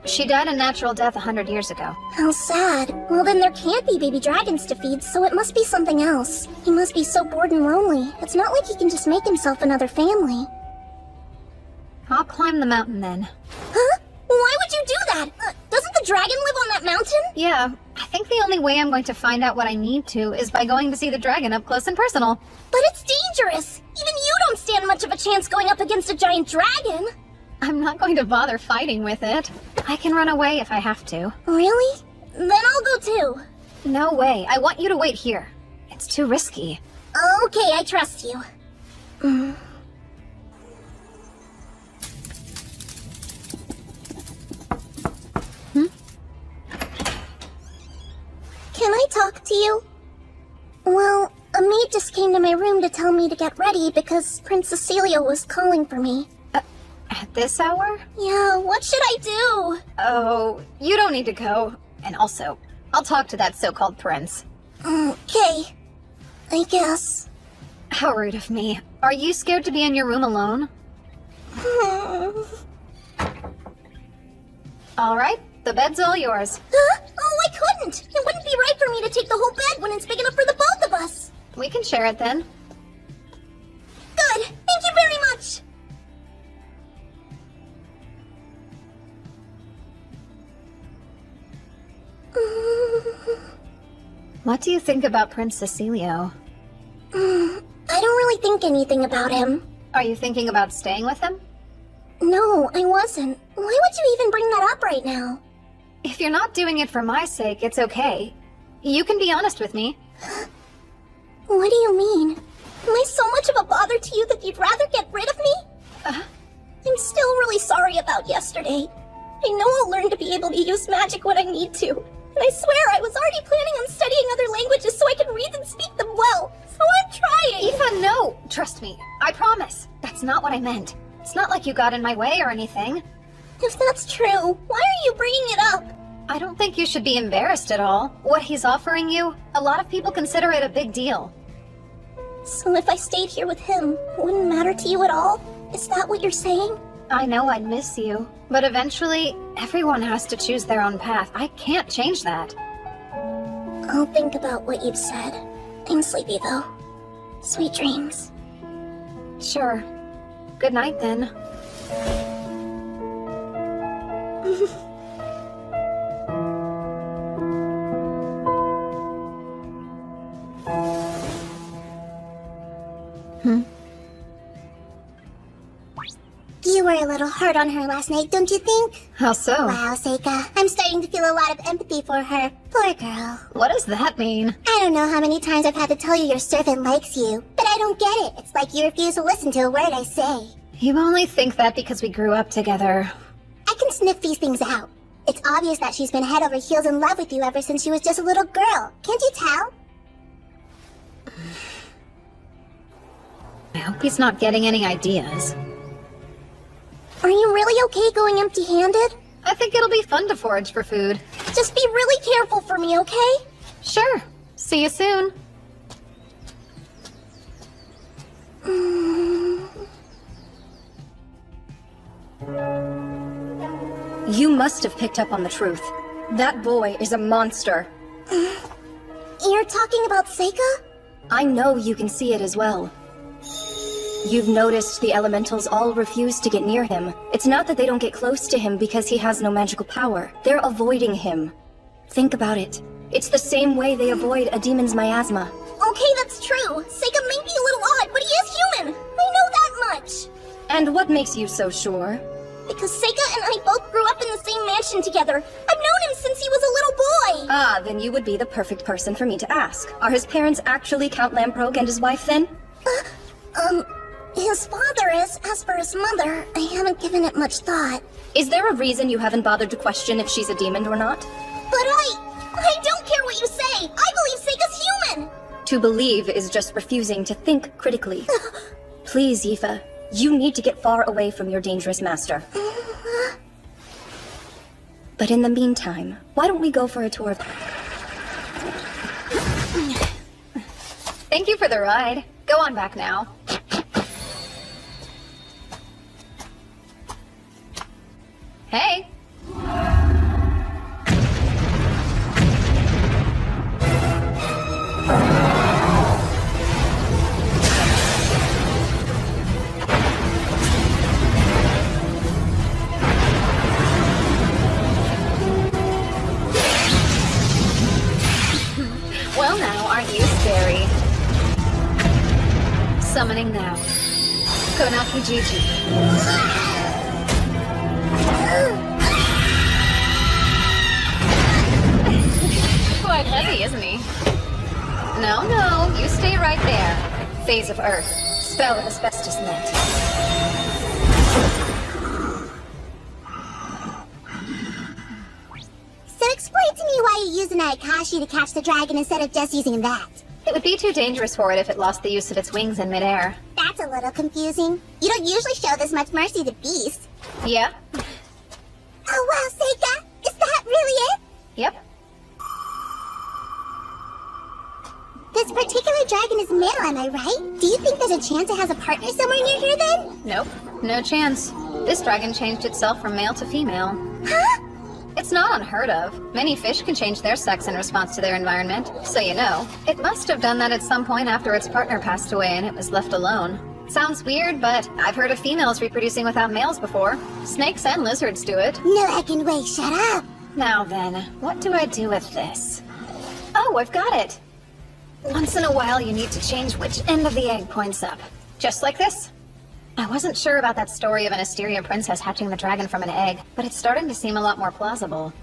She died a natural death 100 years ago. How sad. Well, then there can't be baby dragons to feed, so it must be something else. He must be so bored and lonely. It's not like he can just make himself another family. I'll climb the mountain then. Huh? Why would you do that? Doesn't the dragon live on that mountain? Yeah, I think the only way I'm going to find out what I need to is by going to see the dragon up close and personal. But it's dangerous! Even you don't stand much of a chance going up against a giant dragon! I'm not going to bother fighting with it. I can run away if I have to. Really? Then I'll go too. No way. I want you to wait here. It's too risky. Okay, I trust you. Can I talk to you? Well, a maid just came to my room to tell me to get ready because Prince Cecilio was calling for me. At this hour? Yeah, what should I do? Oh, you don't need to go. And also, I'll talk to that so-called prince. Okay. I guess. How rude of me. Are you scared to be in your room alone? Alright, the bed's all yours. Huh? Oh, I couldn't! It wouldn't be right for me to take the whole bed when it's big enough for the both of us! We can share it then. Good! Thank you very much! What do you think about Prince Cecilio? I don't really think anything about him. Are you thinking about staying with him? No, I wasn't. Why would you even bring that up right now? If you're not doing it for my sake, it's okay. You can be honest with me. What do you mean? Am I so much of a bother to you that you'd rather get rid of me? I'm still really sorry about yesterday. I know I'll learn to be able to use magic when I need to. And I swear I was already planning on studying other languages so I can read and speak them well. So I'm trying! Eva, no! Trust me. I promise. That's not what I meant. It's not like you got in my way or anything. If that's true, why are you bringing it up? I don't think you should be embarrassed at all. What he's offering you, a lot of people consider it a big deal. So if I stayed here with him, it wouldn't matter to you at all? Is that what you're saying? I know I'd miss you, but eventually, everyone has to choose their own path. I can't change that. I'll think about what you've said. I'm sleepy though. Sweet dreams. Sure. Good night then. You were a little hard on her last night, don't you think? How so? Wow, Seika. I'm starting to feel a lot of empathy for her. Poor girl. What does that mean? I don't know how many times I've had to tell you your servant likes you, but I don't get it. It's like you refuse to listen to a word I say. You only think that because we grew up together. I can sniff these things out. It's obvious that she's been head over heels in love with you ever since she was just a little girl. Can't you tell? I hope he's not getting any ideas. Are you really okay going empty-handed? I think it'll be fun to forage for food. Just be really careful for me, okay? Sure. See you soon. You must have picked up on the truth. That boy is a monster. You're talking about Seika? I know you can see it as well. You've noticed the elementals all refuse to get near him. It's not that they don't get close to him because he has no magical power. They're avoiding him. Think about it. It's the same way they avoid a demon's miasma. Okay, that's true. Seika may be a little odd, but he is human. I know that much. And what makes you so sure? Because Seika and I both grew up in the same mansion together. I've known him since he was a little boy. Ah, then you would be the perfect person for me to ask. Are his parents actually Count Lamprogue and his wife then? His father is. As for his mother, I haven't given it much thought. Is there a reason you haven't bothered to question if she's a demon or not? But I don't care what you say. I believe Seika's human. To believe is just refusing to think critically. Please, Yifa, you need to get far away from your dangerous master. But in the meantime, why don't we go for a tour of... Thank you for the ride. Go Go on back now. Hey. Well now, aren't you scary? Summoning now. Konaki Jiji. Quite heavy, isn't he? No, you stay right there. Phase of Earth. Spell of asbestos net. So explain to me why you're using Aikashi to catch the dragon instead of just using that. It would be too dangerous for it if it lost the use of its wings in midair. That's a little confusing. You don't usually show this much mercy to beasts. Yep. Oh wow, Seika! Is that really it? Yep. This particular dragon is male, am I right? Do you think there's a chance it has a partner somewhere near here then? Nope. No chance. This dragon changed itself from male to female. Huh? It's not unheard of. Many fish can change their sex in response to their environment, so you know. It must have done that at some point after its partner passed away and it was left alone. Sounds weird, but I've heard of females reproducing without males before. Snakes and lizards do it. No heckin' way, shut up! Now then, what do I do with this? Oh, I've got it! Once in a while you need to change which end of the egg points up. Just like this. I wasn't sure about that story of an Asteria princess hatching the dragon from an egg, but it's starting to seem a lot more plausible.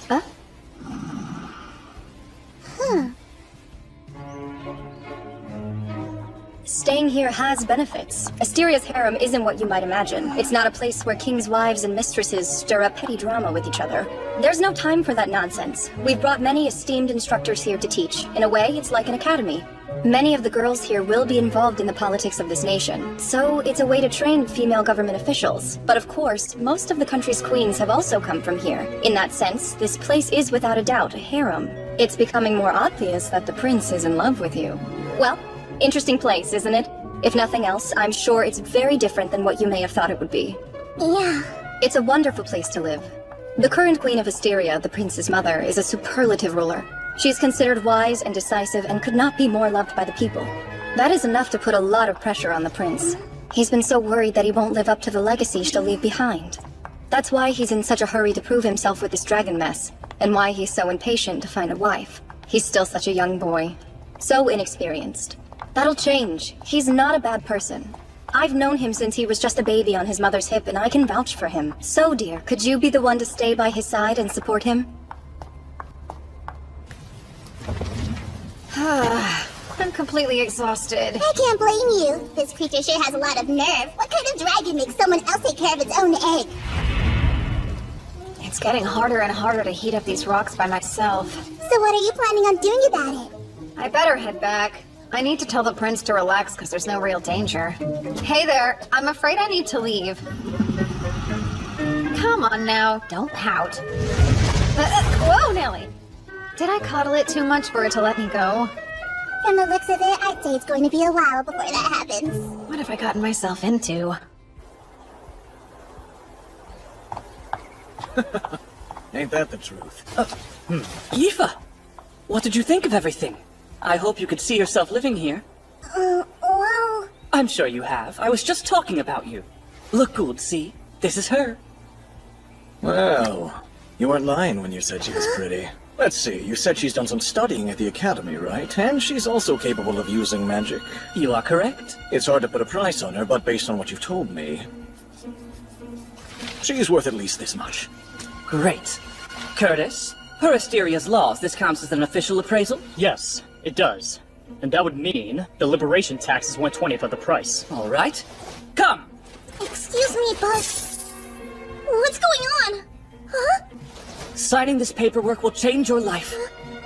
Huh? Staying here has benefits. Asteria's harem isn't what you might imagine. It's not a place where kings' wives and mistresses stir up petty drama with each other. There's no time for that nonsense. We've brought many esteemed instructors here to teach. In a way, it's like an academy. Many of the girls here will be involved in the politics of this nation, so it's a way to train female government officials. But of course, most of the country's queens have also come from here. In that sense, this place is without a doubt a harem. It's becoming more obvious that the prince is in love with you. Well, interesting place, isn't it? If nothing else, I'm sure it's very different than what you may have thought it would be. Yeah. It's a wonderful place to live. The current queen of Asteria, the prince's mother, is a superlative ruler. She's considered wise and decisive and could not be more loved by the people. That is enough to put a lot of pressure on the prince. He's been so worried that he won't live up to the legacy she'll leave behind. That's why he's in such a hurry to prove himself with this dragon mess, and why he's so impatient to find a wife. He's still such a young boy. So inexperienced. That'll change. He's not a bad person. I've known him since he was just a baby on his mother's hip, and I can vouch for him. So, dear, could you be the one to stay by his side and support him? I'm completely exhausted. I can't blame you. This creature sure has a lot of nerve. What kind of dragon makes someone else take care of its own egg? It's getting harder and harder to heat up these rocks by myself. So what are you planning on doing about it? I better head back. I need to tell the prince to relax because there's no real danger. Hey there, I'm afraid I need to leave. Come on now, don't pout. Whoa, Nelly! Did I coddle it too much for it to let me go? From the looks of it, I'd say it's going to be a while before that happens. What have I gotten myself into? Ain't that the truth? Yifa! What did you think of everything? I hope you could see yourself living here. Well... I'm sure you have. I was just talking about you. Look, Gould, see? This is her. Well, you weren't lying when you said she was pretty. Let's see, you said she's done some studying at the academy, right? And she's also capable of using magic. You are correct. It's hard to put a price on her, but based on what you've told me, she's worth at least this much. Great. Curtis, per Asteria's laws, this counts as an official appraisal? Yes, it does. And that would mean the liberation tax is 1/20th of the price. All right. Come! Excuse me, but... what's going on? Huh? Signing this paperwork will change your life.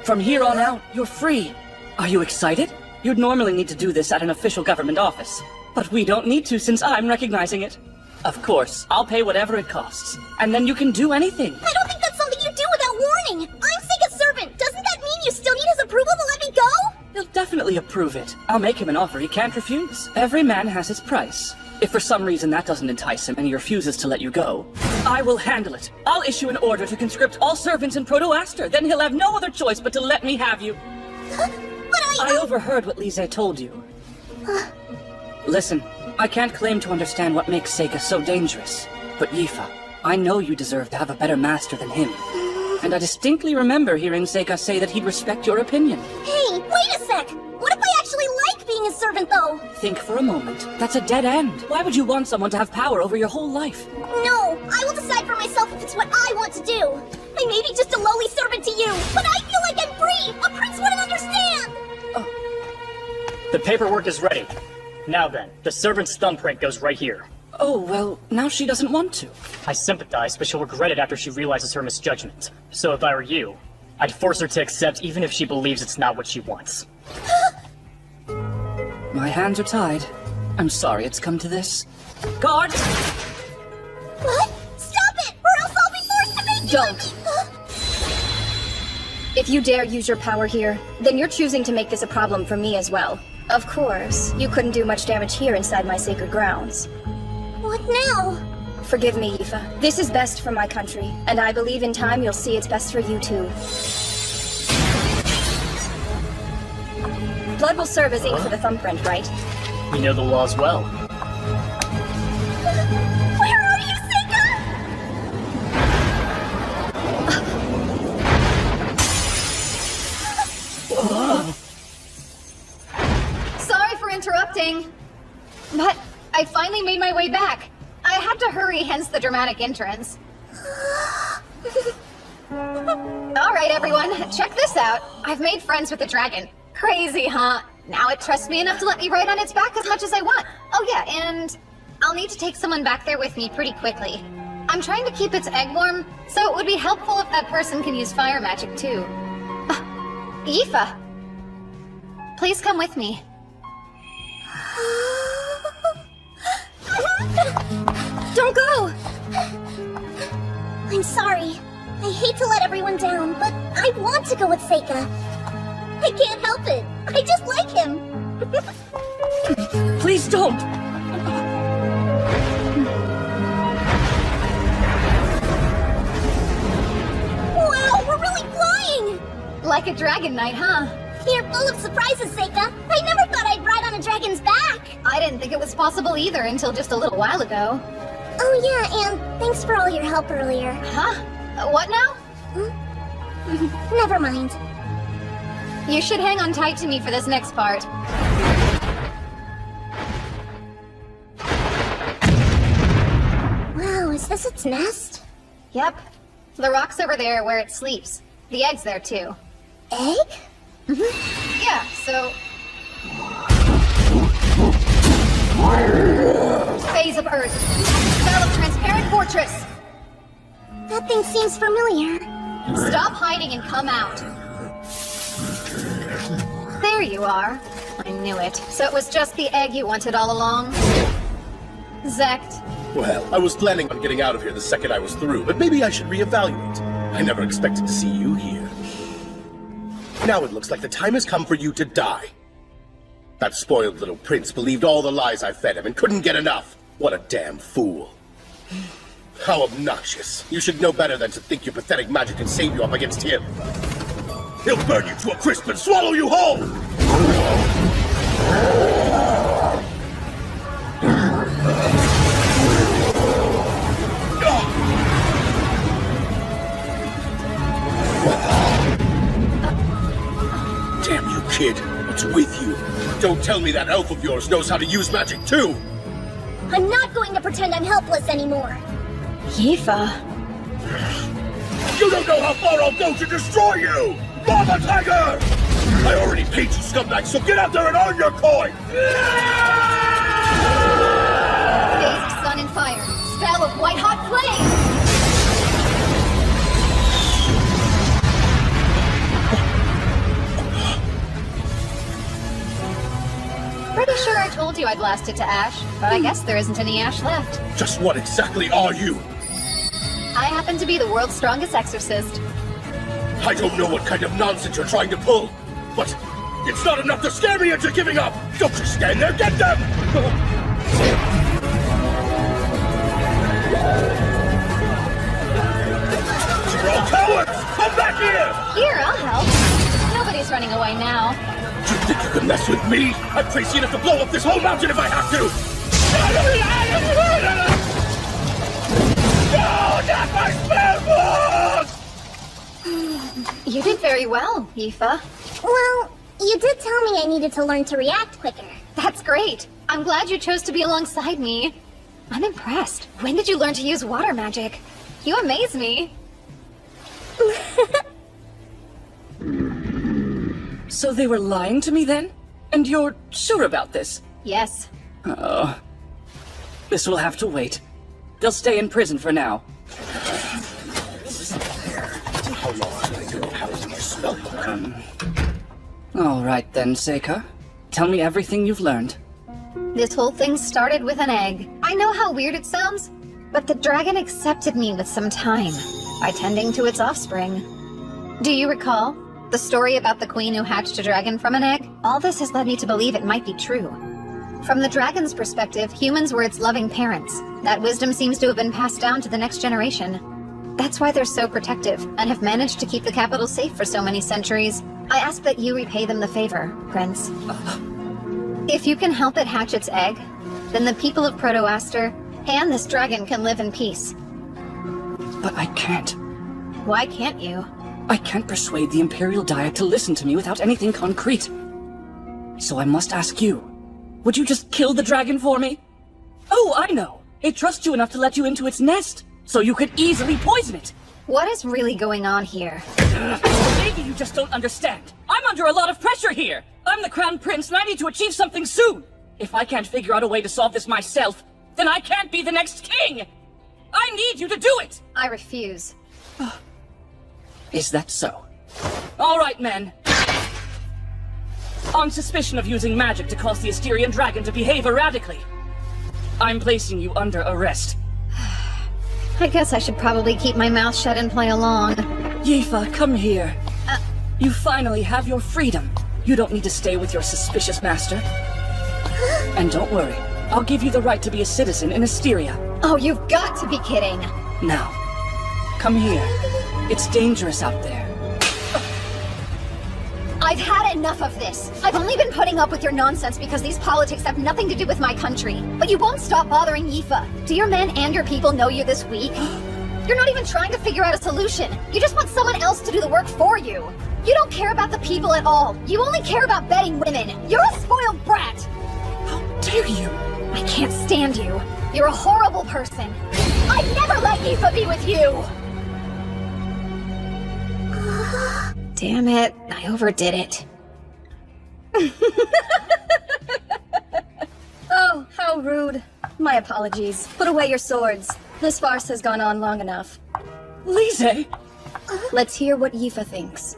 From here on out, you're free. Are you excited? You'd normally need to do this at an official government office. But we don't need to since I'm recognizing it. Of course, I'll pay whatever it costs. And then you can do anything. I don't think that's something you do without warning! I'm Seika's servant! Doesn't that mean you still need his approval to let me go? He'll definitely absolutely approve it. I'll make him an offer he can't refuse. Every man has his price. If for some reason that doesn't entice him and he refuses to let you go, I will handle it. I'll issue an order to conscript all servants in Proto-Aster. Then he'll have no other choice but to let me have you. I overheard what Lise told you. Listen, I can't claim to understand what makes Seika so dangerous. But Yifa, I know you deserve to have a better master than him. And I distinctly remember hearing Seika say that he'd respect your opinion. Hey, wait a sec! What if I actually like being a servant, though? Think for a moment. That's a dead end. Why would you want someone to have power over your whole life? No, I will decide for myself if it's what I want to do. I may be just a lowly servant to you, but I feel like I'm free! A prince wouldn't understand! The paperwork is ready. Now then, the servant's thumbprint goes right here. Oh, well, now she doesn't want to. I sympathize, but she'll regret it after she realizes her misjudgment. So if I were you, I'd force her to accept even if she believes it's not what she wants. My hands are tied. I'm sorry it's come to this. Guards! What? Stop it, or else I'll be forced to make you— Don't. If you dare use your power here, then you're choosing to make this a problem for me as well. Of course, you couldn't do much damage here inside my sacred grounds. What now? Forgive me, Yifa. This is best for my country, and I believe in time you'll see it's best for you too. Blood will serve as ink for the thumbprint, right? You know the laws well. Where are you, Seika? Sorry for interrupting, but I finally made my way back. I had to hurry, hence the dramatic entrance. Alright everyone, check this out. I've made friends with the dragon. Crazy, huh? Now it trusts me enough to let me ride on its back as much as I want. Oh yeah, and I'll need to take someone back there with me pretty quickly. I'm trying to keep its egg warm, so it would be helpful if that person can use fire magic too. Yifa, please come with me. Don't go! I'm sorry. I hate to let everyone down, but I want to go with Seika. I can't help it. I just like him. Please don't! Wow, we're really flying! Like a dragon knight, huh? You're full of surprises, Seika. I never thought I'd ride on a dragon's back. I didn't think it was possible either until just a little while ago. Oh yeah, and thanks for all your help earlier. Huh? What now? Never mind. You should hang on tight to me for this next part. Wow, is this its nest? Yep. The rock's over there where it sleeps. The egg's there too. Egg? Yeah, so... Phase of Earth. Spell of Transparent Fortress. That thing seems familiar. Stop hiding and come out. There you are. I knew it. So it was just the egg you wanted all along? Zect. Well, I was planning on getting out of here the second I was through, but maybe I should reevaluate. I never expected to see you here. Now it looks like the time has come for you to die. That spoiled little prince believed all the lies I fed him and couldn't get enough. What a damn fool. How obnoxious. You should know better than to think your pathetic magic can save you up against him. He'll burn you to a crisp and swallow you whole! Damn you, kid. What's with you? Don't tell me that elf of yours knows how to use magic too! I'm not going to pretend I'm helpless anymore. Yifa. You don't know how far I'll go to destroy you! Mama Tiger! I already paid you, scumbag, so get out there and earn your coin! Phase of Sun and Fire. Spell of White Hot Flame. Pretty sure I told you I'd blast it to ash, but I guess there isn't any ash left. Just what exactly are you? I happen to be the world's strongest exorcist. I don't know what kind of nonsense you're trying to pull, but It's not enough to scare me into giving up! Don't just stand there, get them! You're all cowards! Come back here! Here, I'll help. Nobody's running away now. You think you can mess with me? I'm crazy enough to blow up this whole mountain if I have to! No, not my spell book! You did very well, Aoife. Well, you did tell me I needed to learn to react quicker. That's great. I'm glad you chose to be alongside me. I'm impressed. When did you learn to use water magic? You amaze me. So they were lying to me then? And you're sure about this? Yes. Oh. This will have to wait. They'll stay in prison for now. How long can I do housing my spell book? All right then, Seika. Tell me everything you've learned. This whole thing started with an egg. I know how weird it sounds, but the dragon accepted me with some time by tending to its offspring. Do you recall the story about the queen who hatched a dragon from an egg? All this has led me to believe it might be true. From the dragon's perspective, humans were its loving parents. That wisdom seems to have been passed down to the next generation. That's why they're so protective, and have managed to keep the capital safe for so many centuries. I ask that you repay them the favor, Prince. If you can help it hatch its egg, then the people of Protoaster and this dragon can live in peace. But I can't. Why can't you? I can't persuade the Imperial Diet to listen to me without anything concrete. So I must ask you. Would you just kill the dragon for me? Oh, I know. It trusts you enough to let you into its nest, so you could easily poison it. What is really going on here? Maybe you just don't understand. I'm under a lot of pressure here. I'm the Crown Prince and I need to achieve something soon. If I can't figure out a way to solve this myself, then I can't be the next king. I need you to do it. I refuse. Is that so? All right, men. On suspicion of using magic to cause the Asterian dragon to behave erratically, I'm placing you under arrest. I guess I should probably keep my mouth shut and play along. Yifa, come here. You finally have your freedom. You don't need to stay with your suspicious master. And don't worry, I'll give you the right to be a citizen in Asteria. Oh, you've got to be kidding. Now, come here. It's dangerous out there. I've had enough of this. I've only been putting up with your nonsense because these politics have nothing to do with my country. But you won't stop bothering Yifa. Do your men and your people know you're this weak? You're not even trying to figure out a solution. You just want someone else to do the work for you. You don't care about the people at all. You only care about betting women. You're a spoiled brat. How dare you? I can't stand you. You're a horrible person. I'd never let Yifa be with you. Damn it, I overdid it. Oh, how rude. My apologies. Put away your swords. This farce has gone on long enough. Lise! Let's hear what Yifa thinks.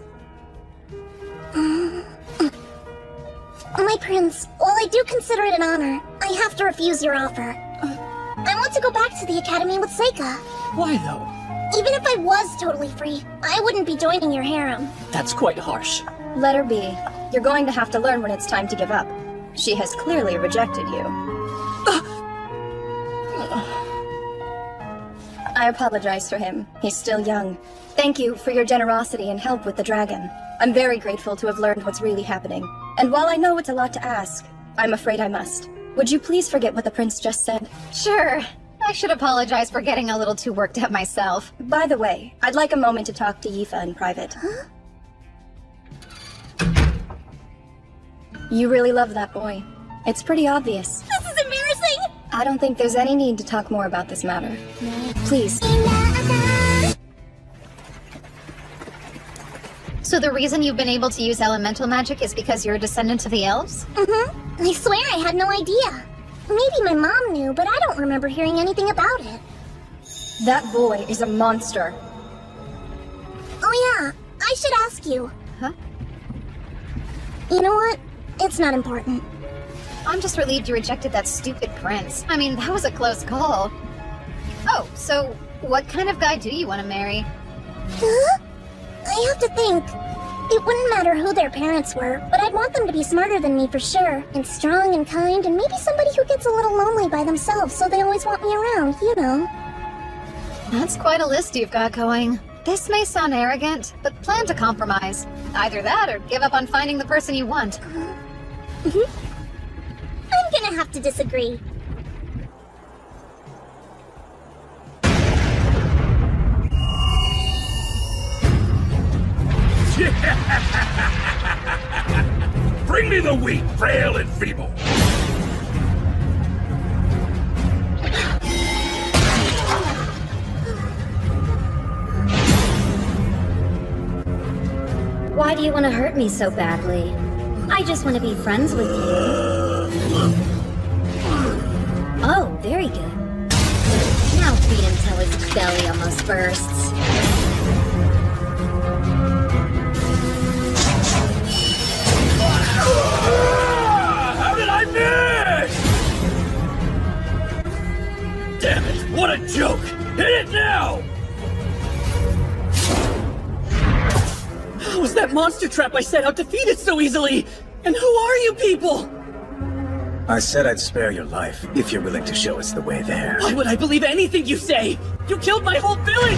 My prince, while I do consider it an honor, I have to refuse your offer. I want to go back to the academy with Seika. Why though? Even if I was totally free, I wouldn't be joining your harem. That's quite harsh. Let her be. You're going to have to learn when it's time to give up. She has clearly rejected you. I apologize for him. He's still young. Thank you for your generosity and help with the dragon. I'm very grateful to have learned what's really happening. And while I know it's a lot to ask, I'm afraid I must. Would you please forget what the prince just said? Sure. I should apologize for getting a little too worked up myself. By the way, I'd like a moment to talk to Yifa in private. Huh? You really love that boy. It's pretty obvious. This is embarrassing! I don't think there's any need to talk more about this matter. Please. So the reason you've been able to use elemental magic is because you're a descendant of the elves? Mm-hmm. I swear I had no idea. Maybe my mom knew, but I don't remember hearing anything about it. That boy is a monster. Oh yeah, I should ask you. Huh? You know what? It's not important. I'm just relieved you rejected that stupid prince. I mean, that was a close call. Oh, so what kind of guy do you want to marry? Huh? I have to think. It wouldn't matter who their parents were, but I'd want them to be smarter than me for sure, and strong and kind, and maybe somebody who gets a little lonely by themselves, so they always want me around, you know. That's quite a list you've got going. This may sound arrogant, but plan to compromise. Either that or give up on finding the person you want. I'm gonna have to disagree. Bring me the weak, frail, and feeble. Why do you want to hurt me so badly? I just want to be friends with you. Oh, very good. Now feed him till his belly almost bursts. How did I miss? Damn it, what a joke! Hit it now! How was that monster trap I set out defeated so easily? And who are you people? I said I'd spare your life, if you're willing to show us the way there. Why would I believe anything you say? You killed my whole village!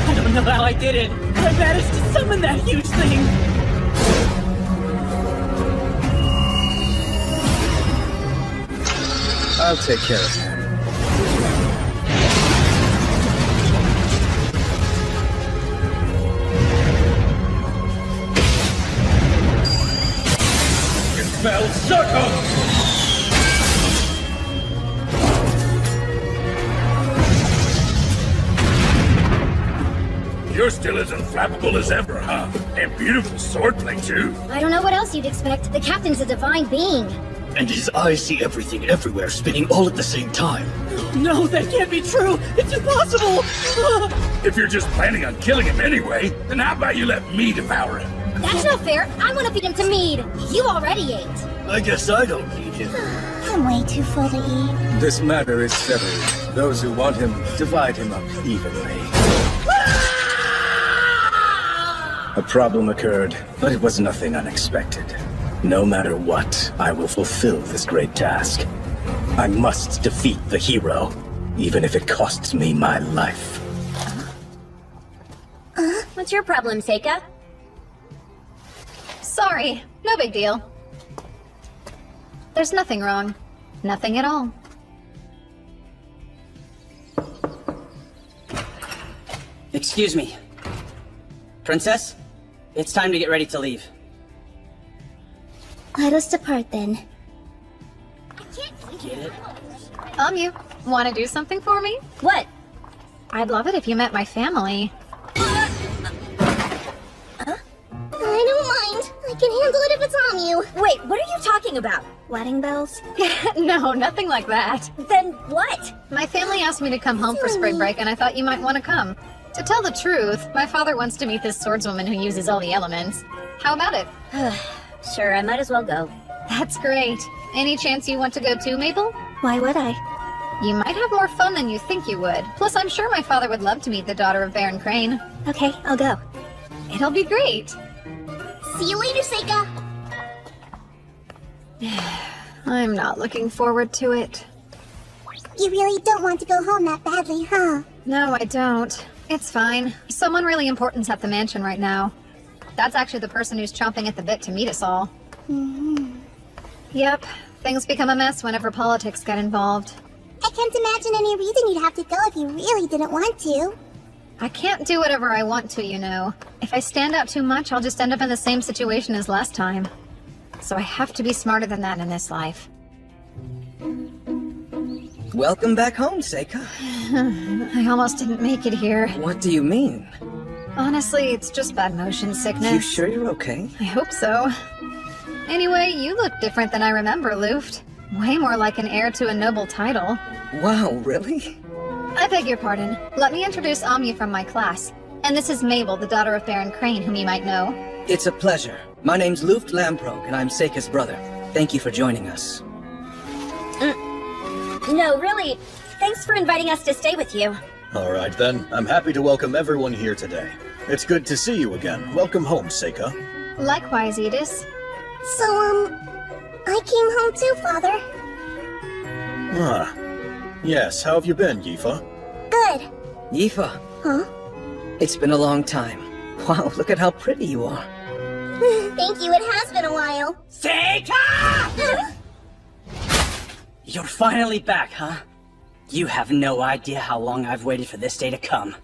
I don't know how I did it, but I managed to summon that huge thing! I'll take care of him. Spell circle! You're still as unflappable as ever, huh? And beautiful swordplay, too. I don't know what else you'd expect. The captain's a divine being. And his eyes see everything everywhere, spinning all at the same time. No, that can't be true! It's impossible! If you're just planning on killing him anyway, then how about you let me devour him? That's not fair. I want to feed him to Mead. You already ate. I guess I don't need him. I'm way too full to eat. This matter is settled. Those who want him, divide him up evenly. A problem occurred, but it was nothing unexpected. No matter what, I will fulfill this great task. I must defeat the hero, even if it costs me my life. What's your problem, Seika? Sorry, no big deal. There's nothing wrong. Nothing at all. Excuse me. Princess, it's time to get ready to leave. Let us depart then. Get it? You want to do something for me? What? I'd love it if you met my family. I don't mind. I can handle it if it's on you. Wait, what are you talking about? Wedding bells? No, nothing like that. Then what? My family asked me to come home for spring break, and I thought you might want to come. To tell the truth, my father wants to meet this swordswoman who uses all the elements. How about it? Sure, I might as well go. That's great. Any chance you want to go too, Mabel? Why would I? You might have more fun than you think you would. Plus, I'm sure my father would love to meet the daughter of Baron Crane. Okay, I'll go. It'll be great. See you later, Seika! I'm not looking forward to it. You really don't want to go home that badly, huh? No, I don't. It's fine. Someone really important's at the mansion right now. That's actually the person who's chomping at the bit to meet us all. Yep, things become a mess whenever politics get involved. I can't imagine any reason you'd have to go if you really didn't want to. I can't do whatever I want to, you know. If I stand out too much, I'll just end up in the same situation as last time. So I have to be smarter than that in this life. Welcome back home, Seika. I almost didn't make it here. What do you mean? Honestly, it's just bad motion sickness. You sure you're okay? I hope so. Anyway, you look different than I remember, Luft. Way more like an heir to a noble title. Wow, really? I beg your pardon. Let me introduce Amya from my class. And this is Mabel, the daughter of Baron Crane, whom you might know. It's a pleasure. My name's Luft Lamprog, and I'm Seika's brother. Thank you for joining us. No, really. Thanks for inviting us to stay with you. All right, then. I'm happy to welcome everyone here today. It's good to see you again. Welcome home, Seika. Likewise, Edis. So, I came home too, Father. Ah. Yes, how have you been, Yifa? Good. Yifa. Huh? It's been a long time. Wow, look at how pretty you are. Thank you, it has been a while. Seika! You're finally back, huh? You have no idea how long I've waited for this day to come.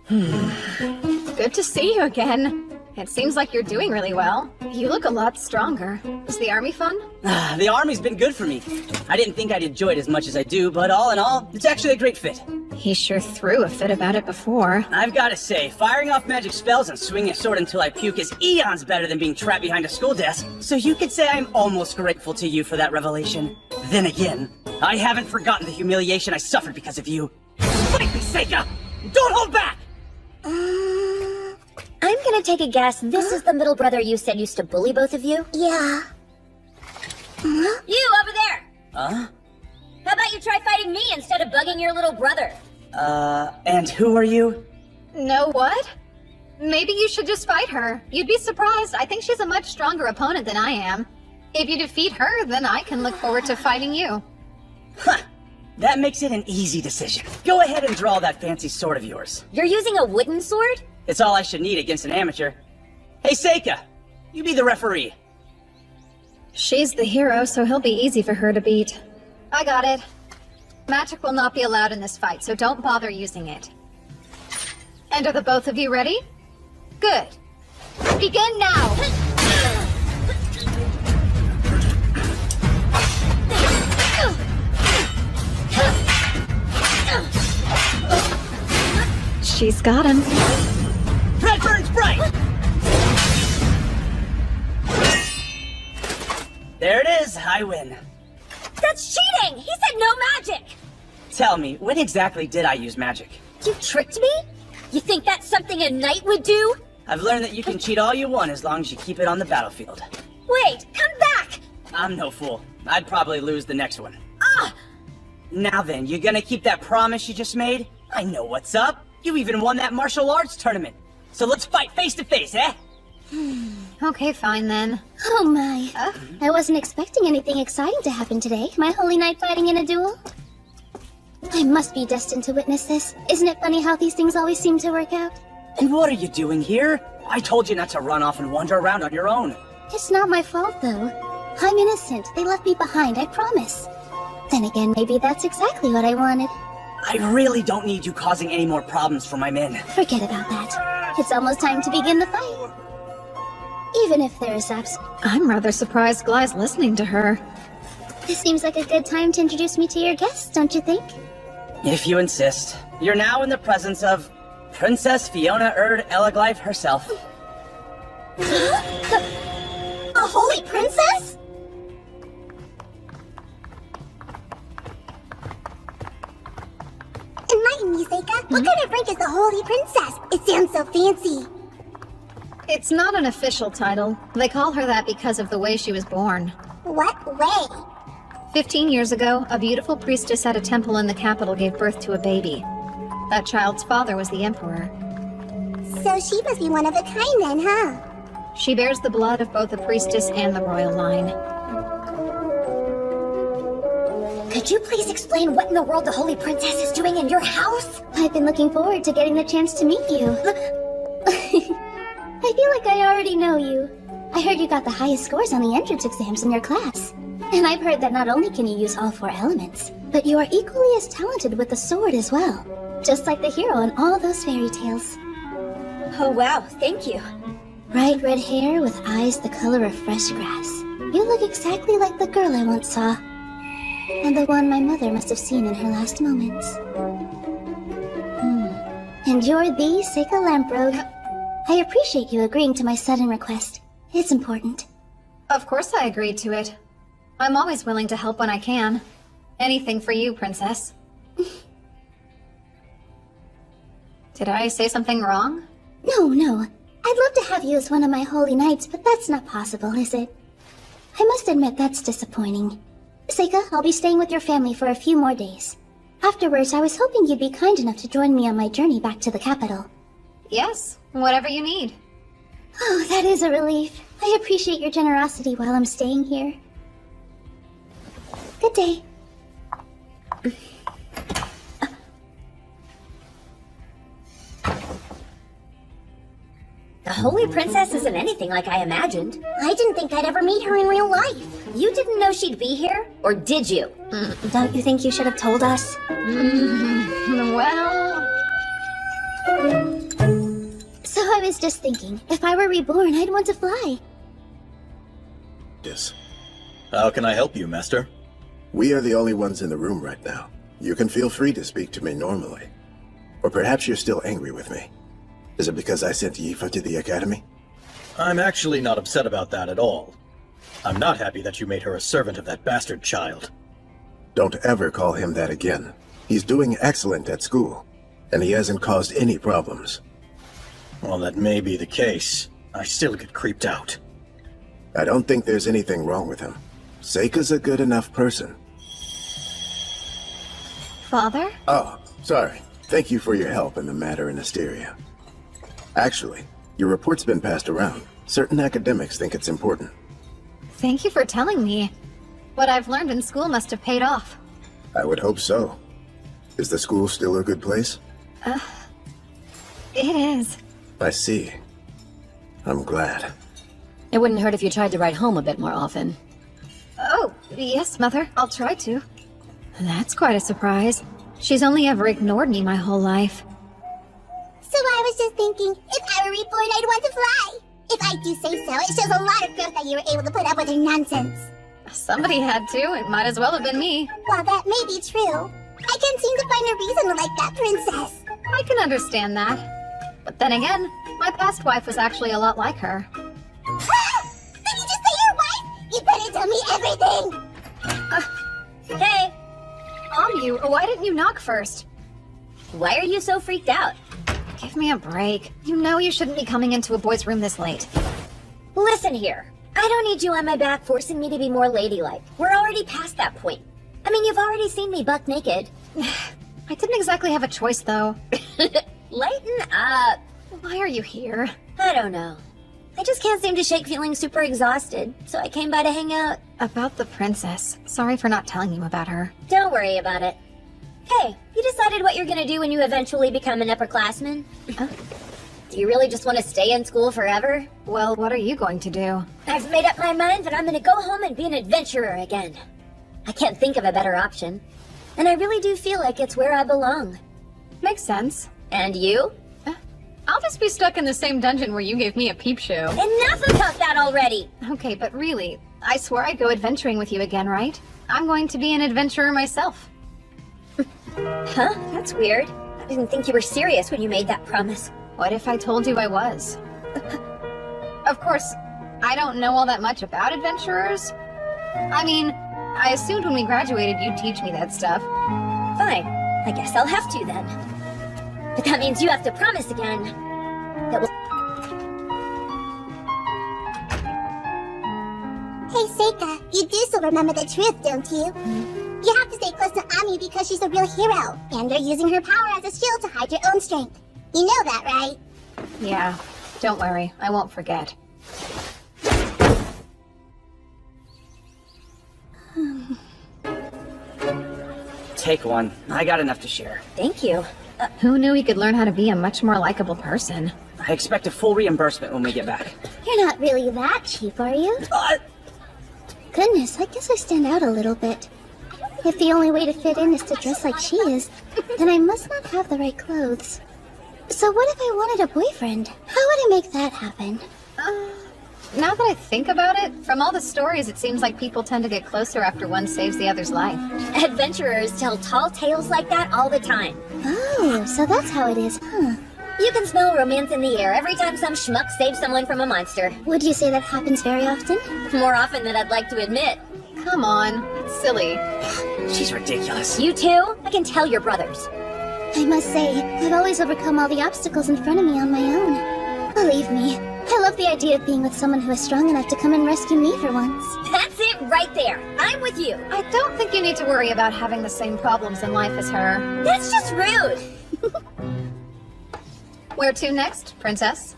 Good to see you again. It seems like you're doing really well. You look a lot stronger. Is the army fun? The army's been good for me. I didn't think I'd enjoy it as much as I do, but all in all, it's actually a great fit. He sure threw a fit about it before. I've gotta say, firing off magic spells and swinging a sword until I puke is eons better than being trapped behind a school desk, so you could say I'm almost grateful to you for that revelation. Then again, I haven't forgotten the humiliation I suffered because of you. Fight me, Seika! Don't hold back! I'm gonna take a guess. This is the middle brother you said used to bully both of you? Yeah. You over there! Huh? How about you try fighting me instead of bugging your little brother? And who are you? No what? Maybe you should just fight her. You'd be surprised. I think she's a much stronger opponent than I am. If you defeat her, then I can look forward to fighting you. Huh. That makes it an easy decision. Go ahead and draw that fancy sword of yours. You're using a wooden sword? It's all I should need against an amateur. Hey, Seika! You be the referee. She's the hero, so he'll be easy for her to beat. I got it. Magic will not be allowed in this fight, so don't bother using it. And are the both of you ready? Good. Begin now! She's got him. Red burns bright! There it is, I win. That's cheating! He said no magic! Tell me, when exactly did I use magic? You tricked me? You think that's something a knight would do? I've learned that you can cheat all you want as long as you keep it on the battlefield. Wait, come back! I'm no fool. I'd probably lose the next one. Ah! Now then, you gonna keep that promise you just made? I know what's up. You even won that martial arts tournament. So let's fight face to face, eh? Okay, fine then. Oh my. I wasn't expecting anything exciting to happen today. My holy knight fighting in a duel? I must be destined to witness this. Isn't it funny how these things always seem to work out? And what are you doing here? I told you not to run off and wander around on your own. It's not my fault, though. I'm innocent. They left me behind, I promise. Then again, maybe that's exactly what I wanted. I really don't need you causing any more problems for my men. Forget about that. It's almost time to begin the fight. Even if there is I'm rather surprised Gly's listening to her. This seems like a good time to introduce me to your guests, don't you think? If you insist. You're now in the presence of Princess Fiona Erd Elaglyph herself. A holy princess? Enlighten me, Seika. What kind of rank is the holy princess? It sounds so fancy. It's not an official title. They call her that because of the way she was born. What way? 15 years ago, a beautiful priestess at a temple in the capital gave birth to a baby. That child's father was the emperor. So she must be one of a kind then, huh? She bears the blood of both the priestess and the royal line. Could you please explain what in the world the Holy Princess is doing in your house? I've been looking forward to getting the chance to meet you. I feel like I already know you. I heard you got the highest scores on the entrance exams in your class. And I've heard that not only can you use all 4 elements, but you are equally as talented with the sword as well. Just like the hero in all those fairy tales. Oh wow, thank you. Bright red hair with eyes the color of fresh grass. You look exactly like the girl I once saw. And the one my mother must have seen in her last moments. And you're the Seika Lamprogue. I appreciate you agreeing to my sudden request. It's important. Of course I agreed to it. I'm always willing to help when I can. Anything for you, Princess. Did I say something wrong? No. I'd love to have you as one of my holy knights, but that's not possible, is it? I must admit that's disappointing. Seika, I'll be staying with your family for a few more days. Afterwards, I was hoping you'd be kind enough to join me on my journey back to the capital. Yes, whatever you need. Oh, that is a relief. I appreciate your generosity while I'm staying here. Good day. The Holy Princess isn't anything like I imagined. I didn't think I'd ever meet her in real life. You didn't know she'd be here? Or did you? Don't you think you should have told us? Well... So I was just thinking, if I were reborn, I'd want to fly. Yes. How can I help you, Master? We are the only ones in the room right now. You can feel free to speak to me normally. Or perhaps you're still angry with me. Is it because I sent Yifa to the academy? I'm actually not upset about that at all. I'm not happy that you made her a servant of that bastard child. Don't ever call him that again. He's doing excellent at school, and he hasn't caused any problems. Well, that may be the case. I still get creeped out. I don't think there's anything wrong with him. Seika's a good enough person. Father? Oh, sorry. Thank you for your help in the matter in Asteria. Actually, your report's been passed around. Certain academics think it's important. Thank you for telling me. What I've learned in school must have paid off. I would hope so. Is the school still a good place? It is. I see. I'm glad. It wouldn't hurt if you tried to write home a bit more often. Oh, yes, Mother. I'll try to. That's quite a surprise. She's only ever ignored me my whole life. So I was just thinking, if I were reborn, I'd want to fly. If I do say so, it shows a lot of growth that you were able to put up with her nonsense. Somebody had to. It might as well have been me. While that may be true, I can't seem to find a reason to like that princess. I can understand that. But then again, my past wife was actually a lot like her. Ah! Did you just say your wife? You better tell me everything! Hey! You, why didn't you knock first? Why are you so freaked out? Give me a break. You know you shouldn't be coming into a boy's room this late. Listen here. I don't need you on my back forcing me to be more ladylike. We're already past that point. I mean, you've already seen me buck naked. I didn't exactly have a choice, though. Lighten up. Why are you here? I don't know. I just can't seem to shake feeling super exhausted, so I came by to hang out. About the princess. Sorry for not telling you about her. Don't worry about it. Hey, you decided what you're gonna do when you eventually become an upperclassman? Do you really just want to stay in school forever? Well, what are you going to do? I've made up my mind that I'm gonna go home and be an adventurer again. I can't think of a better option. And I really do feel like it's where I belong. Makes sense. And you? I'll just be stuck in the same dungeon where you gave me a peep show. Enough about that already! Okay, but really, I swore I'd go adventuring with you again, right? I'm going to be an adventurer myself. Huh? That's weird. I didn't think you were serious when you made that promise. What if I told you I was? Of course, I don't know all that much about adventurers. I mean, I assumed when we graduated you'd teach me that stuff. Fine. I guess I'll have to then. But that means you have to promise again that we'll... Hey, Seika, you do still remember the truth, don't you? You have to stay close to Ami because she's a real hero, and you're using her power as a shield to hide your own strength. You know that, right? Yeah, don't worry, I won't forget. Take one. I got enough to share. Thank you. Who knew he could learn how to be a much more likable person? I expect a full reimbursement when we get back. You're not really that cheap, are you? Goodness, I guess I stand out a little bit. If the only way to fit in is to dress like she is, then I must not have the right clothes. So what if I wanted a boyfriend? How would I make that happen? Now that I think about it, from all the stories, it seems like people tend to get closer after one saves the other's life. Adventurers tell tall tales like that all the time. Oh, so that's how it is, huh? You can smell romance in the air every time some schmuck saves someone from a monster. Would you say that happens very often? More often than I'd like to admit. Come on, it's silly. She's ridiculous. You too? I can tell you're brothers. I must say, I've always overcome all the obstacles in front of me on my own. Believe me, I love the idea of being with someone who is strong enough to come and rescue me for once. That's it right there. I'm with you. I don't think you need to worry about having the same problems in life as her. That's just rude. Where to next, Princess?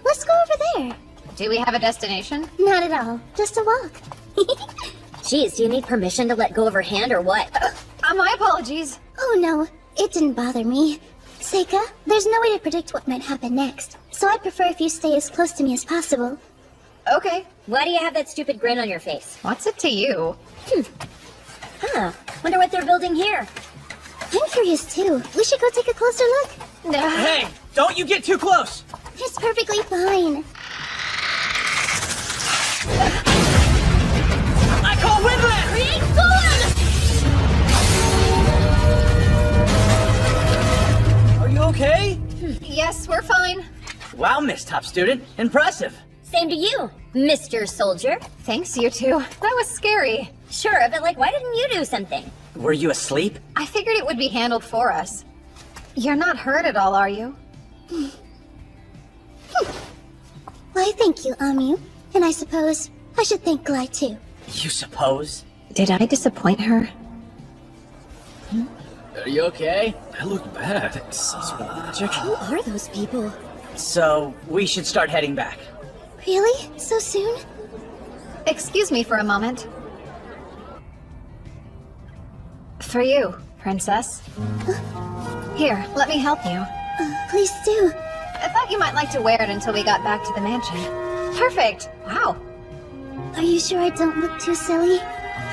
Let's go over there. Do we have a destination? Not at all. Just a walk. Jeez, do you need permission to let go of her hand or what? My apologies. Oh no, it didn't bother me. Seika, there's no way to predict what might happen next, so I'd prefer if you stay as close to me as possible. Okay. Why do you have that stupid grin on your face? What's it to you? Huh. Wonder what they're building here. I'm curious too. We should go take a closer look. Hey, don't you get too close! It's perfectly fine. I call Windland! Create storm! Are you okay? Yes, we're fine. Wow, Miss Top Student. Impressive. Same to you, Mr. Soldier. Thanks, you two. That was scary. Sure, but like, why didn't you do something? Were you asleep? I figured it would be handled for us. You're not hurt at all, are you? Why, thank you, Amu. And I suppose I should thank Glide too. You suppose? Did I disappoint her? Are you okay? I look bad. Magic. Who are those people? So, we should start heading back. Really? So soon? Excuse me for a moment. For you, Princess. Here, let me help you. Please do. I thought you might like to wear it until we got back to the mansion. Perfect! Wow. Are you sure I don't look too silly?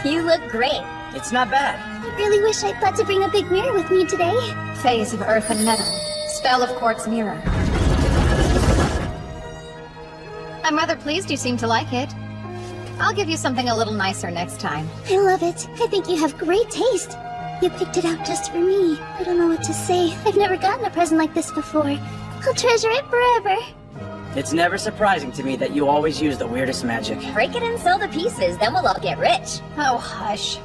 You look great. It's not bad. I really wish I'd thought to bring a big mirror with me today. Phase of earth and metal. Spell of quartz mirror. I'm rather pleased you seem to like it. I'll give you something a little nicer next time. I love it. I think you have great taste. You picked it out just for me. I don't know what to say. I've never gotten a present like this before. I'll treasure it forever. It's never surprising to me that you always use the weirdest magic. Break it and sell the pieces, then we'll all get rich. Oh, hush.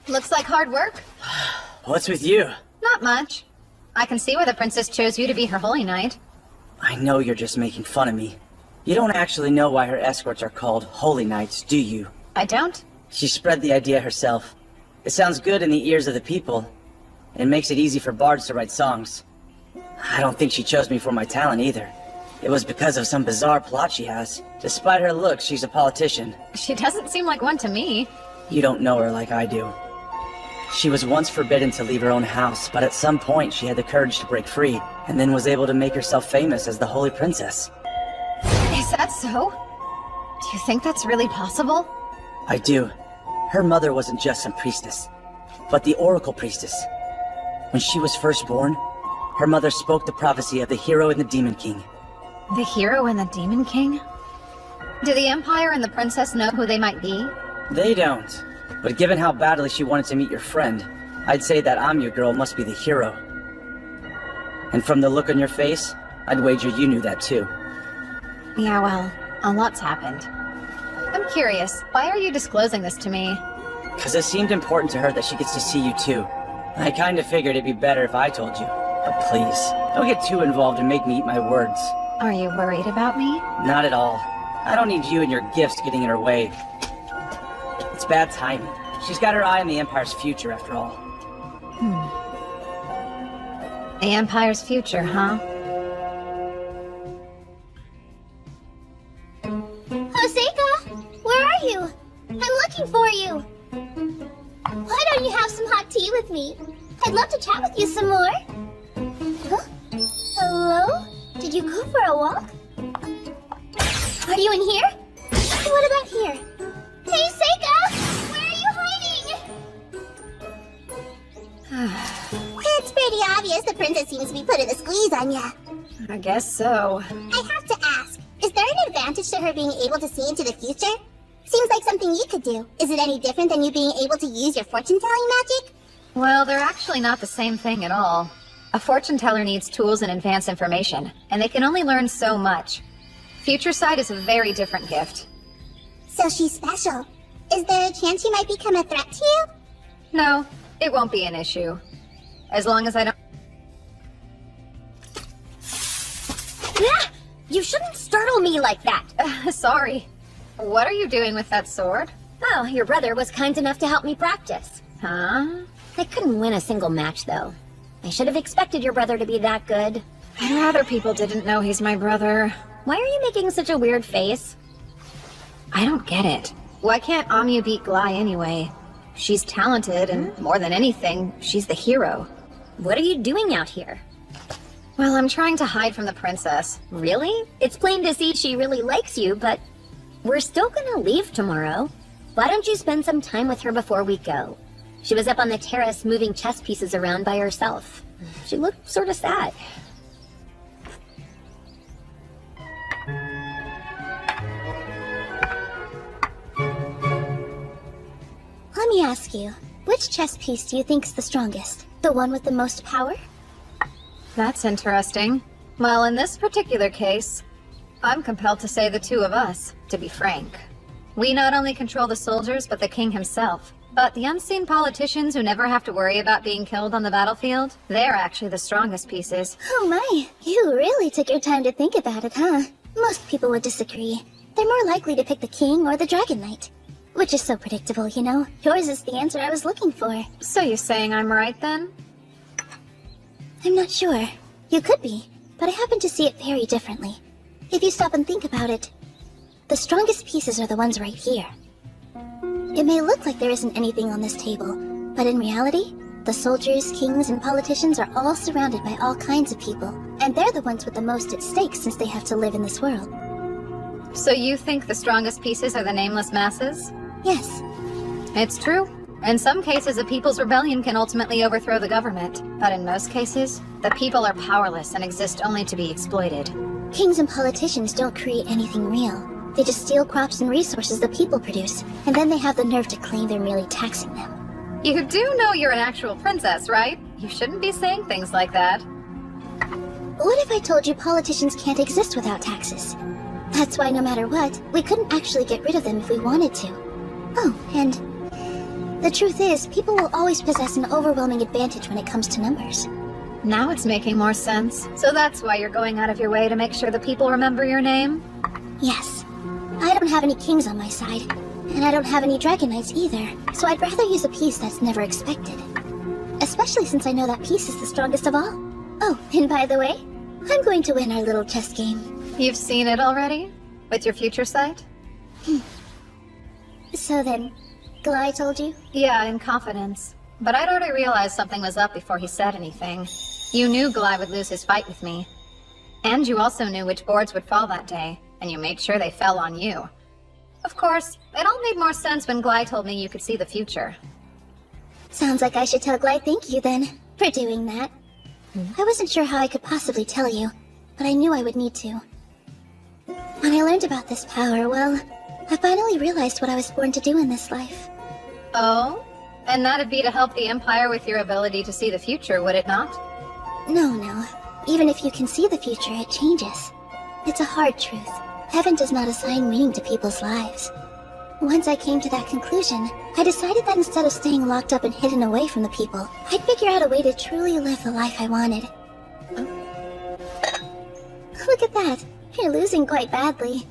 Looks like hard work. What's with you? Not much. I can see why the princess chose you to be her holy knight. I know you're just making fun of me. You don't actually know why her escorts are called holy knights, do you? I don't? She spread the idea herself. It sounds good in the ears of the people. It makes it easy for bards to write songs. I don't think she chose me for my talent either. It was because of some bizarre plot she has. Despite her looks, she's a politician. She doesn't seem like one to me. You don't know her like I do. She was once forbidden to leave her own house, but at some point she had the courage to break free, and then was able to make herself famous as the Holy Princess. Is that so? Do you think that's really possible? I do. Her mother wasn't just some priestess, but the Oracle Priestess. When she was first born, her mother spoke the prophecy of the hero and the Demon King. The hero and the Demon King? Do the Empire and the Princess know who they might be? They don't. But given how badly she wanted to meet your friend, I'd say that Amyu girl must be the hero. And from the look on your face, I'd wager you knew that too. Yeah, well, a lot's happened. I'm curious, why are you disclosing this to me? Because it seemed important to her that she gets to see you too. I kinda figured it'd be better if I told you. But please, don't get too involved and make me eat my words. Are you worried about me? Not at all. I don't need you and your gifts getting in her way. It's bad timing. She's got her eye on the Empire's future, after all. The Empire's future, huh? Hoseka! Where are you? I'm looking for you! Why don't you have some hot tea with me? I'd love to chat with you some more. Huh? Hello? Did you go for a walk? Are you in here? What about here? Hey, Seika! Where are you hiding? It's pretty obvious the princess seems to be putting a squeeze on ya. I guess so. I have to ask, is there an advantage to her being able to see into the future? Seems like something you could do. Is it any different than you being able to use your fortune-telling magic? Well, they're actually not the same thing at all. A fortune teller needs tools and advanced information, and they can only learn so much. Future sight is a very different gift. So she's special. Is there a chance she might become a threat to you? No, it won't be an issue. As long as I don't... Ah! You shouldn't startle me like that! Sorry. What are you doing with that sword? Oh, your brother was kind enough to help me practice. Huh? I couldn't win a single match, though. I should have expected your brother to be that good. I'd rather people didn't know he's my brother. Why are you making such a weird face? I don't get it. Why can't Anya beat Glai anyway? She's talented, and more than anything, she's the hero. What are you doing out here? Well, I'm trying to hide from the princess. Really? It's plain to see she really likes you, but we're still gonna leave tomorrow. Why don't you spend some time with her before we go? She was up on the terrace moving chess pieces around by herself. She looked sort of sad. Let me ask you, which chess piece do you think's the strongest? The one with the most power? That's interesting. Well, in this particular case, I'm compelled to say the two of us, to be frank. We not only control the soldiers, but the king himself. But the unseen politicians who never have to worry about being killed on the battlefield, they're actually the strongest pieces. Oh my, you really took your time to think about it, huh? Most people would disagree. They're more likely to pick the king or the dragon knight. Which is so predictable, you know? Yours is the answer I was looking for. So you're saying I'm right then? I'm not sure. You could be, but I happen to see it very differently. If you stop and think about it, the strongest pieces are the ones right here. It may look like there isn't anything on this table, but in reality, the soldiers, kings, and politicians are all surrounded by all kinds of people, and they're the ones with the most at stake since they have to live in this world. So you think the strongest pieces are the nameless masses? Yes. It's true. In some cases, a people's rebellion can ultimately overthrow the government, but in most cases, the people are powerless and exist only to be exploited. Kings and politicians don't create anything real. They just steal crops and resources the people produce, and then they have the nerve to claim they're merely taxing them. You do know you're an actual princess, right? You shouldn't be saying things like that. What if I told you politicians can't exist without taxes? That's why no matter what, we couldn't actually get rid of them if we wanted to. Oh, and the truth is, people will always possess an overwhelming advantage when it comes to numbers. Now it's making more sense. So that's why you're going out of your way to make sure the people remember your name? Yes. I don't have any kings on my side, and I don't have any dragon knights either, so I'd rather use a piece that's never expected. Especially since I know that piece is the strongest of all. Oh, and by the way, I'm going to win our little chess game. You've seen it already? With your future sight? So then, Glai told you? Yeah, in confidence. But I'd already realized something was up before he said anything. You knew Glai would lose his fight with me. And you also knew which boards would fall that day, and you made sure they fell on you. Of course, it all made more sense when Glai told me you could see the future. Sounds like I should tell Glai thank you then, for doing that. I wasn't sure how I could possibly tell you, but I knew I would need to. When I learned about this power, well, I finally realized what I was born to do in this life. Oh? And that'd be to help the Empire with your ability to see the future, would it not? No. Even if you can see the future, it changes. It's a hard truth. Heaven does not assign meaning to people's lives. Once I came to that conclusion, I decided that instead of staying locked up and hidden away from the people, I'd figure out a way to truly live the life I wanted. Look at that. You're losing quite badly.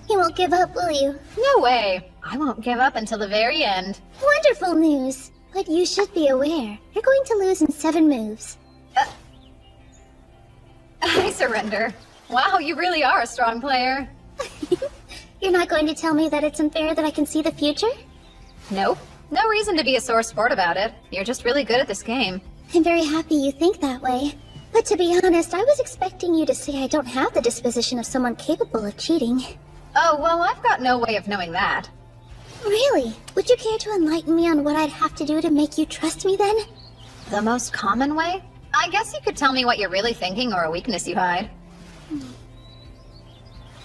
You won't give up, will you? No way. I won't give up until the very end. Wonderful news. But you should be aware. You're going to lose in 7 moves. I surrender. Wow, you really are a strong player. You're not going to tell me that it's unfair that I can see the future? Nope. No reason to be a sore sport about it. You're just really good at this game. I'm very happy you think that way. But to be honest, I was expecting you to say I don't have the disposition of someone capable of cheating. Oh, well, I've got no way of knowing that. Really? Would you care to enlighten me on what I'd have to do to make you trust me then? The most common way? I guess you could tell me what you're really thinking or a weakness you hide.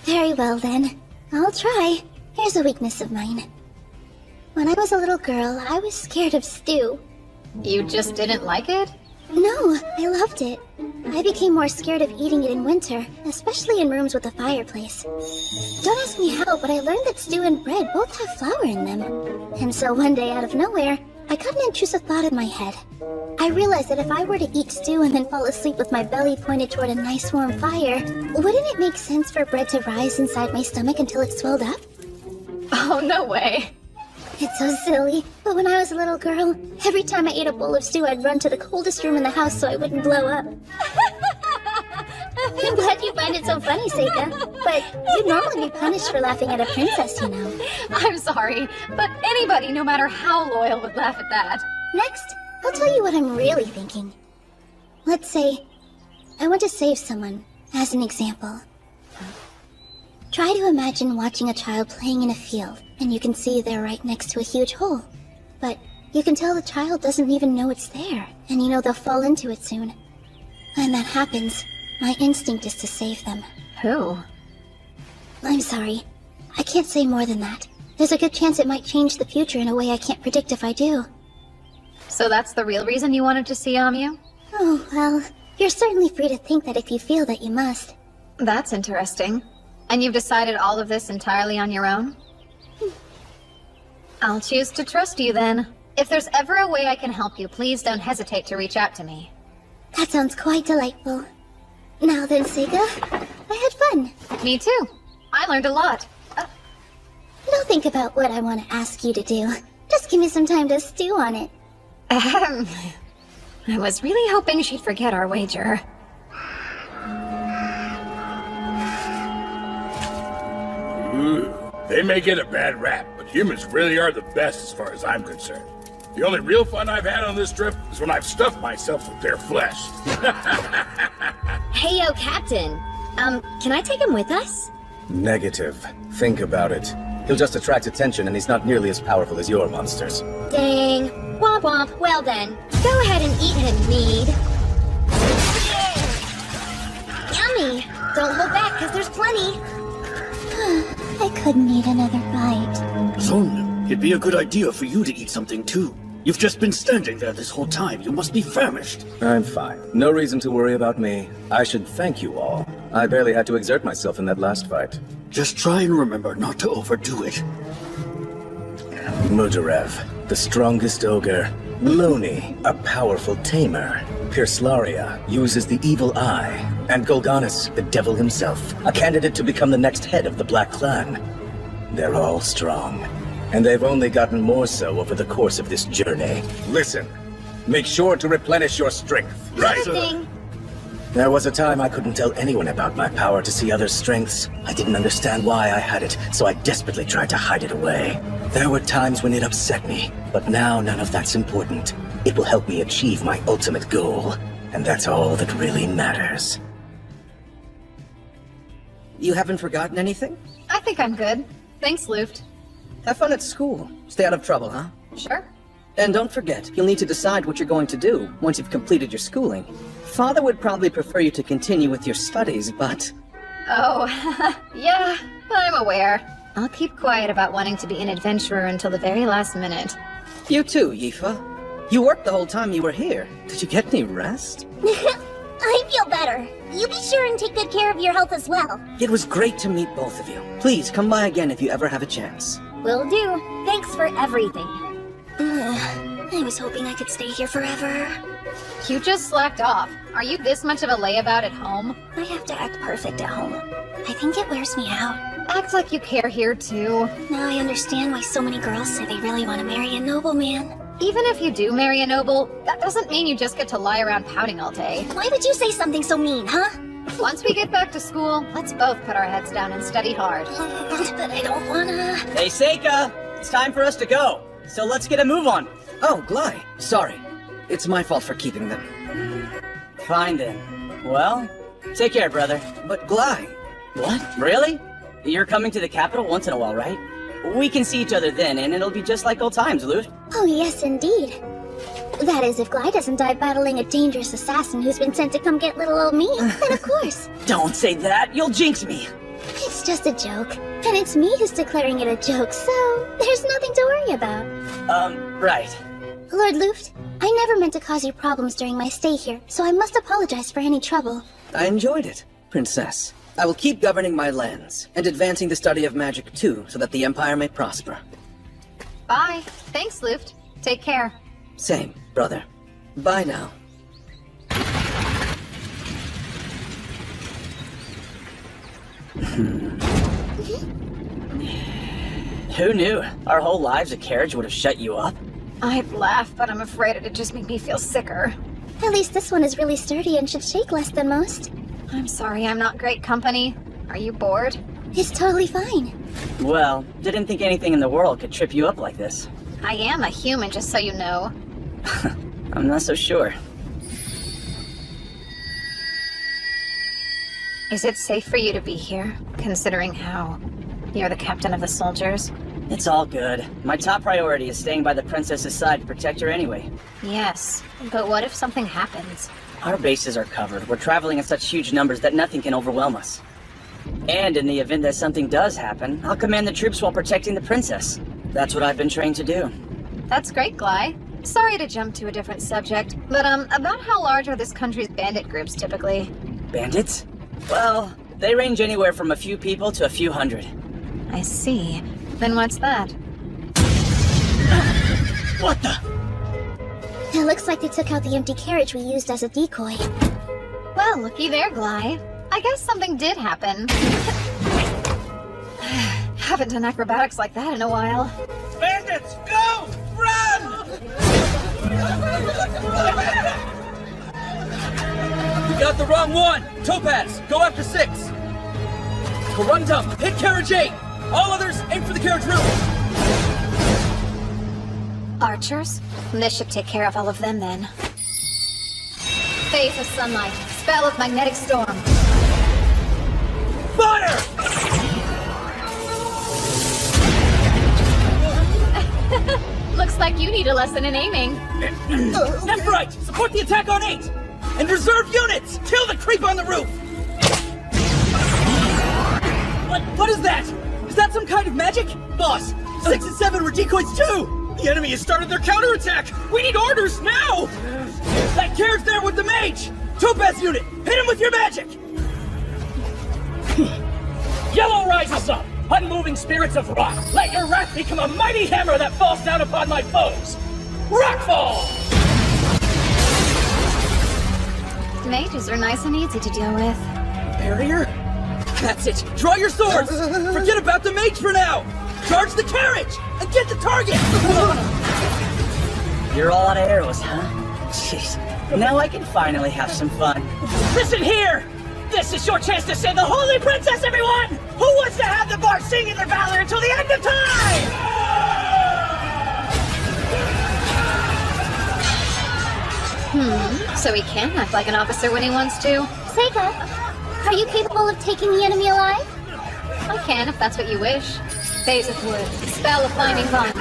Very well then. I'll try. Here's a weakness of mine. When I was a little girl, I was scared of stew. You just didn't like it? No, I loved it. I became more scared of eating it in winter, especially in rooms with a fireplace. Don't ask me how, but I learned that stew and bread both have flour in them. And so one day, out of nowhere, I got an intrusive thought in my head. I realized that if I were to eat stew and then fall asleep with my belly pointed toward a nice warm fire, wouldn't it make sense for bread to rise inside my stomach until it swelled up? Oh, no way. It's so silly, but when I was a little girl, every time I ate a bowl of stew, I'd run to the coldest room in the house so I wouldn't blow up. I'm glad you find it so funny, Seika, but you'd normally be punished for laughing at a princess, you know. I'm sorry, but anybody, no matter how loyal, would laugh at that. Next, I'll tell you what I'm really thinking. Let's say, I want to save someone, as an example. Try to imagine watching a child playing in a field, and you can see they're right next to a huge hole. But you can tell the child doesn't even know it's there, and you know they'll fall into it soon. When that happens, my instinct is to save them. Who? I'm sorry. I can't say more than that. There's a good chance it might change the future in a way I can't predict if I do. So that's the real reason you wanted to see Amyu? Oh, well, you're certainly free to think that if you feel that you must. That's interesting. And you've decided all of this entirely on your own? I'll choose to trust you then. If there's ever a way I can help you, please don't hesitate to reach out to me. That sounds quite delightful. Now then, Seika, I had fun. Me too. I learned a lot. Don't think about what I want to ask you to do. Just give me some time to stew on it. I was really hoping she'd forget our wager. Ooh, they may get a bad rap, but humans really are the best as far as I'm concerned. The only real fun I've had on this trip is when I've stuffed myself with their flesh. Hey, yo, Captain. Can I take him with us? Negative. Think about it. He'll just attract attention, and he's not nearly as powerful as your monsters. Dang. Womp womp. Well then, go ahead and eat him, Mead. Yummy. Don't hold back, because there's plenty. I couldn't eat another bite. Zon, it'd be a good idea for you to eat something too. You've just been standing there this whole time. You must be famished. I'm fine. No reason to worry about me. I should thank you all. I barely had to exert myself in that last fight. Just try and remember not to overdo it. Mudarev, the strongest ogre. Loni, a powerful tamer. Pirslaria uses the evil eye. And Golganis, the devil himself, a candidate to become the next head of the Black Clan. They're all strong. And they've only gotten more so over the course of this journey. Listen, make sure to replenish your strength. Right, sir. There was a time I couldn't tell anyone about my power to see others' strengths. I didn't understand why I had it, so I desperately tried to hide it away. There were times when it upset me, but now none of that's important. It will help me achieve my ultimate goal, and that's all that really matters. You haven't forgotten anything? I think I'm good. Thanks, Luft. Have fun at school. Stay out of trouble, huh? Sure. And don't forget, you'll need to decide what you're going to do once you've completed your schooling. Father would probably prefer you to continue with your studies, but... Oh, yeah, I'm aware. I'll keep quiet about wanting to be an adventurer until the very last minute. You too, Yifa. You worked the whole time you were here. Did you get any rest? I feel better. You be sure and take good care of your health as well. It was great to meet both of you. Please, come by again if you ever have a chance. Will do. Thanks for everything. I was hoping I could stay here forever. You just slacked off. Are you this much of a layabout at home? I have to act perfect at home. I think it wears me out. Act like you care here, too. Now I understand why so many girls say they really want to marry a nobleman. Even if you do marry a noble, that doesn't mean you just get to lie around pouting all day. Why would you say something so mean, huh? Once we get back to school, let's both put our heads down and study hard. But I don't wanna... Hey, Seika! It's time for us to go. So let's get a move on. Oh, Glai. Sorry. It's my fault for keeping them. Fine then. Well, take care, brother. But Glai... What? Really? You're coming to the capital once in a while, right? We can see each other then, and it'll be just like old times, Luft. Oh, yes, indeed. That is, if Glai doesn't die battling a dangerous assassin who's been sent to come get little old me, then of course. Don't say that! You'll jinx me! It's just a joke. And it's me who's declaring it a joke, so there's nothing to worry about. Right. Lord Luft, I never meant to cause you problems during my stay here, so I must apologize for any trouble. I enjoyed it, Princess. I will keep governing my lands, and advancing the study of magic too, so that the Empire may prosper. Bye. Thanks, Luft. Take care. Same, brother. Bye now. Who knew? Our whole lives a carriage would have shut you up? I'd laugh, but I'm afraid it'd just make me feel sicker. At least this one is really sturdy and should shake less than most. I'm sorry I'm not great company. Are you bored? It's totally fine. Well, didn't think anything in the world could trip you up like this. I am a human, just so you know. I'm not so sure. Is it safe for you to be here, considering how you're the captain of the soldiers? It's all good. My top priority is staying by the princess's side to protect her anyway. Yes, but what if something happens? Our bases are covered. We're traveling in such huge numbers that nothing can overwhelm us. And in the event that something does happen, I'll command the troops while protecting the princess. That's what I've been trained to do. That's great, Gly. Sorry to jump to a different subject, but about how large are this country's bandit groups typically? Bandits? Well, they range anywhere from a few people to a few hundred. I see. Then what's that? What the? It looks like they took out the empty carriage we used as a decoy. Well, looky there, Gly. I guess something did happen. Haven't done acrobatics like that in a while. Bandits, go! Run! You got the wrong one! Topaz, go after 6! Corundum, hit carriage 8! All others, aim for the carriage roof! Archers? This should take care of all of them then. Phase of sunlight. Spell of magnetic storm. Fire! Looks like you need a lesson in aiming. Left, right! Support the attack on 8! And reserve units! Kill the creep on the roof! What is that? Is that some kind of magic? Boss, 6 and 7 were decoys too! The enemy has started their counterattack! We need orders now! That carriage there with the mage! Topaz unit, hit him with your magic! Yellow rises up! Unmoving spirits of rock! Let your wrath become a mighty hammer that falls down upon my foes! Rockfall! Mages are nice and easy to deal with. Barrier? That's it! Draw your swords! Forget about the mage for now! Charge the carriage! And get the target! You're all out of arrows, huh? Jeez. Now I can finally have some fun. Listen here! This is your chance to save the Holy Princess, everyone! Who wants to have the bar singing their valor until the end of time? So he can act like an officer when he wants to. Seika, are you capable of taking the enemy alive? I can, if that's what you wish. Phase of wood. Spell of binding bonds.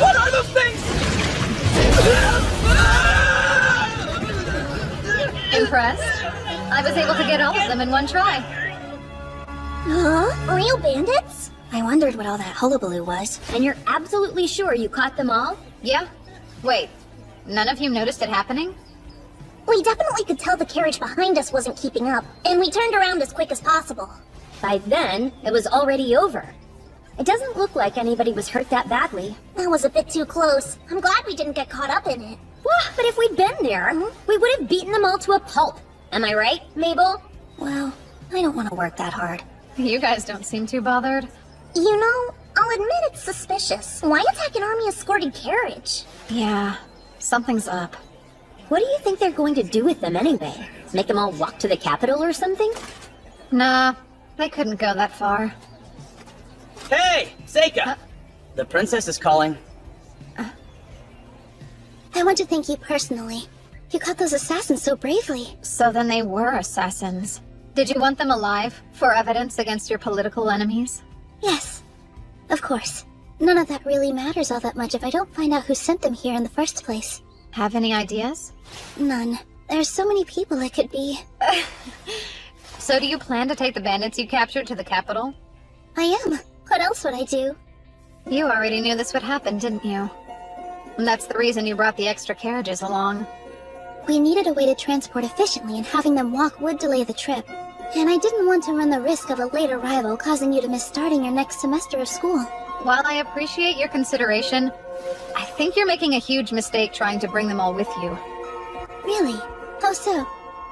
What are those things? Impressed? I was able to get all of them in one try. Huh? Real bandits? I wondered what all that hullabaloo was. And you're absolutely sure you caught them all? Yeah. Wait, none of you noticed it happening? We definitely could tell the carriage behind us wasn't keeping up, and we turned around as quick as possible. By then, it was already over. It doesn't look like anybody was hurt that badly. That was a bit too close. I'm glad we didn't get caught up in it. Well, but if we'd been there, we would have beaten them all to a pulp. Am I right, Mabel? Well, I don't want to work that hard. You guys don't seem too bothered. You know, I'll admit it's suspicious. Why attack an army-escorted carriage? Yeah, something's up. What do you think they're going to do with them anyway? Make them all walk to the capital or something? Nah, they couldn't go that far. Hey, Seika! The princess is calling. I want to thank you personally. You caught those assassins so bravely. So then they were assassins. Did you want them alive, for evidence against your political enemies? Yes, of course. None of that really matters all that much if I don't find out who sent them here in the first place. Have any ideas? None. There's so many people it could be. So do you plan to take the bandits you captured to the capital? I am. What else would I do? You already knew this would happen, didn't you? And that's the reason you brought the extra carriages along. We needed a way to transport efficiently, and having them walk would delay the trip. And I didn't want to run the risk of a late arrival causing you to miss starting your next semester of school. While I appreciate your consideration, I think you're making a huge mistake trying to bring them all with you. Really? How so?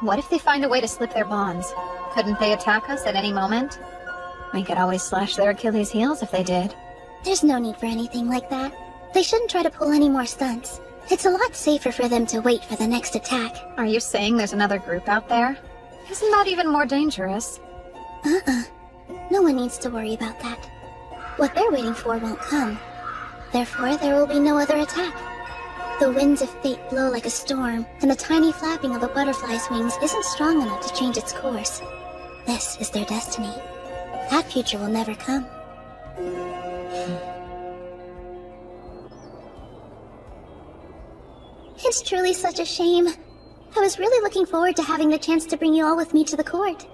What if they find a way to slip their bonds? Couldn't they attack us at any moment? We could always slash their Achilles' heels if they did. There's no need for anything like that. They shouldn't try to pull any more stunts. It's a lot safer for them to wait for the next attack. Are you saying there's another group out there? Isn't that even more dangerous? No one needs to worry about that. What they're waiting for won't come. Therefore, there will be no other attack. The winds of fate blow like a storm, and the tiny flapping of a butterfly's wings isn't strong enough to change its course. This is their destiny. That future will never come. It's truly such a shame. I was really looking forward to having the chance to bring you all with me to the court.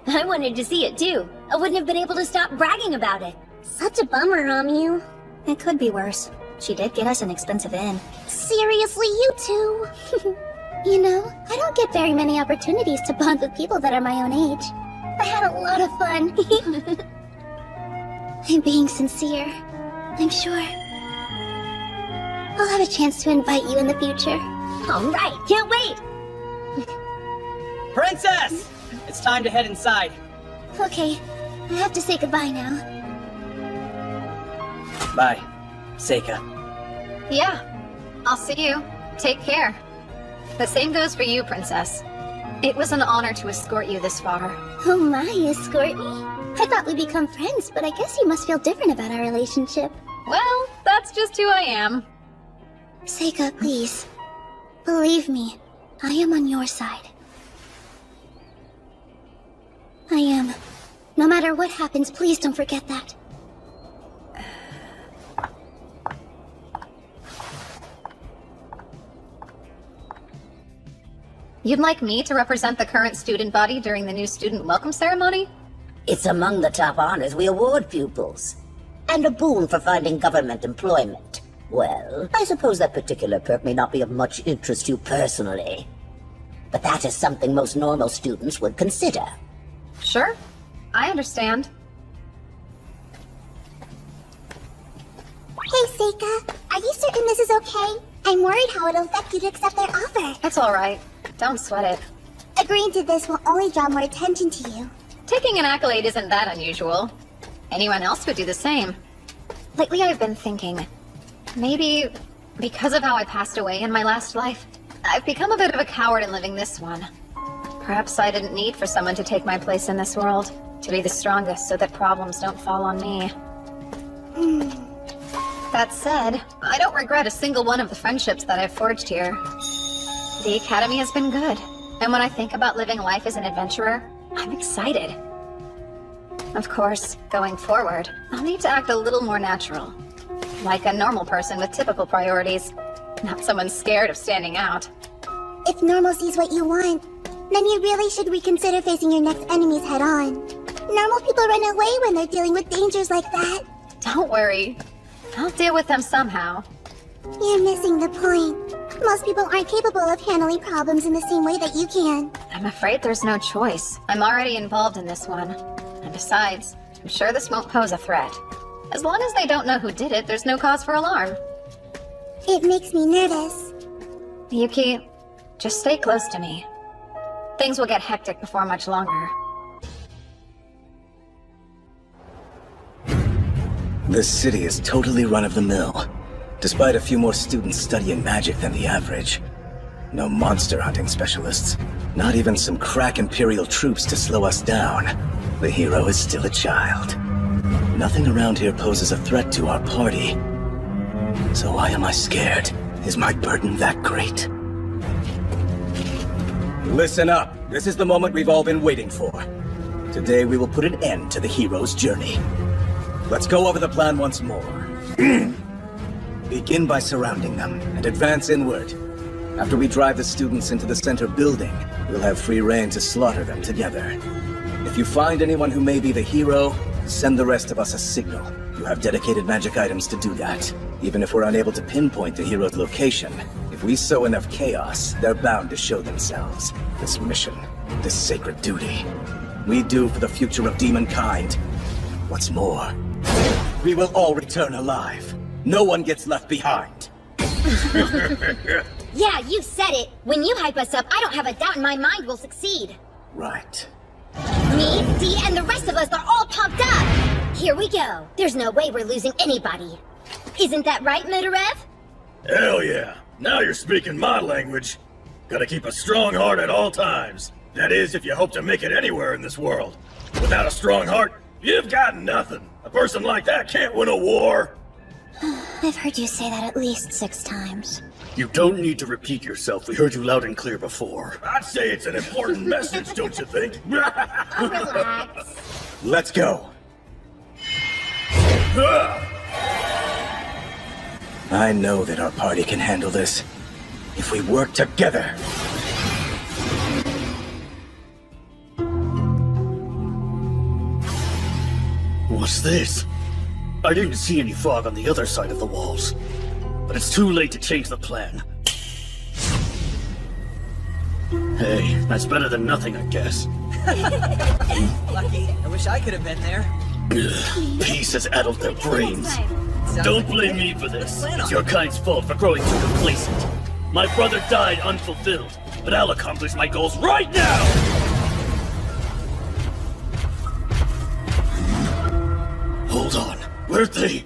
I wanted to see it too. I wouldn't have been able to stop bragging about it. Such a bummer, Amu. It could be worse. She did get us an expensive inn. Seriously, you two? You know, I don't get very many opportunities to bond with people that are my own age. I had a lot of fun. I'm being sincere, I'm sure. I'll have a chance to invite you in the future. All right, can't wait! Princess! It's time to head inside. Okay, I have to say goodbye now. Bye, Seika. Yeah, I'll see you. Take care. The same goes for you, Princess. It was an honor to escort you this far. Oh my, escort me? I thought we'd become friends, but I guess you must feel different about our relationship. Well, that's just who I am. Seika, please. Believe me, I am on your side. I am. No matter what happens, please don't forget that. You'd like me to represent the current student body during the new student welcome ceremony? It's among the top honors we award pupils. And a boon for finding government employment. Well, I suppose that particular perk may not be of much interest to you personally. But that is something most normal students would consider. Sure, I understand. Hey, Seika. Are you certain this is okay? I'm worried how it'll affect you to accept their offer. It's alright. Don't sweat it. Agreeing to this will only draw more attention to you. Taking an accolade isn't that unusual. Anyone else would do the same. Lately I've been thinking, maybe because of how I passed away in my last life, I've become a bit of a coward in living this one. Perhaps I didn't need for someone to take my place in this world, to be the strongest so that problems don't fall on me. That said, I don't regret a single one of the friendships that I've forged here. The Academy has been good, and when I think about living life as an adventurer, I'm excited. Of course, going forward, I'll need to act a little more natural. Like a normal person with typical priorities, not someone scared of standing out. If normalcy's what you want, then you really should reconsider facing your next enemies head on. Normal people run away when they're dealing with dangers like that. Don't worry. I'll deal with them somehow. You're missing the point. Most people aren't capable of handling problems in the same way that you can. I'm afraid there's no choice. I'm already involved in this one. And besides, I'm sure this won't pose a threat. As long as they don't know who did it, there's no cause for alarm. It makes me nervous. Yuki, just stay close to me. Things will get hectic before much longer. This city is totally run-of-the-mill, despite a few more students studying magic than the average. No monster hunting specialists, not even some crack Imperial troops to slow us down. The hero is still a child. Nothing around here poses a threat to our party. So why am I scared? Is my burden that great? Listen up. This is the moment we've all been waiting for. Today we will put an end to the hero's journey. Let's go over the plan once more. Begin by surrounding them, and advance inward. After we drive the students into the center building, we'll have free reign to slaughter them together. If you find anyone who may be the hero, send the rest of us a signal. You have dedicated magic items to do that. Even if we're unable to pinpoint the hero's location, if we sow enough chaos, they're bound to show themselves. This mission, this sacred duty, we do for the future of demonkind. What's more, We will all return alive. No one gets left behind. Yeah, you said it. When you hype us up, I don't have a doubt in my mind we'll succeed. Right. Me, Dee, and the rest of us are all pumped up. Here we go. There's no way we're losing anybody. Isn't that right, Mudarev? Hell yeah. Now you're speaking my language. Gotta keep a strong heart at all times. That is, if you hope to make it anywhere in this world. Without a strong heart, you've got nothing. A person like that can't win a war. I've heard you say that at least 6 times. You don't need to repeat yourself. We heard you loud and clear before. I'd say it's an important message, don't you think? Relax. Let's go. I know that our party can handle this if we work together. What's this? I didn't see any fog on the other side of the walls. But it's too late to change the plan. Hey, that's better than nothing, I guess. Lucky. I wish I could have been there. Peace has addled their brains. Don't blame me for this. It's your kind's fault for growing too complacent. My brother died unfulfilled, but I'll accomplish my goals right now! Hold on. Where'd they...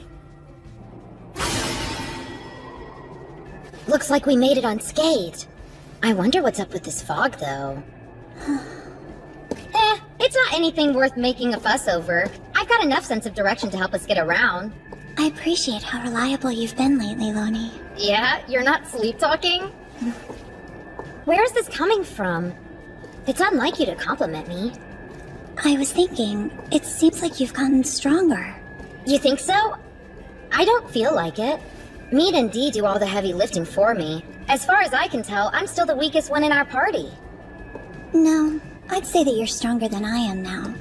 Looks like we made it unscathed. I wonder what's up with this fog, though. It's not anything worth making a fuss over. I've got enough sense of direction to help us get around. I appreciate how reliable you've been lately, Loni. Yeah? You're not sleep-talking? Where is this coming from? It's unlike you to compliment me. I was thinking, it seems like you've gotten stronger. You think so? I don't feel like it. Mead and Dee do all the heavy lifting for me. As far as I can tell, I'm still the weakest one in our party. No, I'd say that you're stronger than I am now.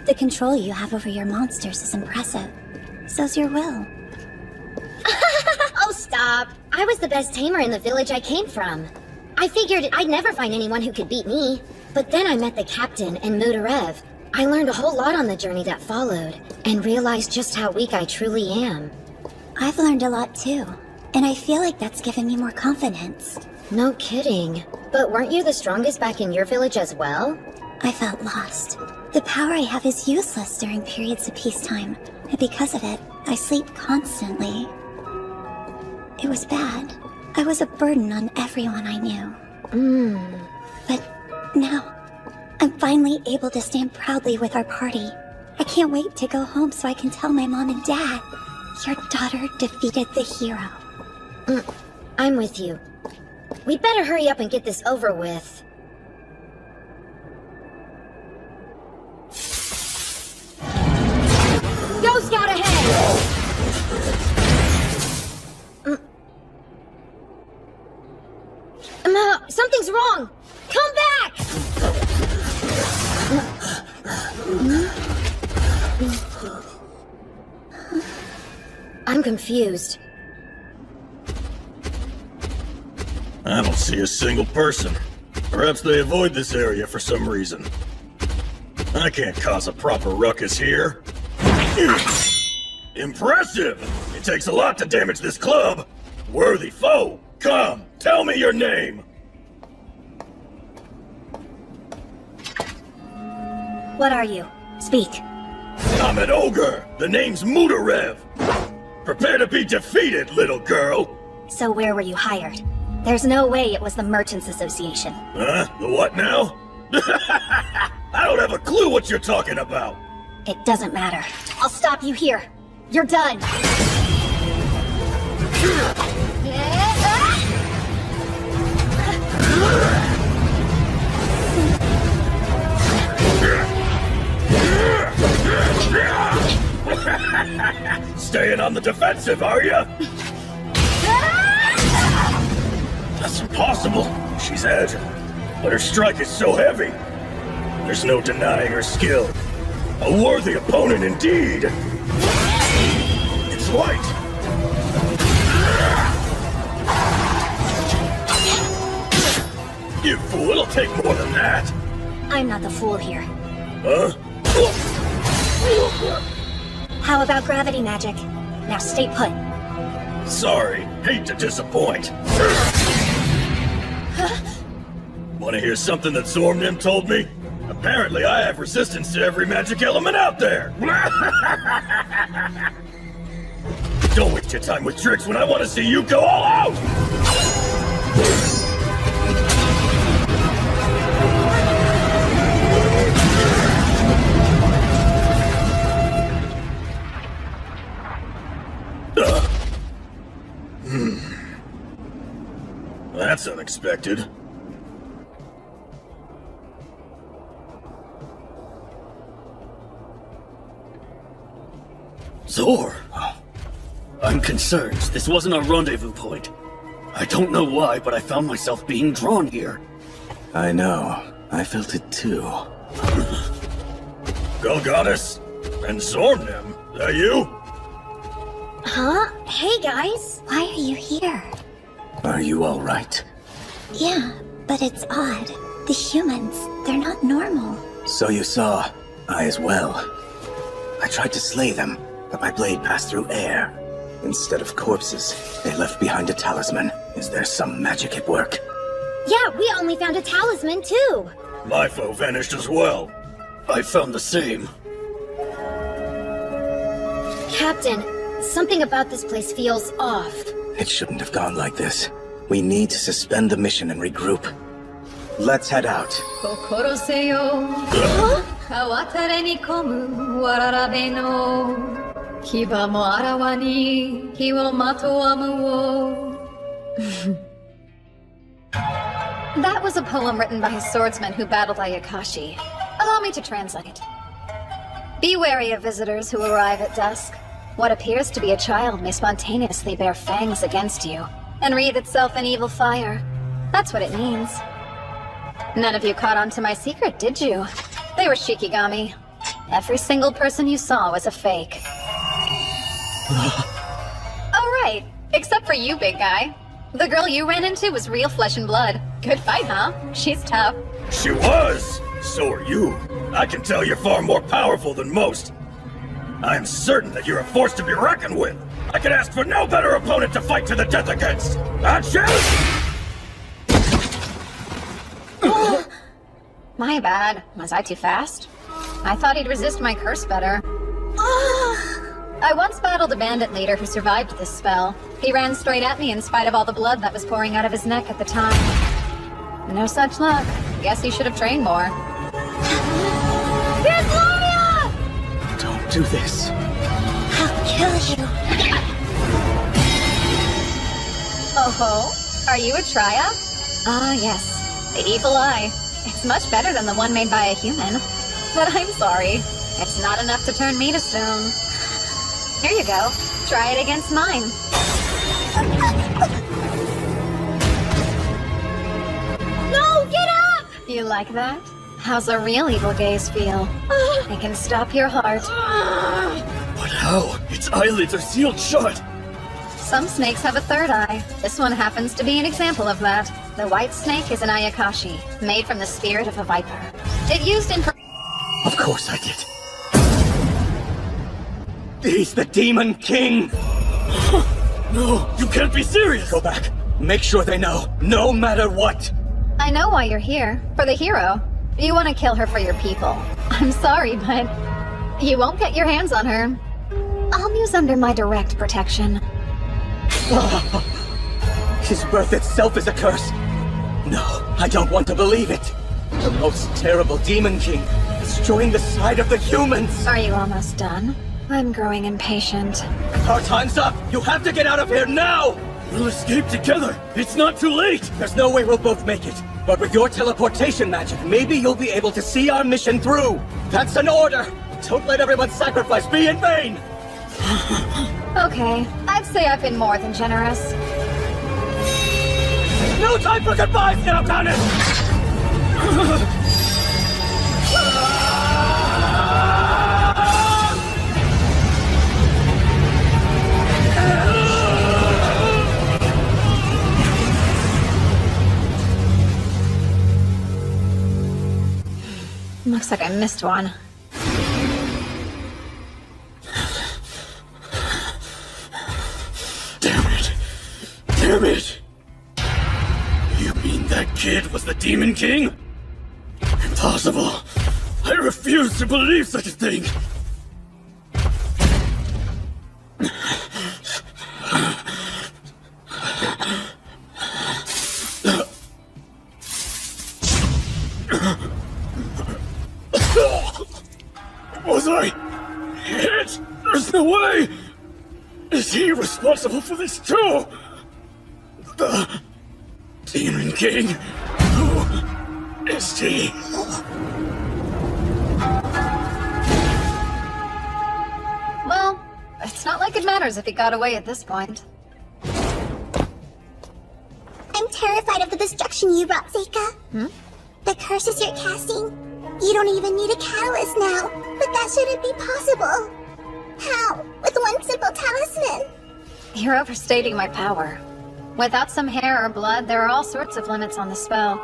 The control you have over your monsters is impressive. So's your will. Oh, stop. I was the best tamer in the village I came from. I figured I'd never find anyone who could beat me. But then I met the captain and Mudarev. I learned a whole lot on the journey that followed, and realized just how weak I truly am. I've learned a lot too, and I feel like that's given me more confidence. No kidding. But weren't you the strongest back in your village as well? I felt lost. The power I have is useless during periods of peacetime, and because of it, I sleep constantly. It was bad. I was a burden on everyone I knew. But now, I'm finally able to stand proudly with our party. I can't wait to go home so I can tell my mom and dad, your daughter defeated the hero. I'm with you. We'd better hurry up and get this over with. Go Scout ahead! Something's wrong! Come back! I'm confused. I don't see a single person. Perhaps they avoid this area for some reason. I can't cause a proper ruckus here. Impressive! It takes a lot to damage this club. Worthy foe, come, tell me your name. What are you? Speak. I'm an ogre. The name's Mudarev. Prepare to be defeated, little girl. So where were you hired? There's no way it was the Merchants Association. Huh? The what now? I don't have a clue what you're talking about. It doesn't matter. I'll stop you here. You're done. Staying on the defensive, are you? That's impossible. She's agile, but her strike is so heavy. There's no denying her skill. A worthy opponent indeed. It's light. You fool, it'll take more than that. I'm not the fool here. Huh? How about gravity magic? Now stay put. Sorry, hate to disappoint. Want to hear something that Zormnim told me? Apparently I have resistance to every magic element out there! Don't waste your time with tricks when I want to see you go all out! That's unexpected. Zor! I'm concerned. This wasn't a rendezvous point. I don't know why, but I found myself being drawn here. I know. I felt it too. Go, Goddess! And Zormnim, that you? Huh? Hey guys! Why are you here? Are you alright? Yeah, but it's odd. The humans, they're not normal. So you saw. I as well. I tried to slay them, but my blade passed through air. Instead of corpses, they left behind a talisman. Is there some magic at work? Yeah, we only found a talisman too. My foe vanished as well. I found the same. Captain, something about this place feels off. It shouldn't have gone like this. We need to suspend the mission and regroup. Let's head out. Kokoro seyo. Kawatare ni komu wararabe no. Kiba mo arawa ni hi wo matoamu wo. That was a poem written by a swordsman who battled Ayakashi. Allow me to translate. Be wary of visitors who arrive at dusk. What appears to be a child may spontaneously bear fangs against you and wreathe itself in evil fire. That's what it means. None of you caught on to my secret, did you? They were Shikigami. Every single person you saw was a fake. Oh right, except for you, big guy. The girl you ran into was real flesh and blood. Good fight, huh? She's tough. She was! So are you. I can tell you're far more powerful than most. I am certain that you're a force to be reckoned with. I could ask for no better opponent to fight to the death against. Achoo! My bad. Was I too fast? I thought he'd resist my curse better. I once battled a bandit leader who survived this spell. He ran straight at me in spite of all the blood that was pouring out of his neck at the time. No such luck. Guess he should have trained more. Here's Gloria! Don't do this. I'll kill you. Oh ho? Are you a triad? Ah yes, the evil eye. It's much better than the one made by a human. But I'm sorry. It's not enough to turn me to stone. Here you go. Try it against mine. No, get up! You like that? How's a real evil gaze feel? It can stop your heart. But how? Its eyelids are sealed shut! Some snakes have a third eye. This one happens to be an example of that. The white snake is an Ayakashi, made from the spirit of a viper. It used in... Of course I did. He's the Demon King! No, you can't be serious! Go back. Make sure they know, no matter what. I know why you're here. For the hero. You want to kill her for your people. I'm sorry, but... you won't get your hands on her. I'll muse under my direct protection. His birth itself is a curse. No, I don't want to believe it. The most terrible Demon King, destroying the side of the humans. Are you almost done? I'm growing impatient. Our time's up. You have to get out of here now. We'll escape together. It's not too late. There's no way we'll both make it. But with your teleportation magic, maybe you'll be able to see our mission through. That's an order. Don't let everyone's sacrifice be in vain. Okay, I'd say I've been more than generous. No time for goodbyes now, Goddess! Looks like I missed one. That kid was the Demon King? Impossible. I refuse to believe such a thing. Was I hit? There's no way! Is he responsible for this too? The Demon King? Who is he? Well, it's not like it matters if he got away at this point. I'm terrified of the destruction you brought, Seika. The curses you're casting. You don't even need a catalyst now, but that shouldn't be possible. How? With one simple talisman? You're overstating my power. Without some hair or blood, there are all sorts of limits on the spell.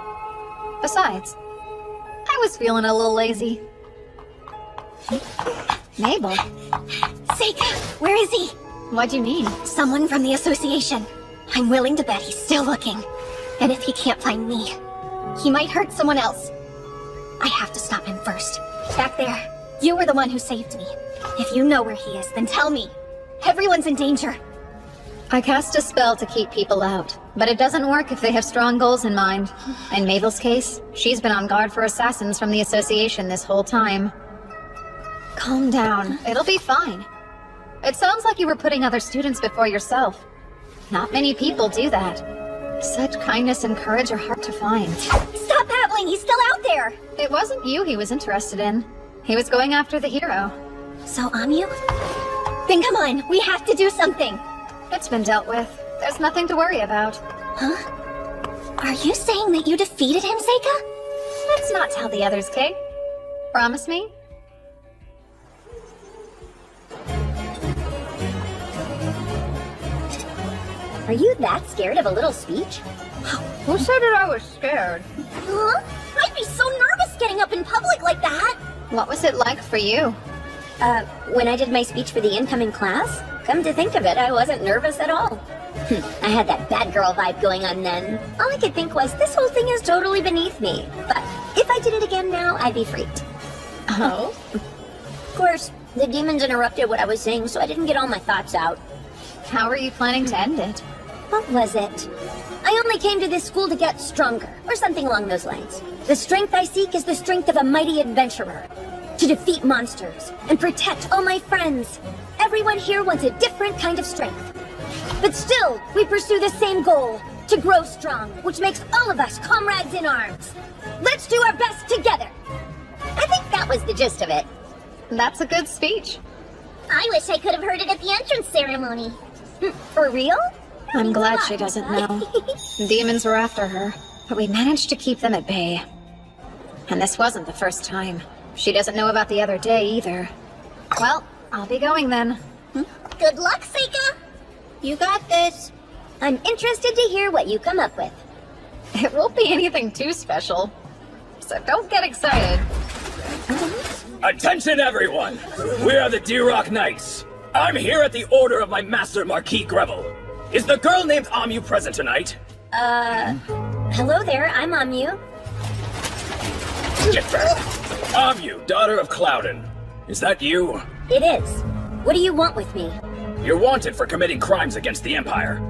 Besides, I was feeling a little lazy. Mabel? Seika, where is he? What do you mean? Someone from the association. I'm willing to bet he's still looking. And if he can't find me, he might hurt someone else. I have to stop him first. Back there, you were the one who saved me. If you know where he is, then tell me. Everyone's in danger. I cast a spell to keep people out, but it doesn't work if they have strong goals in mind. In Mabel's case, she's been on guard for assassins from the association this whole time. Calm down. It'll be fine. It sounds like you were putting other students before yourself. Not many people do that. Such kindness and courage are hard to find. Stop babbling! He's still out there! It wasn't you he was interested in. He was going after the hero. So, Amyu? Then come on, we have to do something! It's been dealt with. There's nothing to worry about. Huh? Are you saying that you defeated him, Seika? Let's not tell the others, Kate. Promise me? Are you that scared of a little speech? Who said that I was scared? Huh? I'd be so nervous getting up in public like that! What was it like for you? When I did my speech for the incoming class? Come to think of it, I wasn't nervous at all. I had that bad girl vibe going on then. All I could think was, this whole thing is totally beneath me. But if I did it again now, I'd be freaked. Oh? Of course, the demons interrupted what I was saying, so I didn't get all my thoughts out. How are you planning to end it? What was it? I only came to this school to get stronger, or something along those lines. The strength I seek is the strength of a mighty adventurer. To defeat monsters, and protect all my friends. Everyone here wants a different kind of strength. But still, we pursue the same goal, to grow strong, which makes all of us comrades in arms. Let's do our best together. I think that was the gist of it. That's a good speech. I wish I could have heard it at the entrance ceremony. For real? I'm glad she doesn't know. Demons were after her, but we managed to keep them at bay. And this wasn't the first time. She doesn't know about the other day either. Well, I'll be going then. Good luck, Seika! You got this. I'm interested to hear what you come up with. It won't be anything too special. So don't get excited. Attention everyone! We are the D-Rock Knights. I'm here at the order of my master, Marquis Greville. Is the girl named Amyu present tonight? Hello there, I'm Amyu. Get back! Amyu, daughter of Cloudin. Is that you? It is. What do you want with me? You're wanted for committing crimes against the Empire.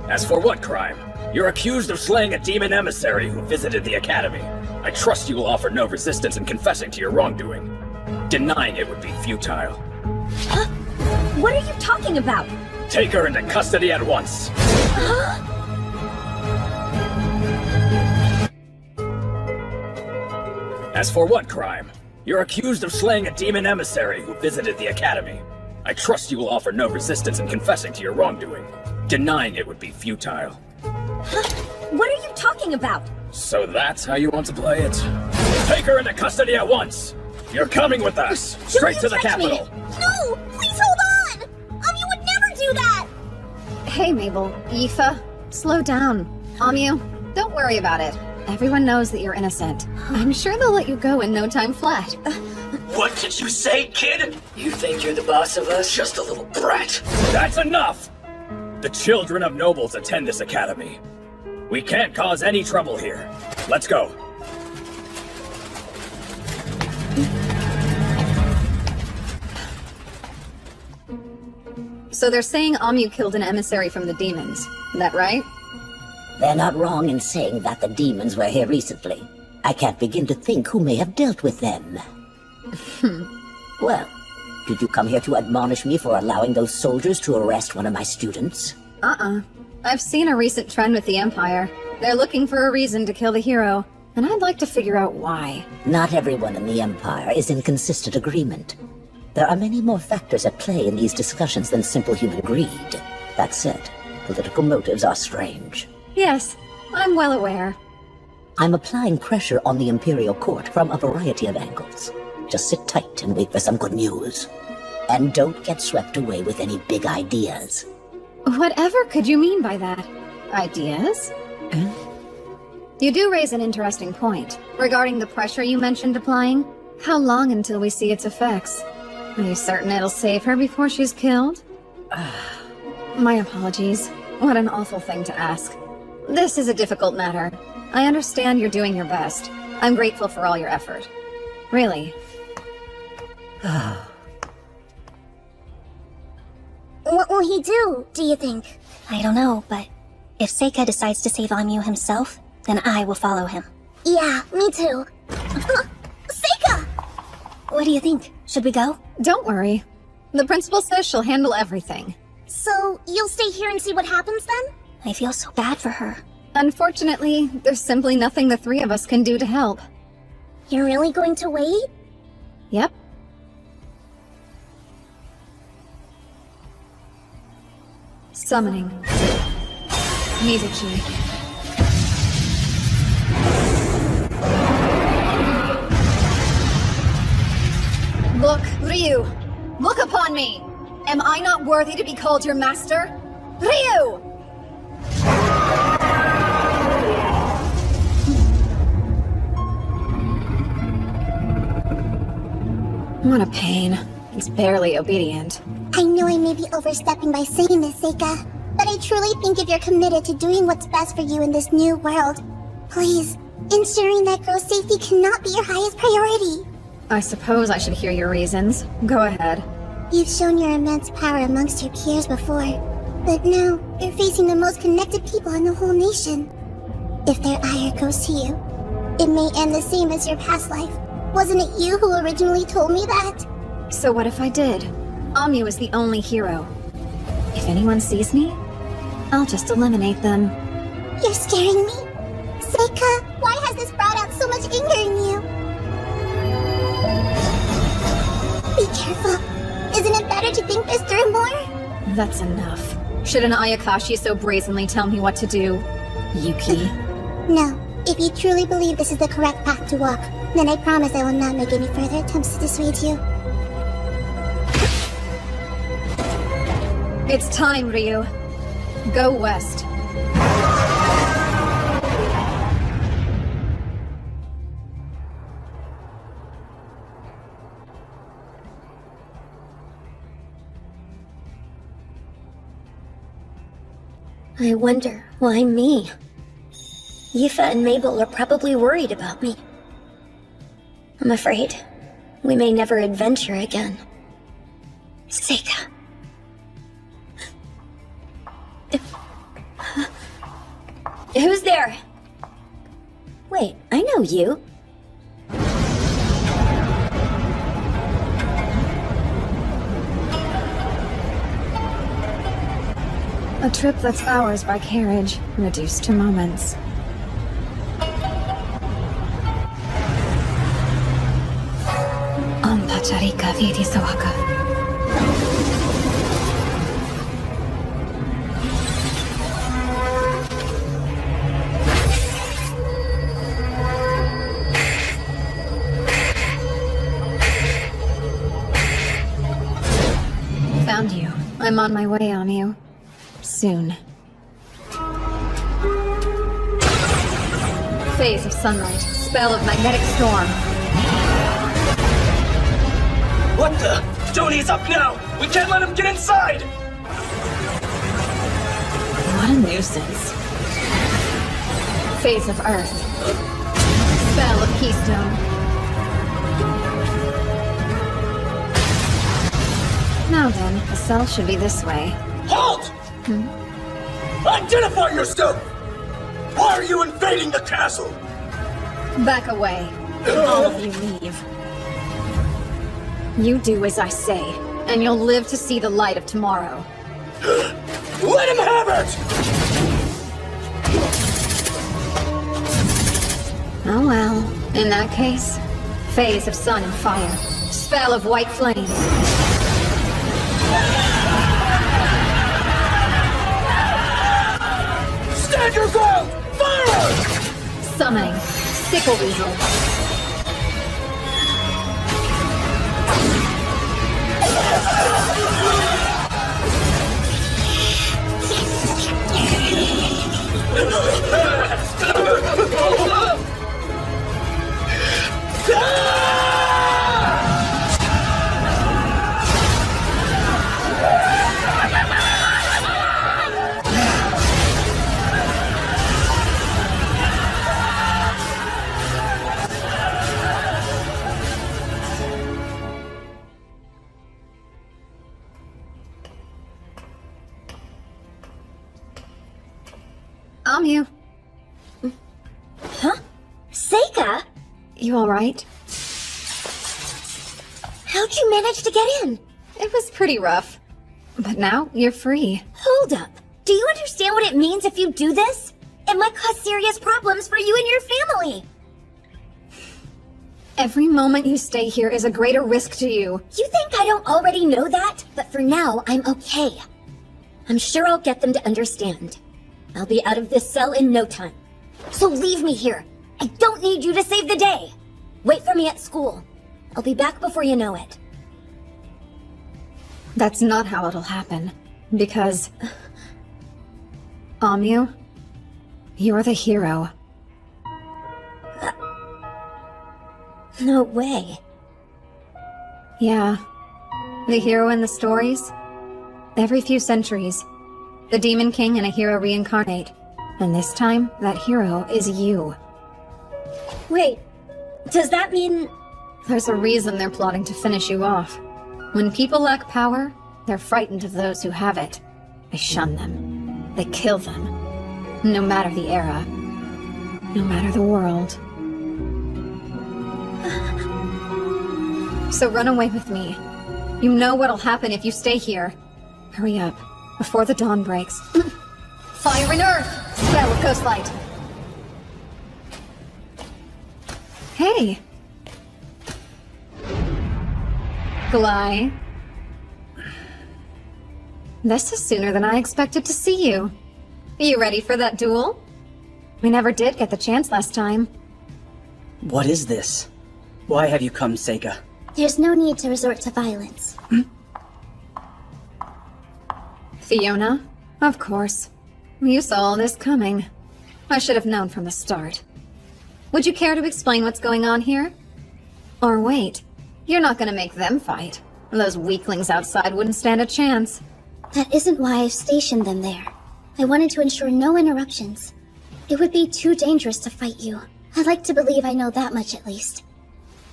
As for what crime? You're accused of slaying a demon emissary who visited the Academy. I trust you will offer no resistance in confessing to your wrongdoing. Denying it would be futile. Huh? What are you talking about? Take her into custody at once. As for what crime? You're accused of slaying a demon emissary who visited the Academy. I trust you will offer no resistance in confessing to your wrongdoing. Denying it would be futile. What are you talking about? So that's how you want to play it? Take her into custody at once! You're coming with us! Straight to the capital! No! Please hold on! You would never do that! Hey, Mabel. Aoife, slow down. Amyu, don't worry about it. Everyone knows that you're innocent. I'm sure they'll let you go in no time flat. What did you say, kid? You think you're the boss of us? Just a little brat. That's enough! The children of nobles attend this academy. We can't cause any trouble here. Let's go. So they're saying Amu killed an emissary from the demons. That right? They're not wrong in saying that the demons were here recently. I can't begin to think who may have dealt with them. Well, did you come here to admonish me for allowing those soldiers to arrest one of my students? I've seen a recent trend with the Empire. They're looking for a reason to kill the hero, and I'd like to figure out why. Not everyone in the Empire is in consistent agreement. There are many more factors at play in these discussions than simple human greed. That said, political motives are strange. Yes, I'm well aware. I'm applying pressure on the Imperial Court from a variety of angles. Just sit tight and wait for some good news. And don't get swept away with any big ideas. Whatever could you mean by that? Ideas? You do raise an interesting point. Regarding the pressure you mentioned applying, how long until we see its effects? Are you certain it'll save her before she's killed? My apologies. What an awful thing to ask. This is a difficult matter. I understand you're doing your best. I'm grateful for all your effort. Really. What will he do you think? I don't know, but if Seika decides to save Amu himself, then I will follow him. Yeah, me too. Seika! What do you think? Should we go? Don't worry. The principal says she'll handle everything. So, you'll stay here and see what happens then? I feel so bad for her. Unfortunately, there's simply nothing the three of us can do to help. You're really going to wait? Yep. Summoning. Mizuchi. Look, Ryu! Look upon me! Am I not worthy to be called your master? Ryu! What a pain. He's barely obedient. I know I may be overstepping by saying this, Seika, but I truly think if you're committed to doing what's best for you in this new world, please, ensuring that girl's safety cannot be your highest priority. I suppose I should hear your reasons. Go ahead. You've shown your immense power amongst your peers before, but now you're facing the most connected people in the whole nation. If their ire goes to you, it may end the same as your past life. Wasn't it you who originally told me that? So what if I did? Amu is the only hero. If anyone sees me, I'll just eliminate them. You're scaring me. Seika, why has this brought out so much anger in you? Be careful. Isn't it better to think this through more? That's enough. Should an Ayakashi so brazenly tell me what to do? Yuki. No. If you truly believe this is the correct path to walk, then I promise I will not make any further attempts to dissuade you. It's time, Ryu. Go west. I wonder, why me? Yifa and Mabel are probably worried about me. I'm afraid we may never adventure again. Seika. Who's there? Wait, I know you. A trip that's hours by carriage, reduced to moments. Ampacharika Vidisawaka. Found you. I'm on my way, Amu. Soon. Phase of sunlight. Spell of magnetic storm. What the? Johnny's up now! We can't let him get inside! What a nuisance. Phase of Earth. Spell of Keystone. Now then, the cell should be this way. Halt! Identify yourself! Why are you invading the castle? Back away. All of you leave. You do as I say, and you'll live to see the light of tomorrow. Let him have it! Oh well, in that case, phase of sun and fire. Spell of white flame. Stand your ground! Fire! Summoning. Sickle Weasel. You. Huh? Seika? You alright? How'd you manage to get in? It was pretty rough. But now, you're free. Hold up. Do you understand what it means if you do this? It might cause serious problems for you and your family. Every moment you stay here is a greater risk to you. You think I don't already know that? But for now, I'm okay. I'm sure I'll get them to understand. I'll be out of this cell in no time. So leave me here. I don't need you to save the day. Wait for me at school. I'll be back before you know it. That's not how it'll happen. Because... Amu, you're the hero. No way. Yeah. The hero in the stories? Every few centuries, the Demon King and a hero reincarnate. And this time, that hero is you. Wait, does that mean... There's a reason they're plotting to finish you off. When people lack power, they're frightened of those who have it. They shun them. They kill them. No matter the era. No matter the world. So run away with me. You know what'll happen if you stay here. Hurry up, before the dawn breaks. Fire and Earth! Spell of Ghost Light. Hey! Gly. This is sooner than I expected to see you. You ready for that duel? We never did get the chance last time. What is this? Why have you come, Seika? There's no need to resort to violence. Fiona? Of course. You saw all this coming. I should have known from the start. Would you care to explain what's going on here? Or wait, you're not gonna make them fight. Those weaklings outside wouldn't stand a chance. That isn't why I've stationed them there. I wanted to ensure no interruptions. It would be too dangerous to fight you. I'd like to believe I know that much at least.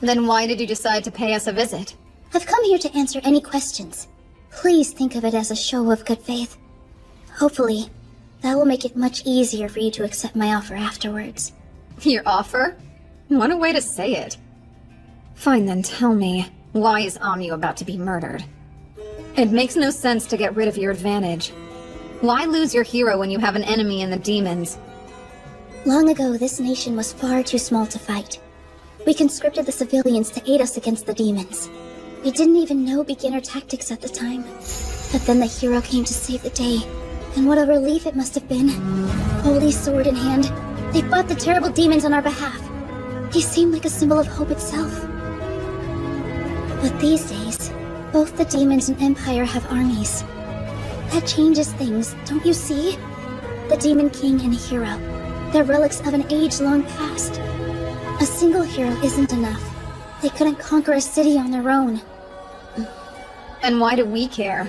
Then why did you decide to pay us a visit? I've come here to answer any questions. Please think of it as a show of good faith. Hopefully, that will make it much easier for you to accept my offer afterwards. Your offer? What a way to say it. Fine then, tell me, why is Amu about to be murdered? It makes no sense to get rid of your advantage. Why lose your hero when you have an enemy in the demons? Long ago, this nation was far too small to fight. We conscripted the civilians to aid us against the demons. We didn't even know beginner tactics at the time. But then the hero came to save the day, and what a relief it must have been. Holy sword in hand, they fought the terrible demons on our behalf. He seemed like a symbol of hope itself. But these days, both the demons and Empire have armies. That changes things, don't you see? The Demon King and a hero. They're relics of an age-long past. A single hero isn't enough. They couldn't conquer a city on their own. And why do we care?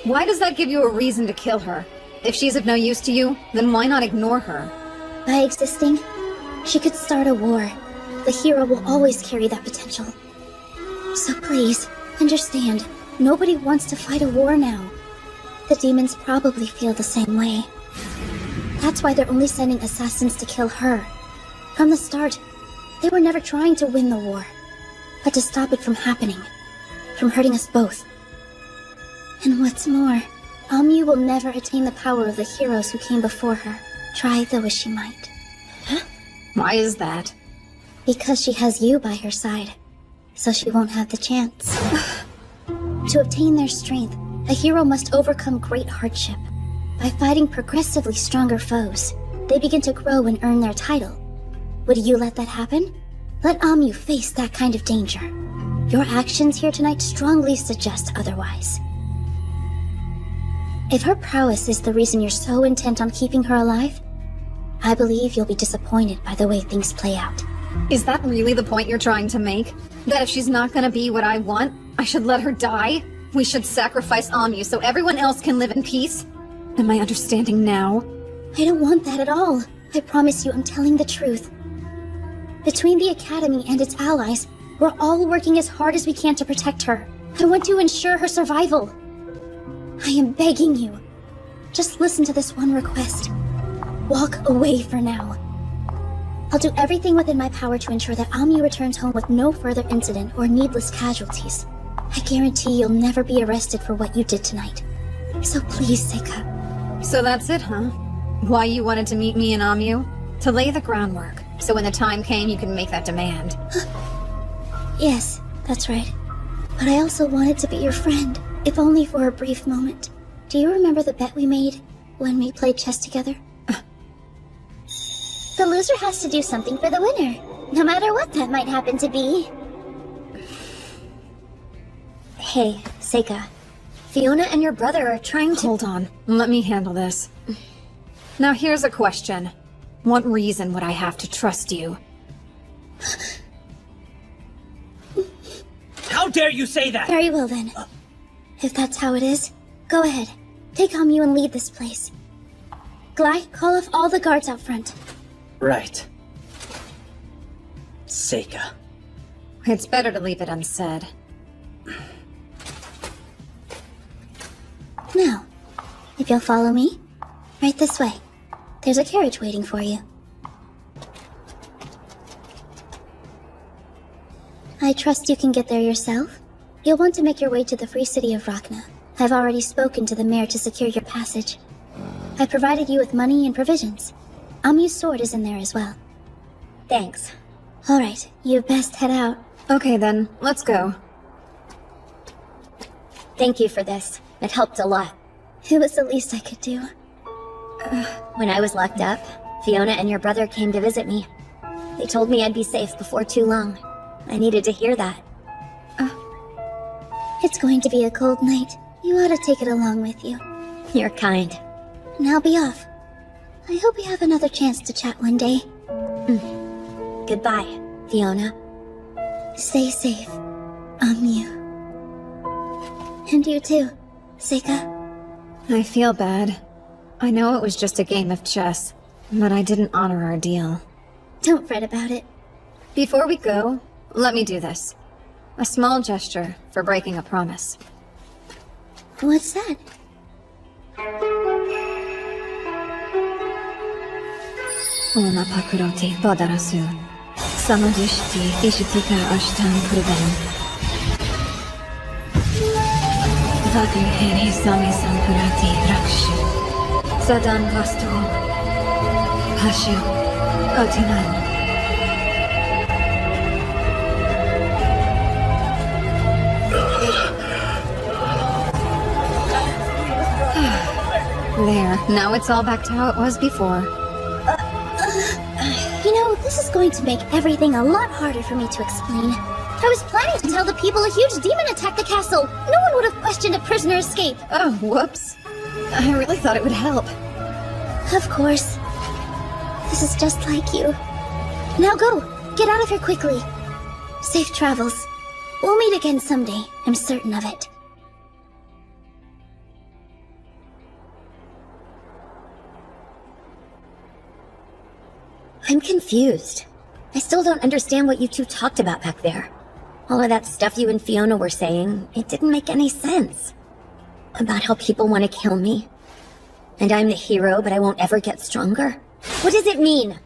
Why does that give you a reason to kill her? If she's of no use to you, then why not ignore her? By existing, she could start a war. The hero will always carry that potential. So please, understand, nobody wants to fight a war now. The demons probably feel the same way. That's why they're only sending assassins to kill her. From the start, they were never trying to win the war, but to stop it from happening, from hurting us both. And what's more, Amyu will never attain the power of the heroes who came before her, try though as she might. Why is that? Because she has you by her side, so she won't have the chance. To obtain their strength, a hero must overcome great hardship. By fighting progressively stronger foes, they begin to grow and earn their title. Would you let that happen? Let Amyu face that kind of danger. Your actions here tonight strongly suggest otherwise. If her prowess is the reason you're so intent on keeping her alive, I believe you'll be disappointed by the way things play out. Is that really the point you're trying to make? That if she's not gonna be what I want, I should let her die? We should sacrifice Amyu so everyone else can live in peace? Am I understanding now? I don't want that at all. I promise you I'm telling the truth. Between the Academy and its allies, we're all working as hard as we can to protect her. I want to ensure her survival. I am begging you. Just listen to this one request. Walk away for now. I'll do everything within my power to ensure that Amyu returns home with no further incident or needless casualties. I guarantee you'll never be arrested for what you did tonight. So please, Seika. So that's it, huh? Why you wanted to meet me and Amyu? To lay the groundwork, so when the time came you could make that demand. Yes, that's right. But I also wanted to be your friend, if only for a brief moment. Do you remember the bet we made when we played chess together? The loser has to do something for the winner, no matter what that might happen to be. Hey, Seika. Fiona and your brother are trying to— Hold on, let me handle this. Now here's a question. What reason would I have to trust you? How dare you say that? Very well then. If that's how it is, go ahead. Take Amyu and lead this place. Glai, call off all the guards out front. Right. Seika. It's better to leave it unsaid. Now, if you'll follow me, right this way. There's a carriage waiting for you. I trust you can get there yourself. You'll want to make your way to the free city of Rachna. I've already spoken to the mayor to secure your passage. I provided you with money and provisions. Amyu's sword is in there as well. Thanks. Alright, you best head out. Okay then, let's go. Thank you for this. It helped a lot. It was the least I could do. When I was locked up, Fiona and your brother came to visit me. They told me I'd be safe before too long. I needed to hear that. It's going to be a cold night. You ought to take it along with you. You're kind. Now be off. I hope we have another chance to chat one day. Goodbye, Fiona. Stay safe, Amyu. And you too, Seika. I feel bad. I know it was just a game of chess, but I didn't honor our deal. Don't fret about it. Before we go, let me do this. A small gesture for breaking a promise. What's that? Ona pakuroti badarasu. Samadishti ishitika ashtan kurban. Vatu heri sami sampurati rakshu. Sadan vastu. Hashu. Otinan. There, now it's all back to how it was before. You know, this is going to make everything a lot harder for me to explain. I was planning to tell the people a huge demon attacked the castle. No one would have questioned a prisoner escape. Oh, whoops. I really thought it would help. Of course. This is just like you. Now go. Get out of here quickly. Safe travels. We'll meet again someday. I'm certain of it. I'm confused. I still don't understand what you two talked about back there. All of that stuff you and Fiona were saying, it didn't make any sense. About how people want to kill me. And I'm the hero, but I won't ever get stronger. What does it mean?